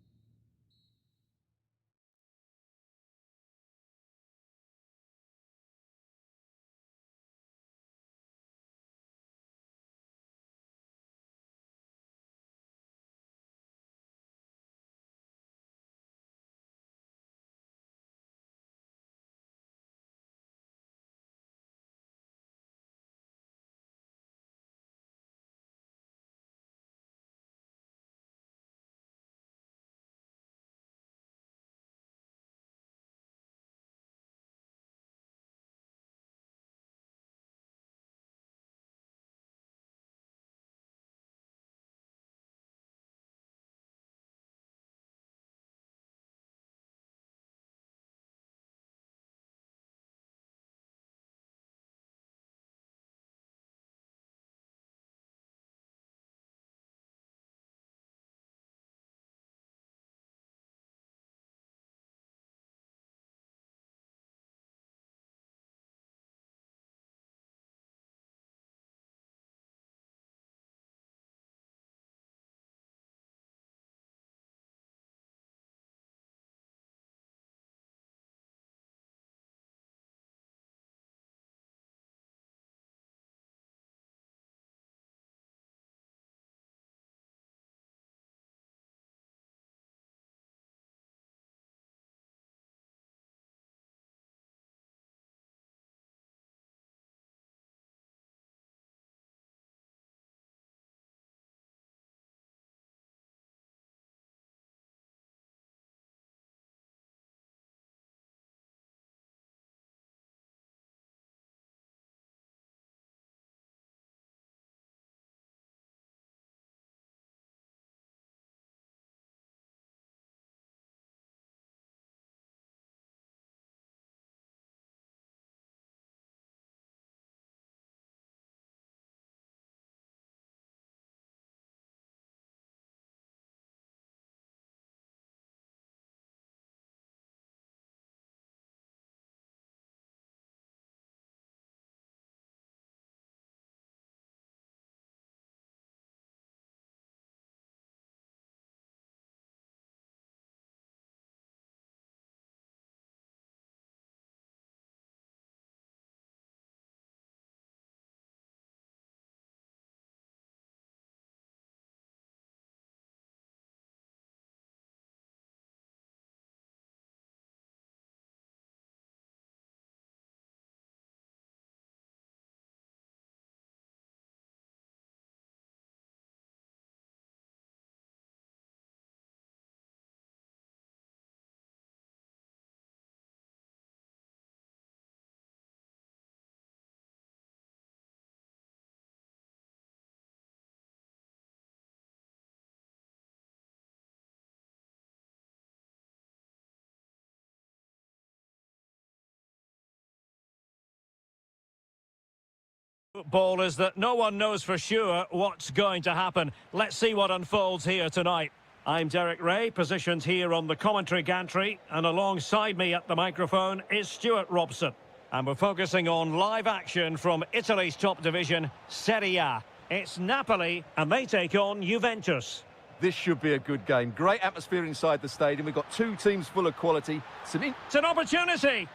Football is that no one knows for sure what's going to happen. Let's see what unfolds here tonight. I'm Derek Ray, positioned here on the commentary gantry, and alongside me at the microphone is Stuart Robson. And we're focusing on live action from Italy's top division, Serie A. It's Napoli, and they take on Juventus. This should be a good game. Great atmosphere inside the stadium. We've got two teams full of quality. It's an opportunity.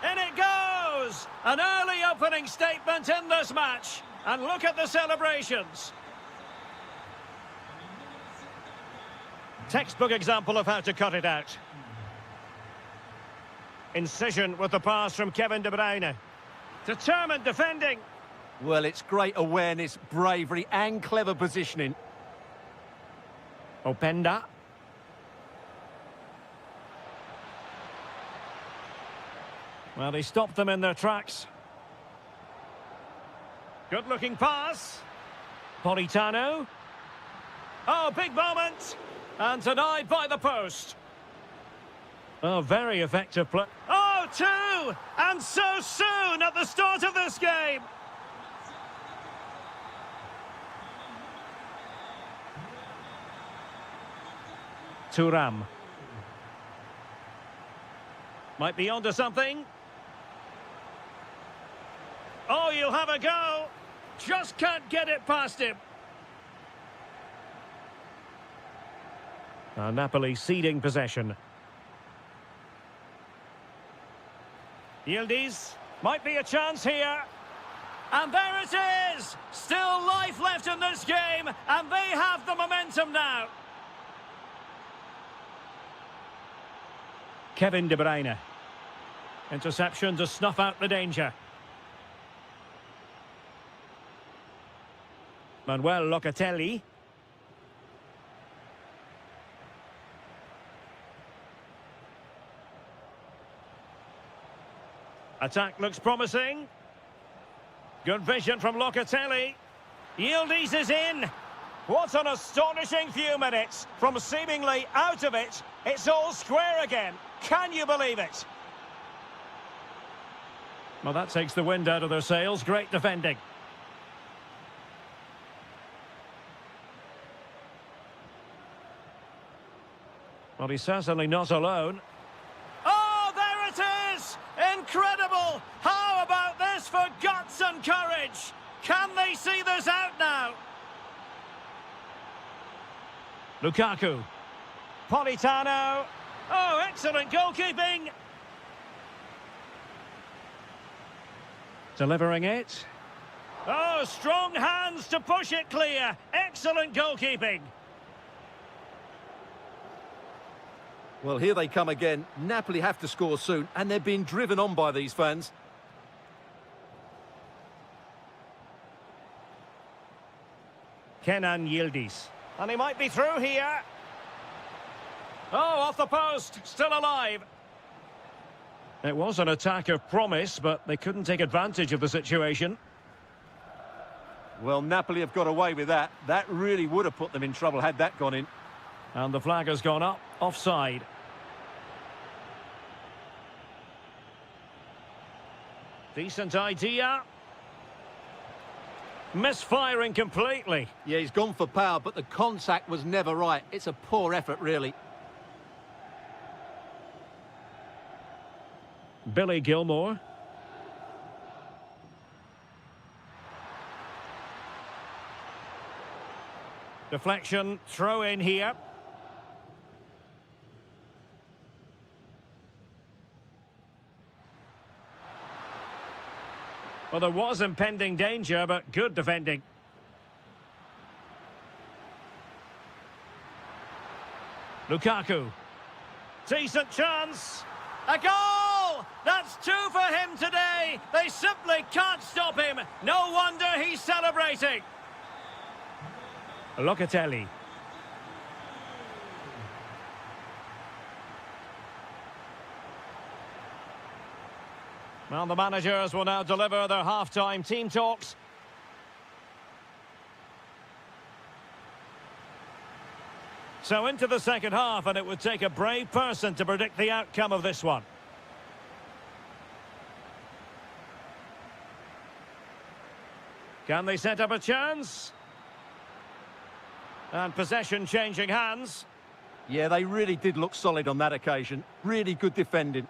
In it goes! An early opening statement in this match. And look at the celebrations. Textbook example of how to cut it out. Incision with the pass from Kevin De Bruyne. Determined defending. Well, it's great awareness, bravery and clever positioning. Openda. Well, he stopped them in their tracks. Good-looking pass. Politano. Oh, big moment. And denied by the post. Oh, very effective play. Oh, two! And so soon at the start of this game. Thuram. Might be onto something. Oh, you'll have a go. Just can't get it past him. Napoli ceding possession. Yildiz. Might be a chance here. And there it is! Still life left in this game, and they have the momentum now. Kevin De Bruyne. Interception to snuff out the danger. Manuel Locatelli. Attack looks promising. Good vision from Locatelli. Yildiz is in. What an astonishing few minutes. From seemingly out of it, it's all square again. Can you believe it? Well, that takes the wind out of their sails. Great defending. Well, he's certainly not alone. Oh, there it is! Incredible! How about this for guts and courage? Can they see this out now? Lukaku. Politano. Oh, excellent goalkeeping. Delivering it. Oh, strong hands to push it clear. Excellent goalkeeping. Well, here they come again. Napoli have to score soon, and they're being driven on by these fans. Kenan Yildiz. And he might be through here. Oh, off the post. Still alive. It was an attack of promise, but they couldn't take advantage of the situation. Well, Napoli have got away with that. That really would have put them in trouble had that gone in. And the flag has gone up. Offside. Decent idea. Misfiring completely. Yeah, he's gone for power, but the contact was never right. It's a poor effort, really. Billy Gilmore. Deflection, throw in here. Well, there was impending danger, but good defending. Lukaku. Decent chance. A goal! That's two for him today. They simply can't stop him. No wonder he's celebrating. Locatelli. Well, the managers will now deliver their half-time team talks. So into the second half, and it would take a brave person to predict the outcome of this one. Can they set up a chance? And possession changing hands. Yeah, they really did look solid on that occasion. Really good defending.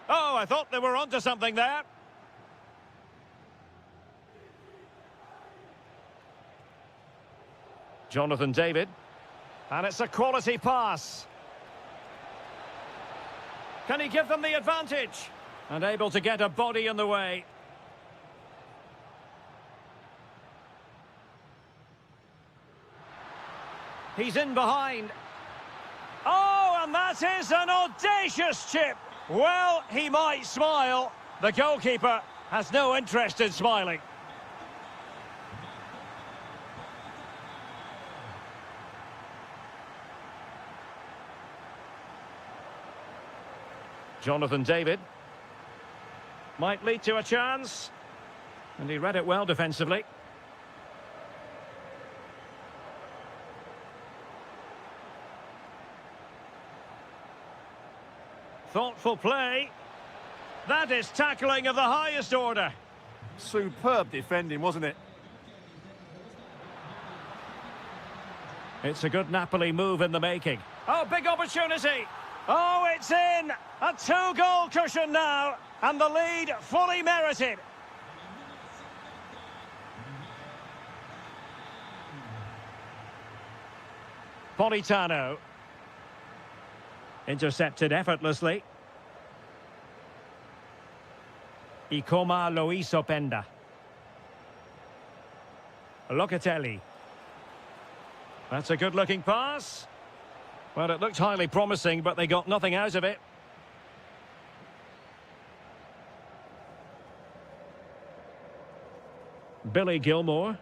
Oh, I thought they were onto something there. Jonathan David. And it's a quality pass. Can he give them the advantage? And able to get a body in the way. He's in behind. Oh, and that is an audacious chip. Well, he might smile. The goalkeeper has no interest in smiling. Jonathan David. Might lead to a chance. And he read it well defensively. Thoughtful play. That is tackling of the highest order. Superb defending, wasn't it? It's a good Napoli move in the making. Oh, big opportunity. Oh, it's in. A 2-goal cushion now. And the lead fully merited. Politano. Intercepted effortlessly. Ikoma Loisopenda. Locatelli. That's a good-looking pass. Well, it looked highly promising, but they got nothing out of it. Billy Gilmore.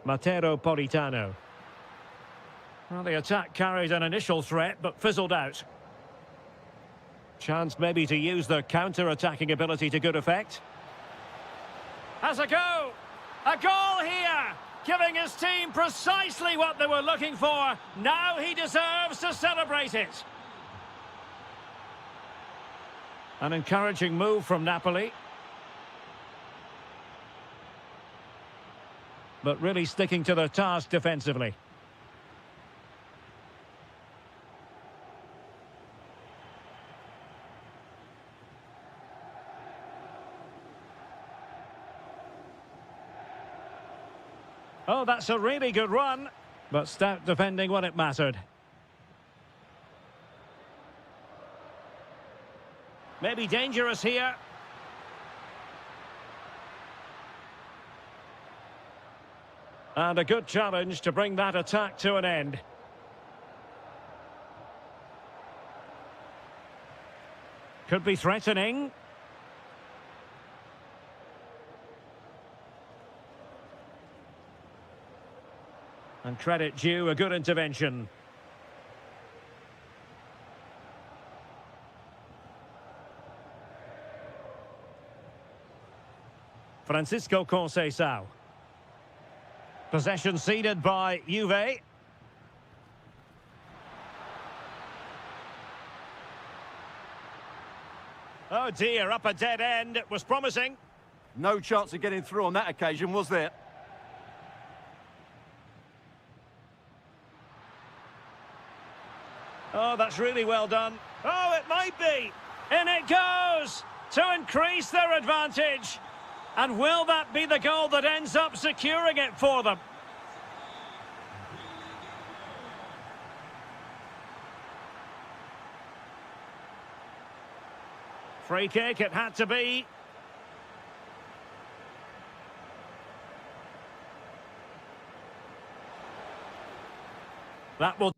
Matteo Politano. Well, the attack carried an initial threat, but fizzled out. Chance maybe to use the counter-attacking ability to good effect. Has a go! A goal here! Giving his team precisely what they were looking for. Now he deserves to celebrate it. An encouraging move from Napoli. But really sticking to the task defensively. Oh, that's a really good run, but stout defending when it mattered. Maybe dangerous here. And a good challenge to bring that attack to an end. Could be threatening. And credit due, a good intervention. Francisco Conceição. Possession ceded by Juve. Oh dear, up a dead end. It was promising. No chance of getting through on that occasion, was there? Oh, that's really well done. Oh, it might be. In it goes to increase their advantage. And will that be the goal that ends up securing it for them? Free kick, it had to be. That will...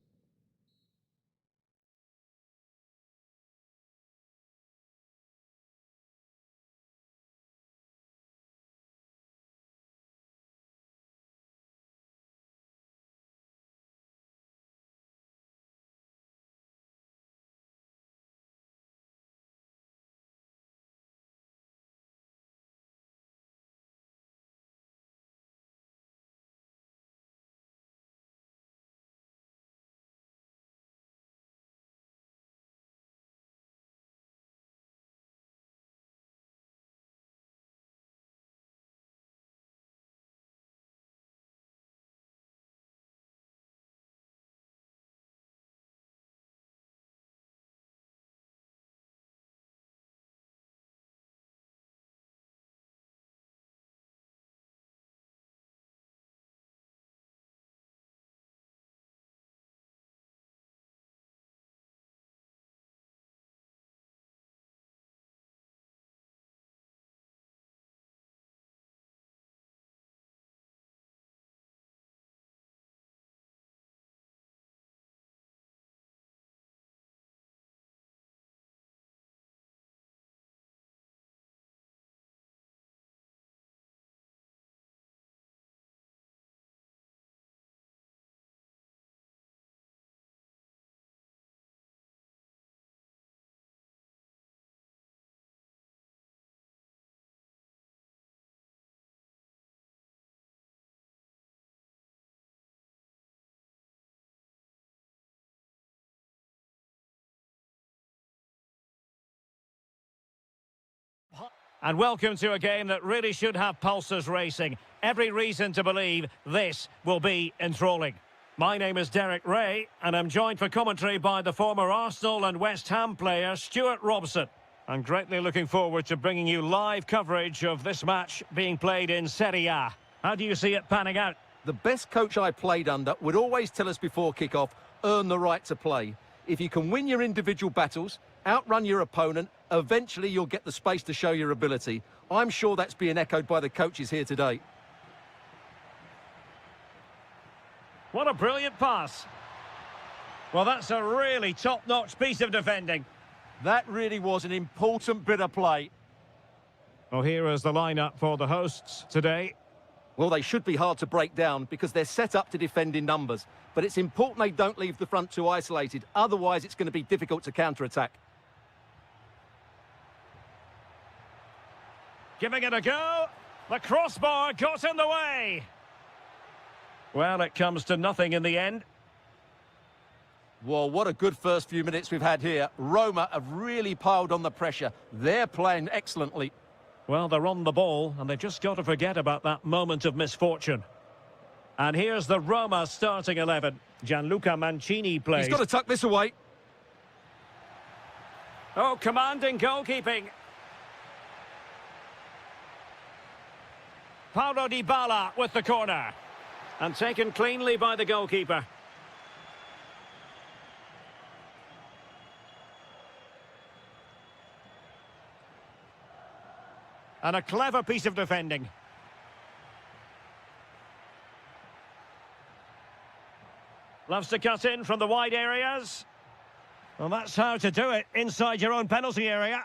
And welcome to a game that really should have pulses racing. Every reason to believe this will be enthralling. My name is Derek Ray, and I'm joined for commentary by the former Arsenal and West Ham player Stuart Robson. I'm greatly looking forward to bringing you live coverage of this match being played in Serie A. How do you see it panning out? The best coach I played under would always tell us before kick-off, earn the right to play. If you can win your individual battles, outrun your opponent, eventually you'll get the space to show your ability. I'm sure that's being echoed by the coaches here today. What a brilliant pass. Well, that's a really top-notch piece of defending. That really was an important bit of play. Well, here is the lineup for the hosts today. Well, they should be hard to break down because they're set up to defend in numbers. But it's important they don't leave the front two isolated. Otherwise, it's going to be difficult to counter-attack. Giving it a go. The crossbar got in the way. Well, it comes to nothing in the end. Well, what a good first few minutes we've had here. Roma have really piled on the pressure. They're playing excellently. Well, they're on the ball, and they've just got to forget about that moment of misfortune. And here's the Roma starting 11. Gianluca Mancini plays. He's got to tuck this away. Oh, commanding goalkeeping. Paulo Dybala with the corner. And taken cleanly by the goalkeeper. And a clever piece of defending. Loves to cut in from the wide areas. Well, that's how to do it inside your own penalty area.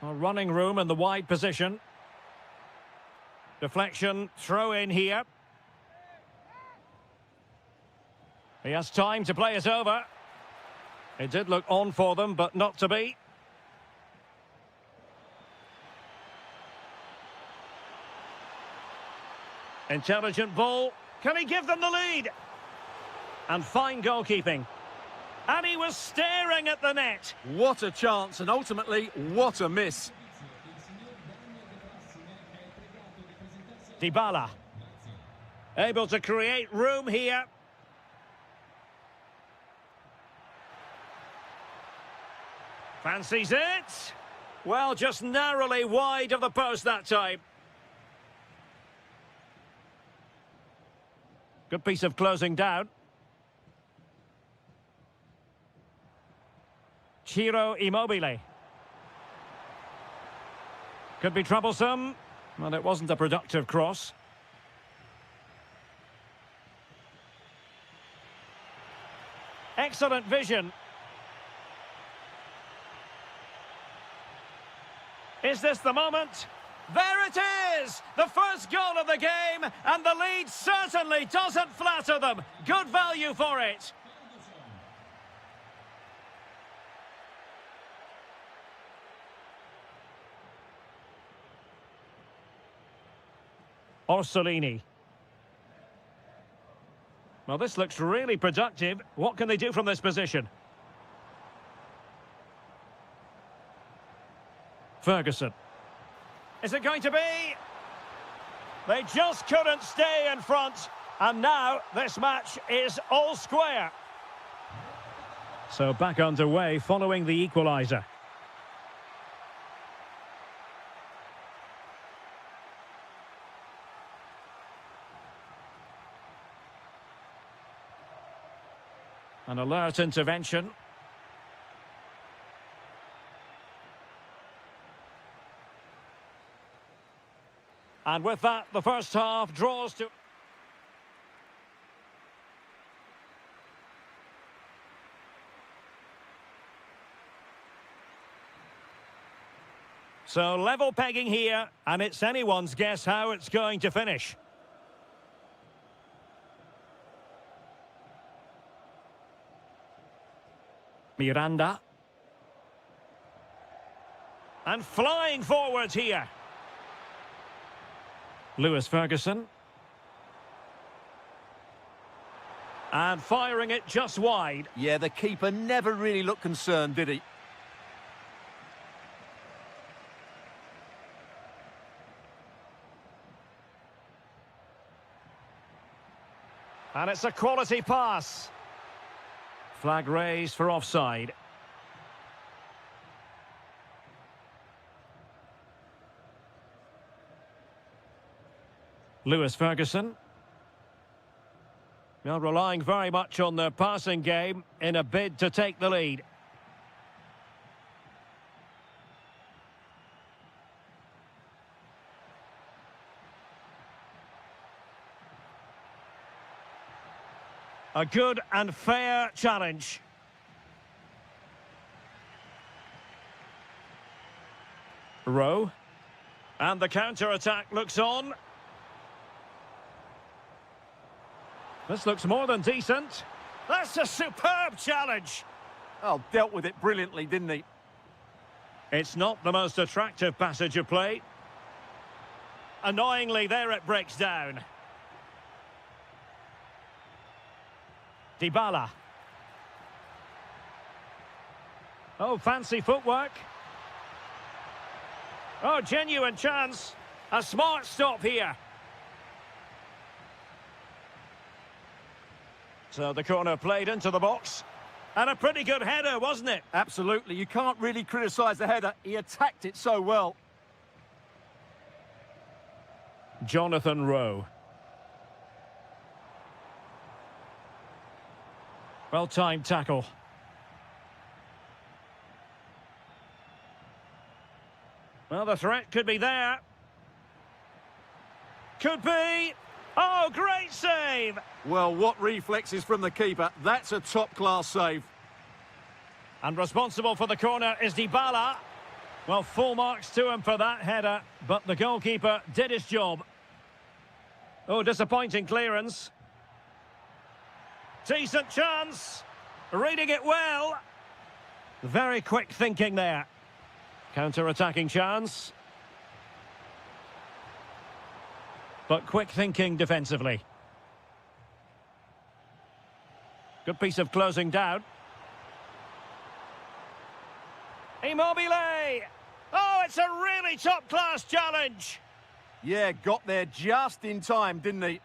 A running room in the wide position. Deflection, throw in here. He has time to play it over. It did look on for them, but not to be. Intelligent ball. Can he give them the lead? And fine goalkeeping. And he was staring at the net. What a chance, and ultimately, what a miss. Dybala. Able to create room here. Fancies it. Well, just narrowly wide of the post that time. Good piece of closing down. Ciro Immobile. Could be troublesome, but it wasn't a productive cross. Excellent vision. Is this the moment? There it is! The first goal of the game, and the lead certainly doesn't flatter them. Good value for it. Orsolini. Well, this looks really productive. What can they do from this position? Ferguson. Is it going to be? They just couldn't stay in front. And now this match is all square. So back underway following the equaliser. An alert intervention. And with that, the first half draws to... So level pegging here, and it's anyone's guess how it's going to finish. Miranda. And flying forwards here. Lewis Ferguson. And firing it just wide. Yeah, the keeper never really looked concerned, did he? And it's a quality pass. Flag raised for offside. Lewis Ferguson. Well, relying very much on their passing game in a bid to take the lead. A good and fair challenge. Rowe. And the counter-attack looks on. This looks more than decent. That's a superb challenge. Oh, dealt with it brilliantly, didn't he? It's not the most attractive passage of play. Annoyingly, there it breaks down. Dybala. Oh, fancy footwork. Oh, genuine chance. A smart stop here. So the corner played into the box. And a pretty good header, wasn't it? Absolutely. You can't really criticise the header. He attacked it so well. Jonathan Rowe. Well-timed tackle. Well, the threat could be there. Could be. Oh, great save! Well, what reflexes from the keeper. That's a top-class save. And responsible for the corner is Dybala. Well, full marks to him for that header, but the goalkeeper did his job. Oh, disappointing clearance. Decent chance. Reading it well. Very quick thinking there. Counter-attacking chance. But quick thinking defensively. Good piece of closing down. Immobile! Oh, it's a really top-class challenge! Yeah, got there just in time, didn't he?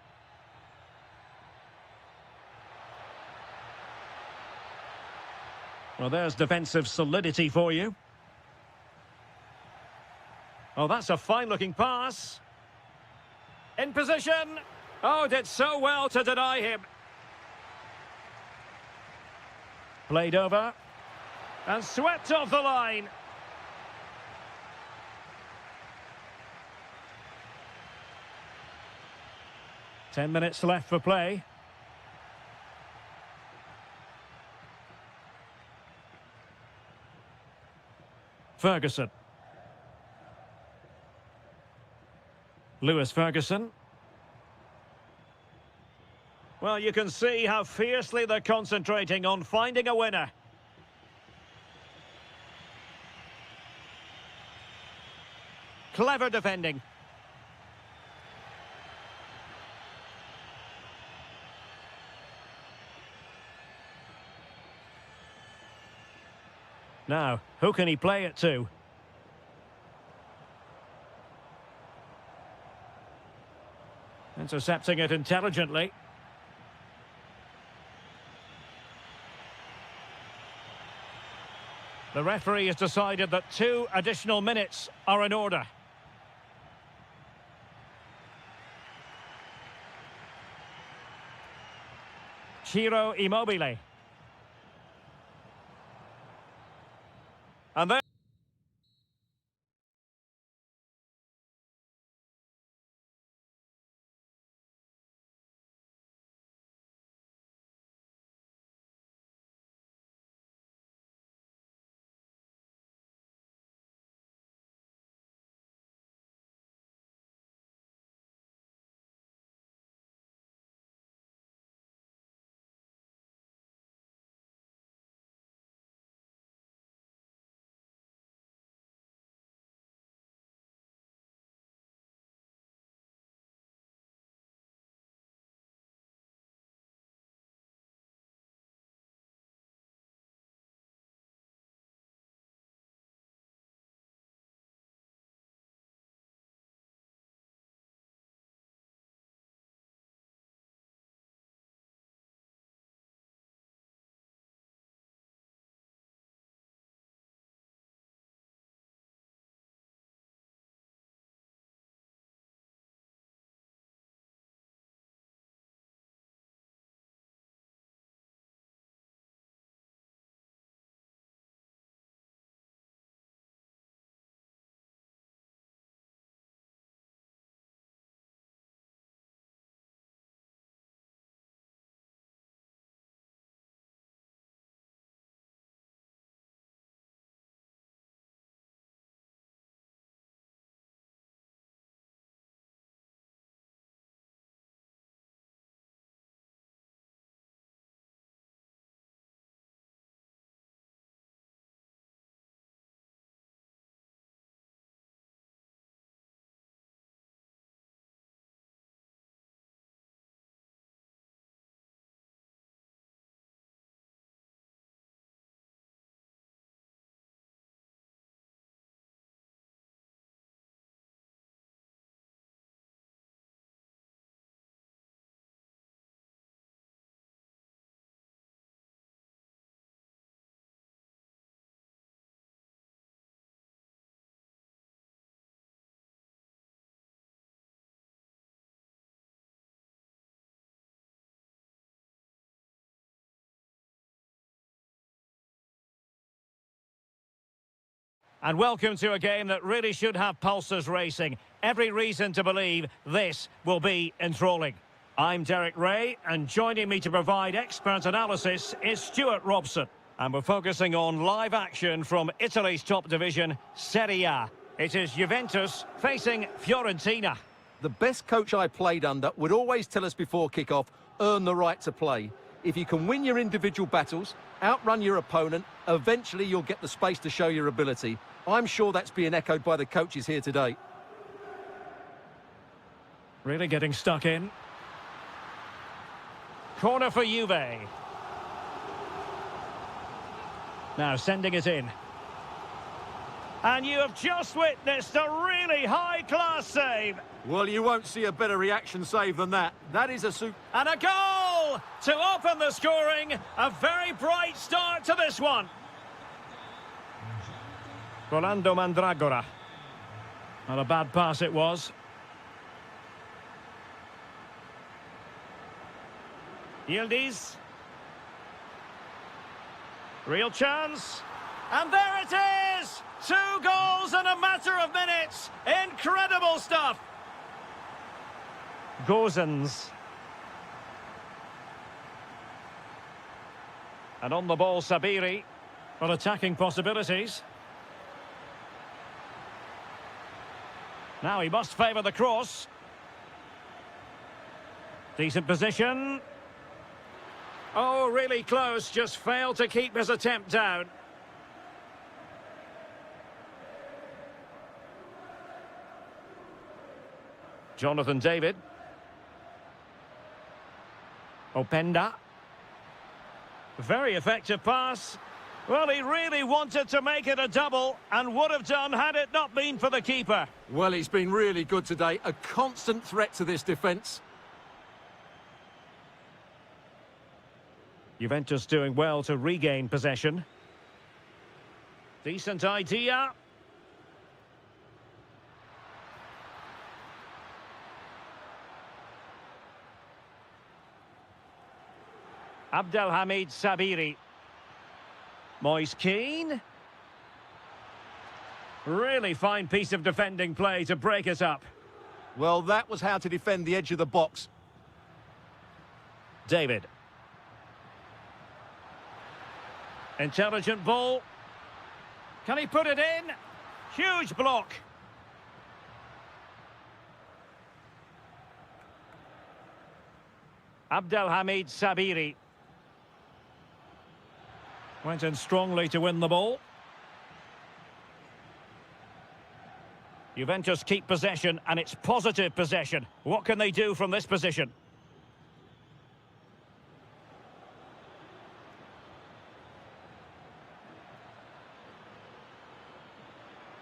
Well, there's defensive solidity for you. Oh, that's a fine-looking pass. In position. Oh, did so well to deny him. Played over. And swept off the line. Ten minutes left for play. Ferguson. Lewis Ferguson. Well, you can see how fiercely they're concentrating on finding a winner. Clever defending. Now, who can he play it to? Intercepting it intelligently. The referee has decided that 2 additional minutes are in order. Ciro Immobile. And then And welcome to a game that really should have pulses racing. Every reason to believe this will be enthralling. I'm Derek Ray, and joining me to provide expert analysis is Stuart Robson. And we're focusing on live action from Italy's top division, Serie A. It is Juventus facing Fiorentina. The best coach I played under would always tell us before kick-off, earn the right to play. If you can win your individual battles, outrun your opponent, eventually you'll get the space to show your ability. I'm sure that's being echoed by the coaches here today. Really getting stuck in. Corner for Juve. Now sending it in. And you have just witnessed a really high-class save. Well, you won't see a better reaction save than that. That is a And a goal to open the scoring. A very bright start to this one. Rolando Mandragora. Not a bad pass it was. Yildiz. Real chance. And there it is! 2 goals in a matter of minutes. Incredible stuff. Gozens. And on the ball, Sabiri. For attacking possibilities. Now he must favour the cross. Decent position. Oh, really close. Just failed to keep his attempt down. Jonathan David. Openda. Very effective pass. Well, he really wanted to make it a double and would have done had it not been for the keeper. Well, he's been really good today. A constant threat to this defence. Juventus doing well to regain possession. Decent idea. Abdelhamid Sabiri. Moise Keane. Really fine piece of defending play to break us up. Well, that was how to defend the edge of the box. David. Intelligent ball. Can he put it in? Huge block. Abdelhamid Sabiri. Went in strongly to win the ball. Juventus keep possession, and it's positive possession. What can they do from this position?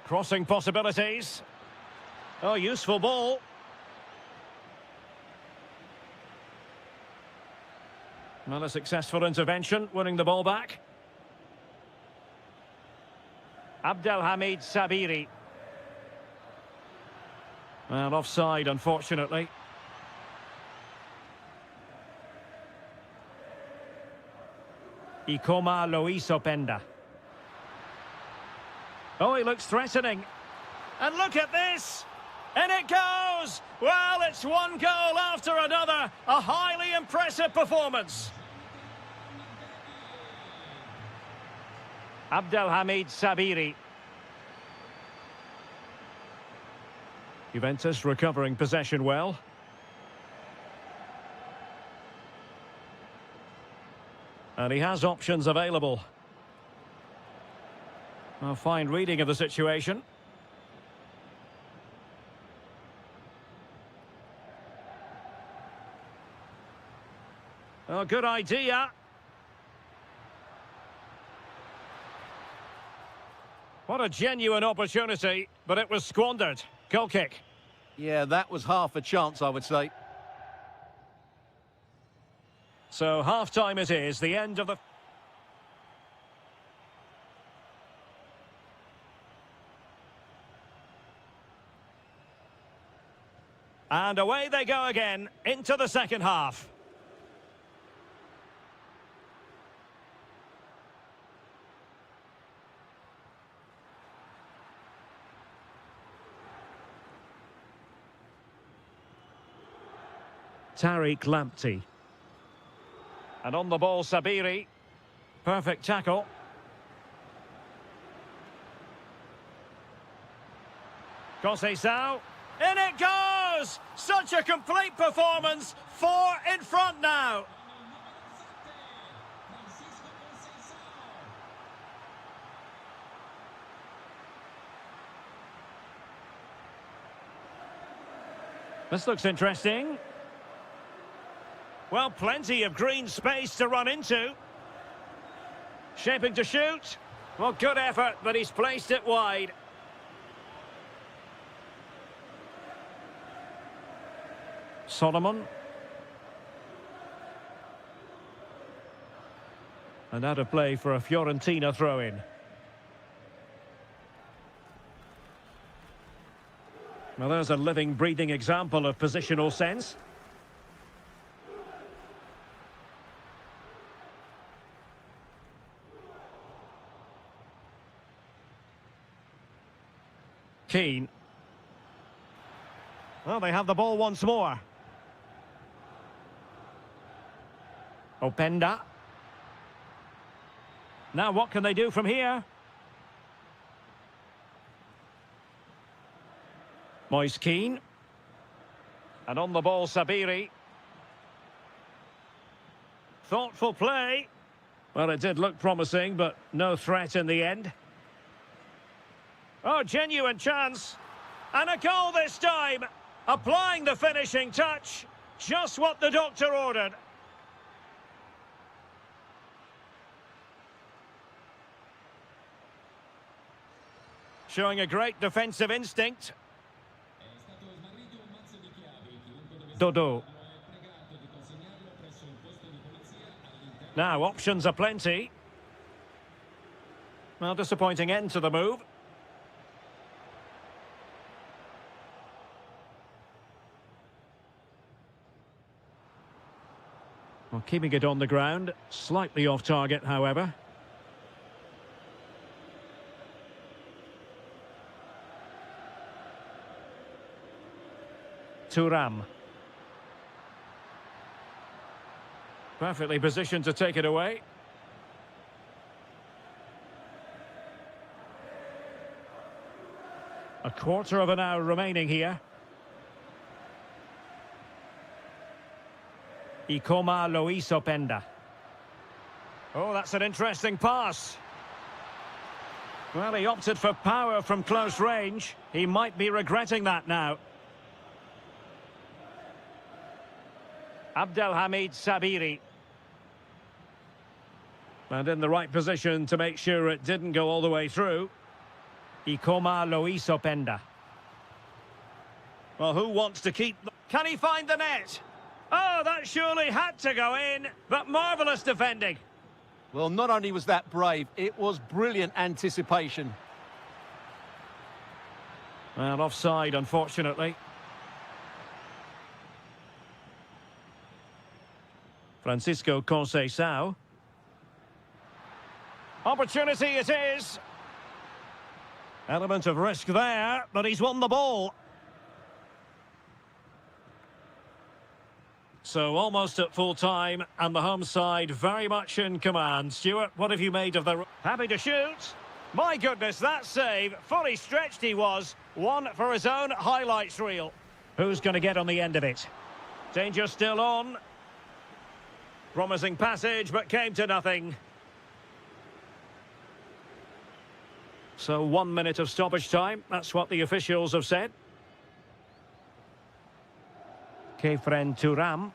Crossing possibilities. Oh, useful ball. Well, a successful intervention, winning the ball back. Abdelhamid Sabiri. Well, offside, unfortunately. Ikoma Luis Openda. Oh, he looks threatening. And look at this! And it goes! Well, it's one goal after another. A highly impressive performance. Abdelhamid Sabiri. Juventus recovering possession well. And he has options available. A fine reading of the situation. Oh, good idea. What a genuine opportunity, but it was squandered. Goal kick. Yeah, that was half a chance, I would say. So half-time it is, the end of the... And away they go again, into the second half. Tariq Lamptey. And on the ball, Sabiri. Perfect tackle. Conceição. In it goes! Such a complete performance. 4 in front now. This looks interesting. Well, plenty of green space to run into. Shaping to shoot. Well, good effort, but he's placed it wide. Solomon. And out of play for a Fiorentina throw-in. Well, there's a living, breathing example of positional sense. Keane. Well, they have the ball once more. Openda. Now what can they do from here? Moise Keane. And on the ball, Sabiri. Thoughtful play. Well, it did look promising, but no threat in the end. Oh, genuine chance. And a goal this time. Applying the finishing touch. Just what the doctor ordered. Showing a great defensive instinct. Dodo. Now, options are plenty. Well, disappointing end to the move. Well, keeping it on the ground. Slightly off target, however. Thuram. Perfectly positioned to take it away. A quarter of an hour remaining here. Ikoma Luis Openda. Oh, that's an interesting pass. Well, he opted for power from close range. He might be regretting that now. Abdelhamid Sabiri. And in the right position to make sure it didn't go all the way through. Ikoma Luis Openda. Well, who wants to keep... Can he find the net? Oh, that surely had to go in, but marvellous defending. Well, not only was that brave, it was brilliant anticipation. Well, offside, unfortunately. Francisco Conceição. Opportunity it is. Element of risk there, but he's won the ball. So almost at full time, and the home side very much in command. Stuart, what have you made of the... Happy to shoot. My goodness, that save. Fully stretched he was. One for his own highlights reel. Who's going to get on the end of it? Danger still on. Promising passage, but came to nothing. So 1 minute of stoppage time. That's what the officials have said. Kefren Thuram.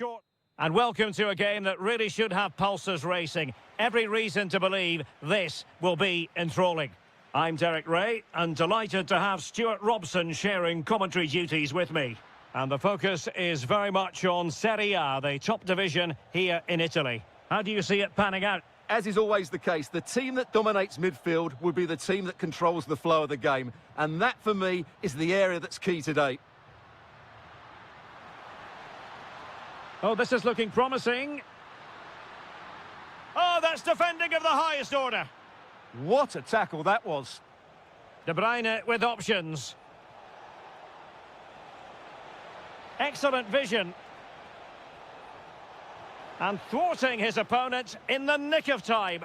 short. And welcome to a game that really should have pulses racing. Every reason to believe this will be enthralling. I'm Derek Ray, and delighted to have Stuart Robson sharing commentary duties with me. And the focus is very much on Serie A, the top division here in Italy. How do you see it panning out? As is always the case, the team that dominates midfield will be the team that controls the flow of the game. And that, for me, is the area that's key today. Oh, this is looking promising. Oh, that's defending of the highest order. What a tackle that was. De Bruyne with options. Excellent vision. And thwarting his opponent in the nick of time.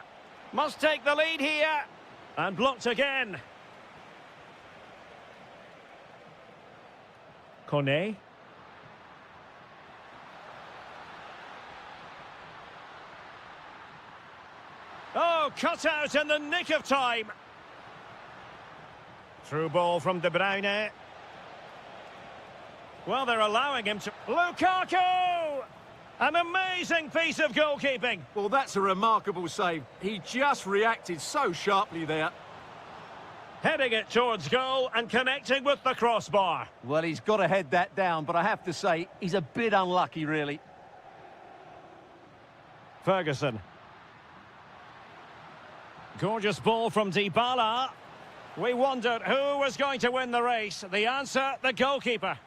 Must take the lead here. And blocked again. Kone. Oh, cut out in the nick of time. Through ball from De Bruyne. Well, they're allowing him to... Lukaku! An amazing piece of goalkeeping. Well, that's a remarkable save. He just reacted so sharply there. Heading it towards goal and connecting with the crossbar. Well, he's got to head that down, but I have to say, he's a bit unlucky, really. Ferguson. Gorgeous ball from Dybala. We wondered who was going to win the race. The answer, the goalkeeper.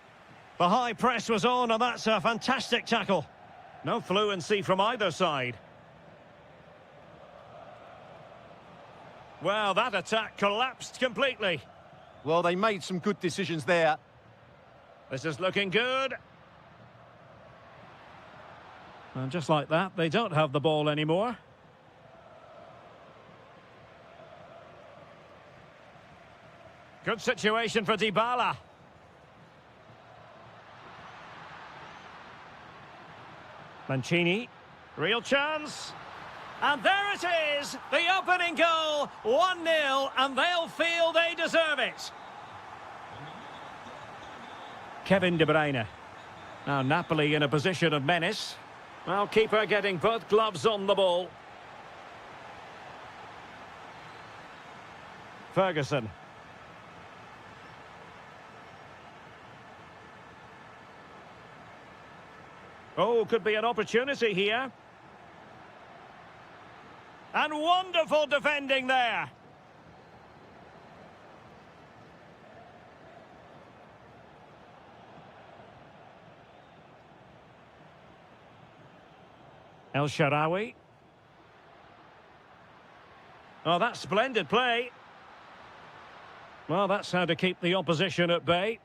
The high press was on, and that's a fantastic tackle. No fluency from either side. Well, that attack collapsed completely. Well, they made some good decisions there. This is looking good. And just like that, they don't have the ball anymore. Good situation for Dybala. Mancini, real chance. And there it is, the opening goal, 1-0, and they'll feel they deserve it. Kevin De Bruyne. Now Napoli in a position of menace. Well, keeper getting both gloves on the ball. Ferguson. Oh, could be an opportunity here. And wonderful defending there. El Shaarawy. Oh, that's splendid play. Well, that's how to keep the opposition at bay.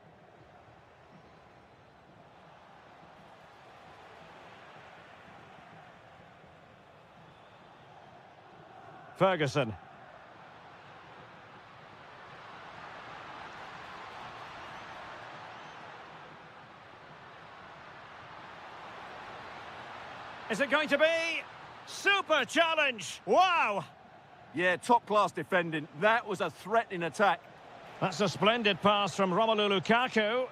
Ferguson. Is it going to be? Super challenge! Wow! Yeah, top-class defending. That was a threatening attack. That's a splendid pass from Romelu Lukaku.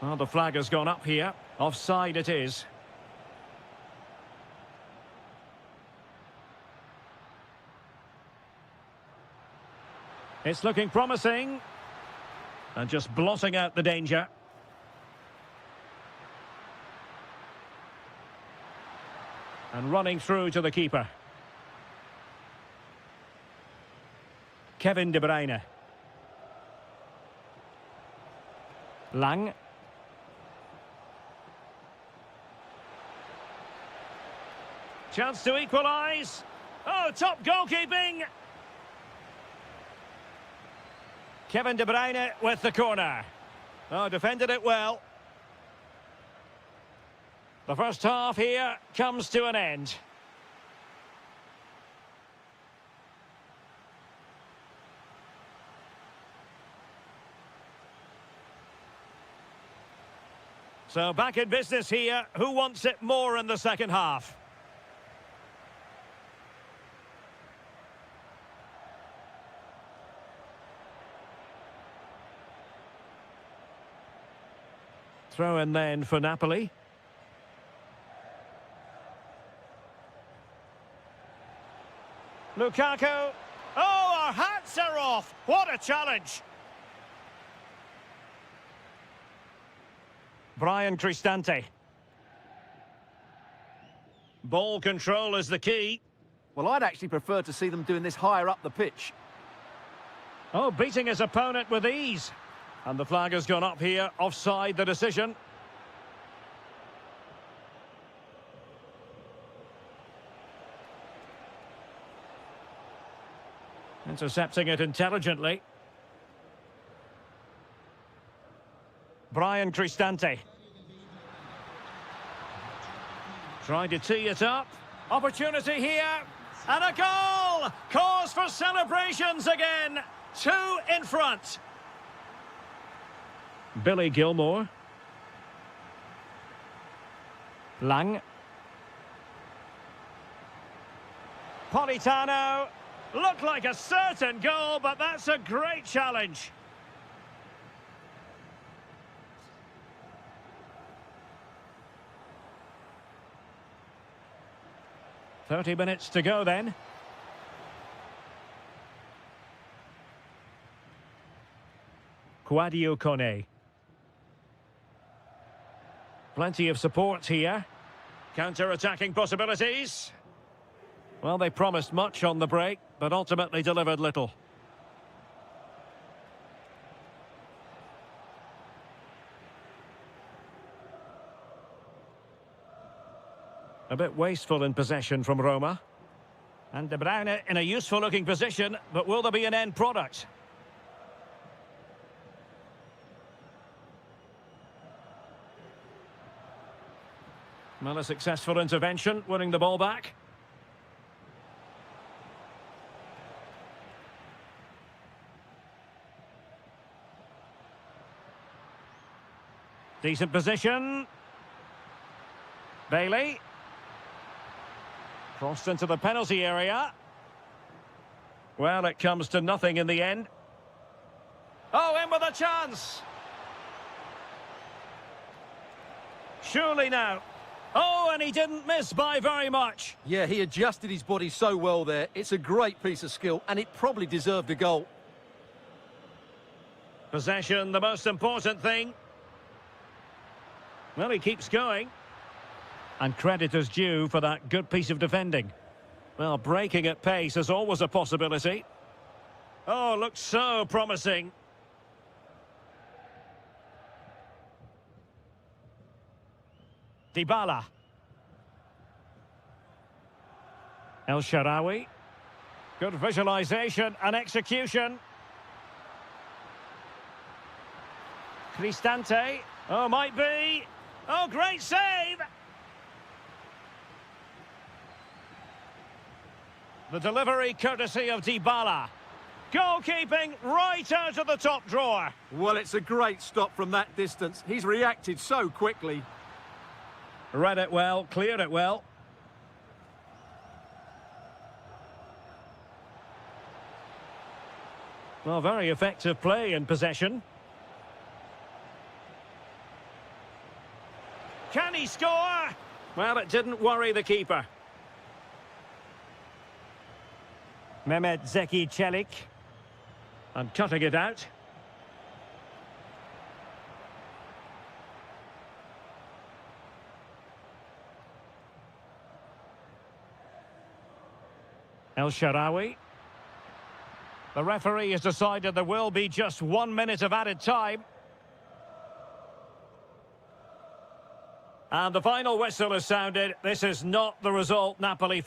Well, the flag has gone up here. Offside it is. It's looking promising. And just blotting out the danger. And running through to the keeper. Kevin De Bruyne. Lang. Chance to equalise. Oh, top goalkeeping. Kevin De Bruyne with the corner. Oh, defended it well. The first half here comes to an end. So back in business here. Who wants it more in the second half? Throw in then for Napoli. Lukaku. Oh, our hats are off. What a challenge. Brian Cristante. Ball control is the key. Well, I'd actually prefer to see them doing this higher up the pitch. Oh, beating his opponent with ease. And the flag has gone up here, offside the decision. Intercepting it intelligently. Brian Cristante. Trying to tee it up. Opportunity here. And a goal! Cause for celebrations again. 2 in front. Billy Gilmore. Lang. Politano. Looked like a certain goal, but that's a great challenge. "30 minutes to go then. Quadio Kone. Plenty of support here. Counter-attacking possibilities. Well, they promised much on the break, but ultimately delivered little. A bit wasteful in possession from Roma. And De Bruyne in a useful-looking position, but will there be an end product? Well, a successful intervention, winning the ball back. Decent position. Bailey. Crossed into the penalty area. Well, it comes to nothing in the end. Oh, in with a chance. Surely now. Oh, and he didn't miss by very much. Yeah, he adjusted his body so well there. It's a great piece of skill, and it probably deserved a goal. Possession, the most important thing. Well, he keeps going. And credit is due for that good piece of defending. Well, breaking at pace is always a possibility. Oh, looks so promising. Dybala. El Shaarawy. Good visualization and execution. Cristante. Oh, might be. Oh, great save! The delivery courtesy of Dybala. Goalkeeping right out of the top drawer. Well, it's a great stop from that distance. He's reacted so quickly. Read it well, cleared it well. Well, very effective play in possession. Can he score? Well, it didn't worry the keeper. Mehmet Zeki Çelik. And cutting it out. El Shaarawy. The referee has decided there will be just 1 minute of added time. And the final whistle is sounded. This is not the result Napoli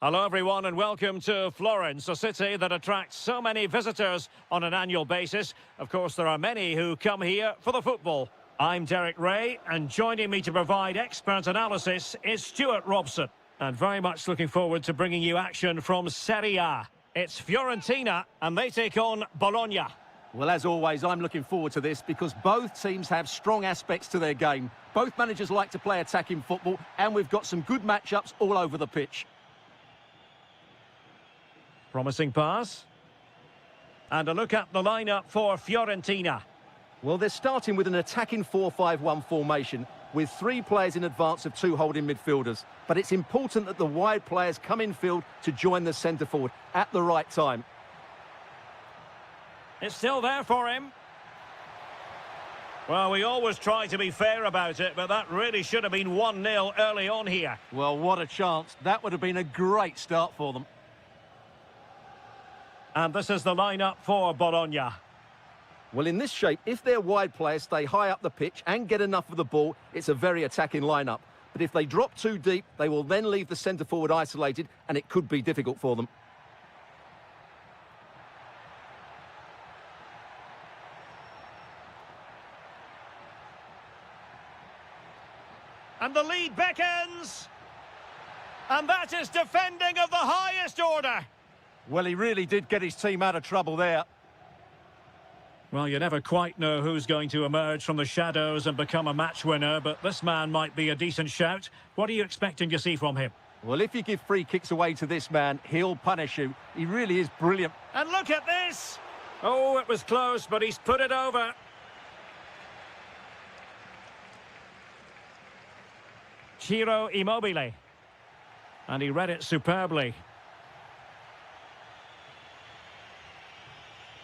Hello everyone and welcome to Florence, a city that attracts so many visitors on an annual basis. Of course, there are many who come here for the football. I'm Derek Ray, and joining me to provide expert analysis is Stuart Robson. And very much looking forward to bringing you action from Serie A. It's Fiorentina and they take on Bologna. Well, as always, I'm looking forward to this because both teams have strong aspects to their game. Both managers like to play attacking football, and we've got some good matchups all over the pitch. Promising pass. And a look at the lineup for Fiorentina. Well, they're starting with an attacking 4-5-1 formation with 3 players in advance of 2 holding midfielders. But it's important that the wide players come in field to join the centre forward at the right time. It's still there for him. Well, we always try to be fair about it, but that really should have been 1-0 early on here. Well, what a chance. That would have been a great start for them. And this is the lineup for Bologna. Well, in this shape, if their wide players stay high up the pitch and get enough of the ball, it's a very attacking lineup. But if they drop too deep, they will then leave the centre forward isolated, and it could be difficult for them. And the lead beckons. And that is defending of the highest order. Well, he really did get his team out of trouble there. Well, you never quite know who's going to emerge from the shadows and become a match winner, but this man might be a decent shout. What are you expecting to see from him? Well, if you give free kicks away to this man, he'll punish you. He really is brilliant. And look at this! Oh, it was close, but he's put it over. Ciro Immobile. And he read it superbly.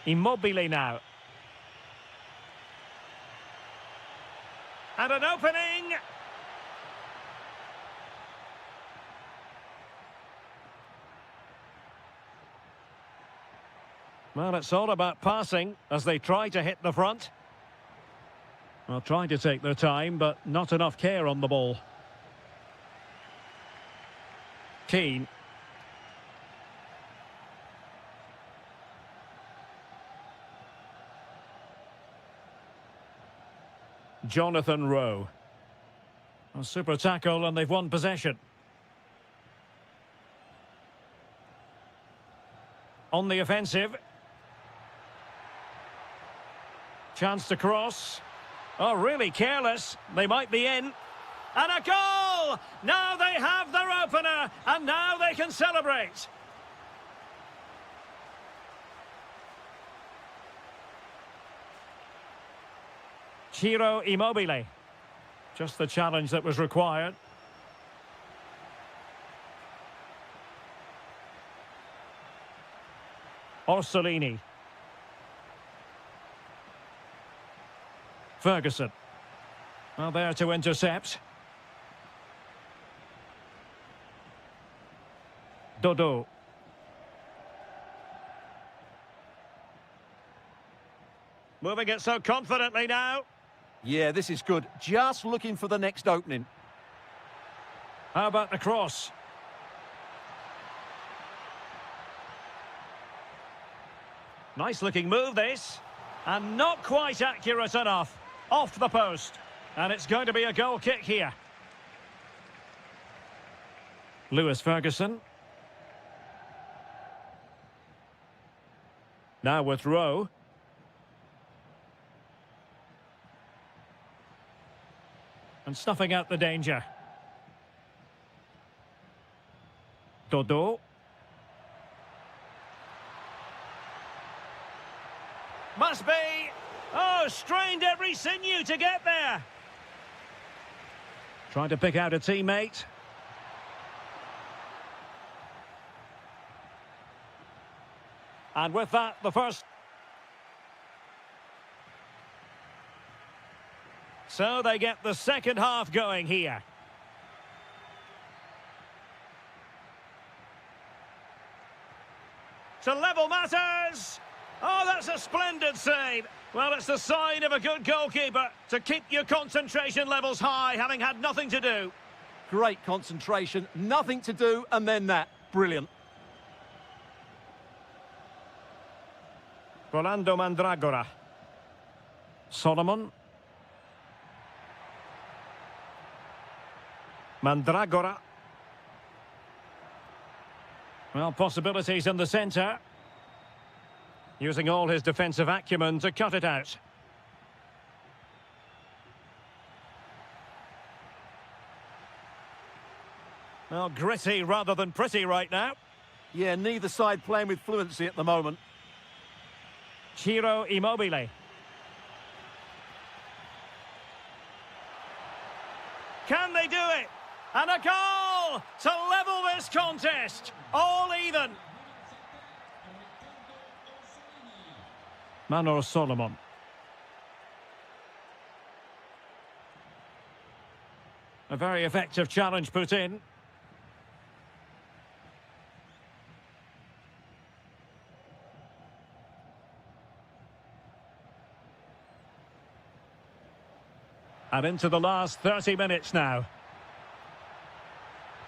Immobile now. And an opening. Well, it's all about passing as they try to hit the front. Well, trying to take their time, but not enough care on the ball. Keane. Jonathan Rowe. A super tackle and they've won possession. On the offensive. Chance to cross. Oh, really careless. They might be in. And a goal! Now they have their opener and now they can celebrate. Ciro Immobile. Just the challenge that was required. Orsolini. Ferguson. Well, there to intercept. Dodo. Moving it so confidently now. Yeah, this is good. Just looking for the next opening. How about the cross? Nice looking move this. And not quite accurate enough. Off the post. And it's going to be a goal kick here. Lewis Ferguson. Now with Rowe. And snuffing out the danger. Dodo. Must be. Oh, strained every sinew to get there. Trying to pick out a teammate. And with that, the first. So they get the second half going here. To level matters. Oh, that's a splendid save. Well, it's the sign of a good goalkeeper to keep your concentration levels high, having had nothing to do. Great concentration, nothing to do, and then that. brilliant. Rolando Mandragora. Solomon. Mandragora. Well, possibilities in the centre. Using all his defensive acumen to cut it out. Well, gritty rather than pretty right now. Yeah, neither side playing with fluency at the moment. Ciro Immobile. Can they do it? And a goal to level this contest. All even. Manor Solomon. A very effective challenge put in. And into the last 30 minutes now.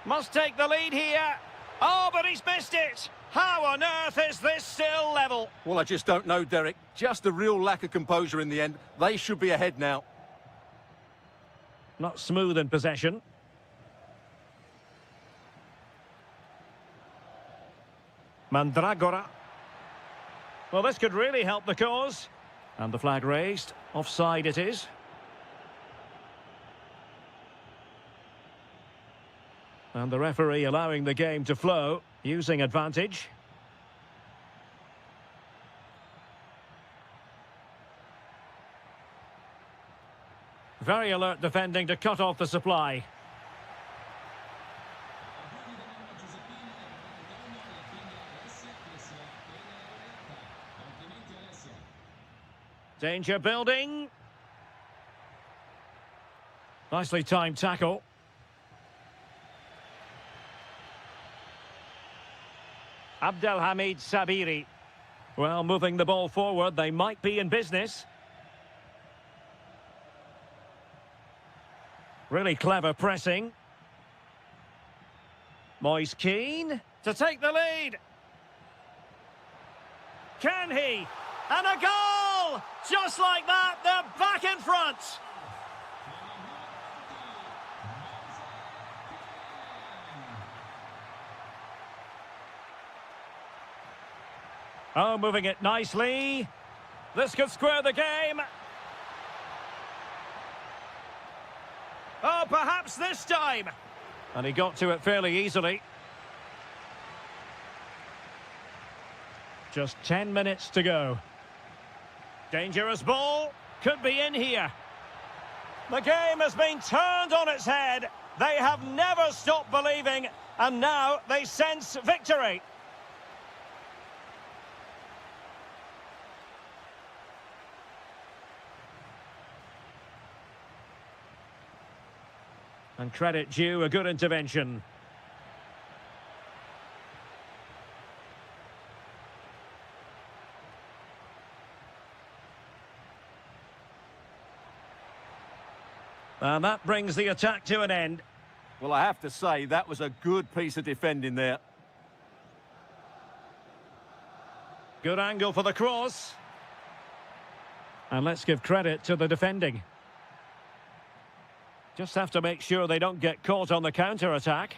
Must take the lead here. Oh, but he's missed it. How on earth is this still level? Well, I just don't know, Derek. Just a real lack of composure in the end. They should be ahead now. Not smooth in possession. Mandragora. Well, this could really help the cause. And the flag raised. Offside it is. And the referee allowing the game to flow, using advantage. Very alert defending to cut off the supply. Danger building. Nicely timed tackle. Abdelhamid Sabiri. Well, moving the ball forward, they might be in business. Really clever pressing. Moise Keane to take the lead. Can he? And a goal! Just like that, they're back in front. Oh, moving it nicely. This could square the game. Oh, perhaps this time. And he got to it fairly easily. Just 10 minutes to go. Dangerous ball. Could be in here. The game has been turned on its head. They have never stopped believing, and now they sense victory. And credit due, a good intervention. And that brings the attack to an end. Well, I have to say, that was a good piece of defending there. Good angle for the cross. And let's give credit to the defending. Just have to make sure they don't get caught on the counter-attack.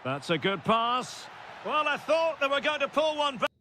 That's a good pass. Well, I thought they were going to pull one back.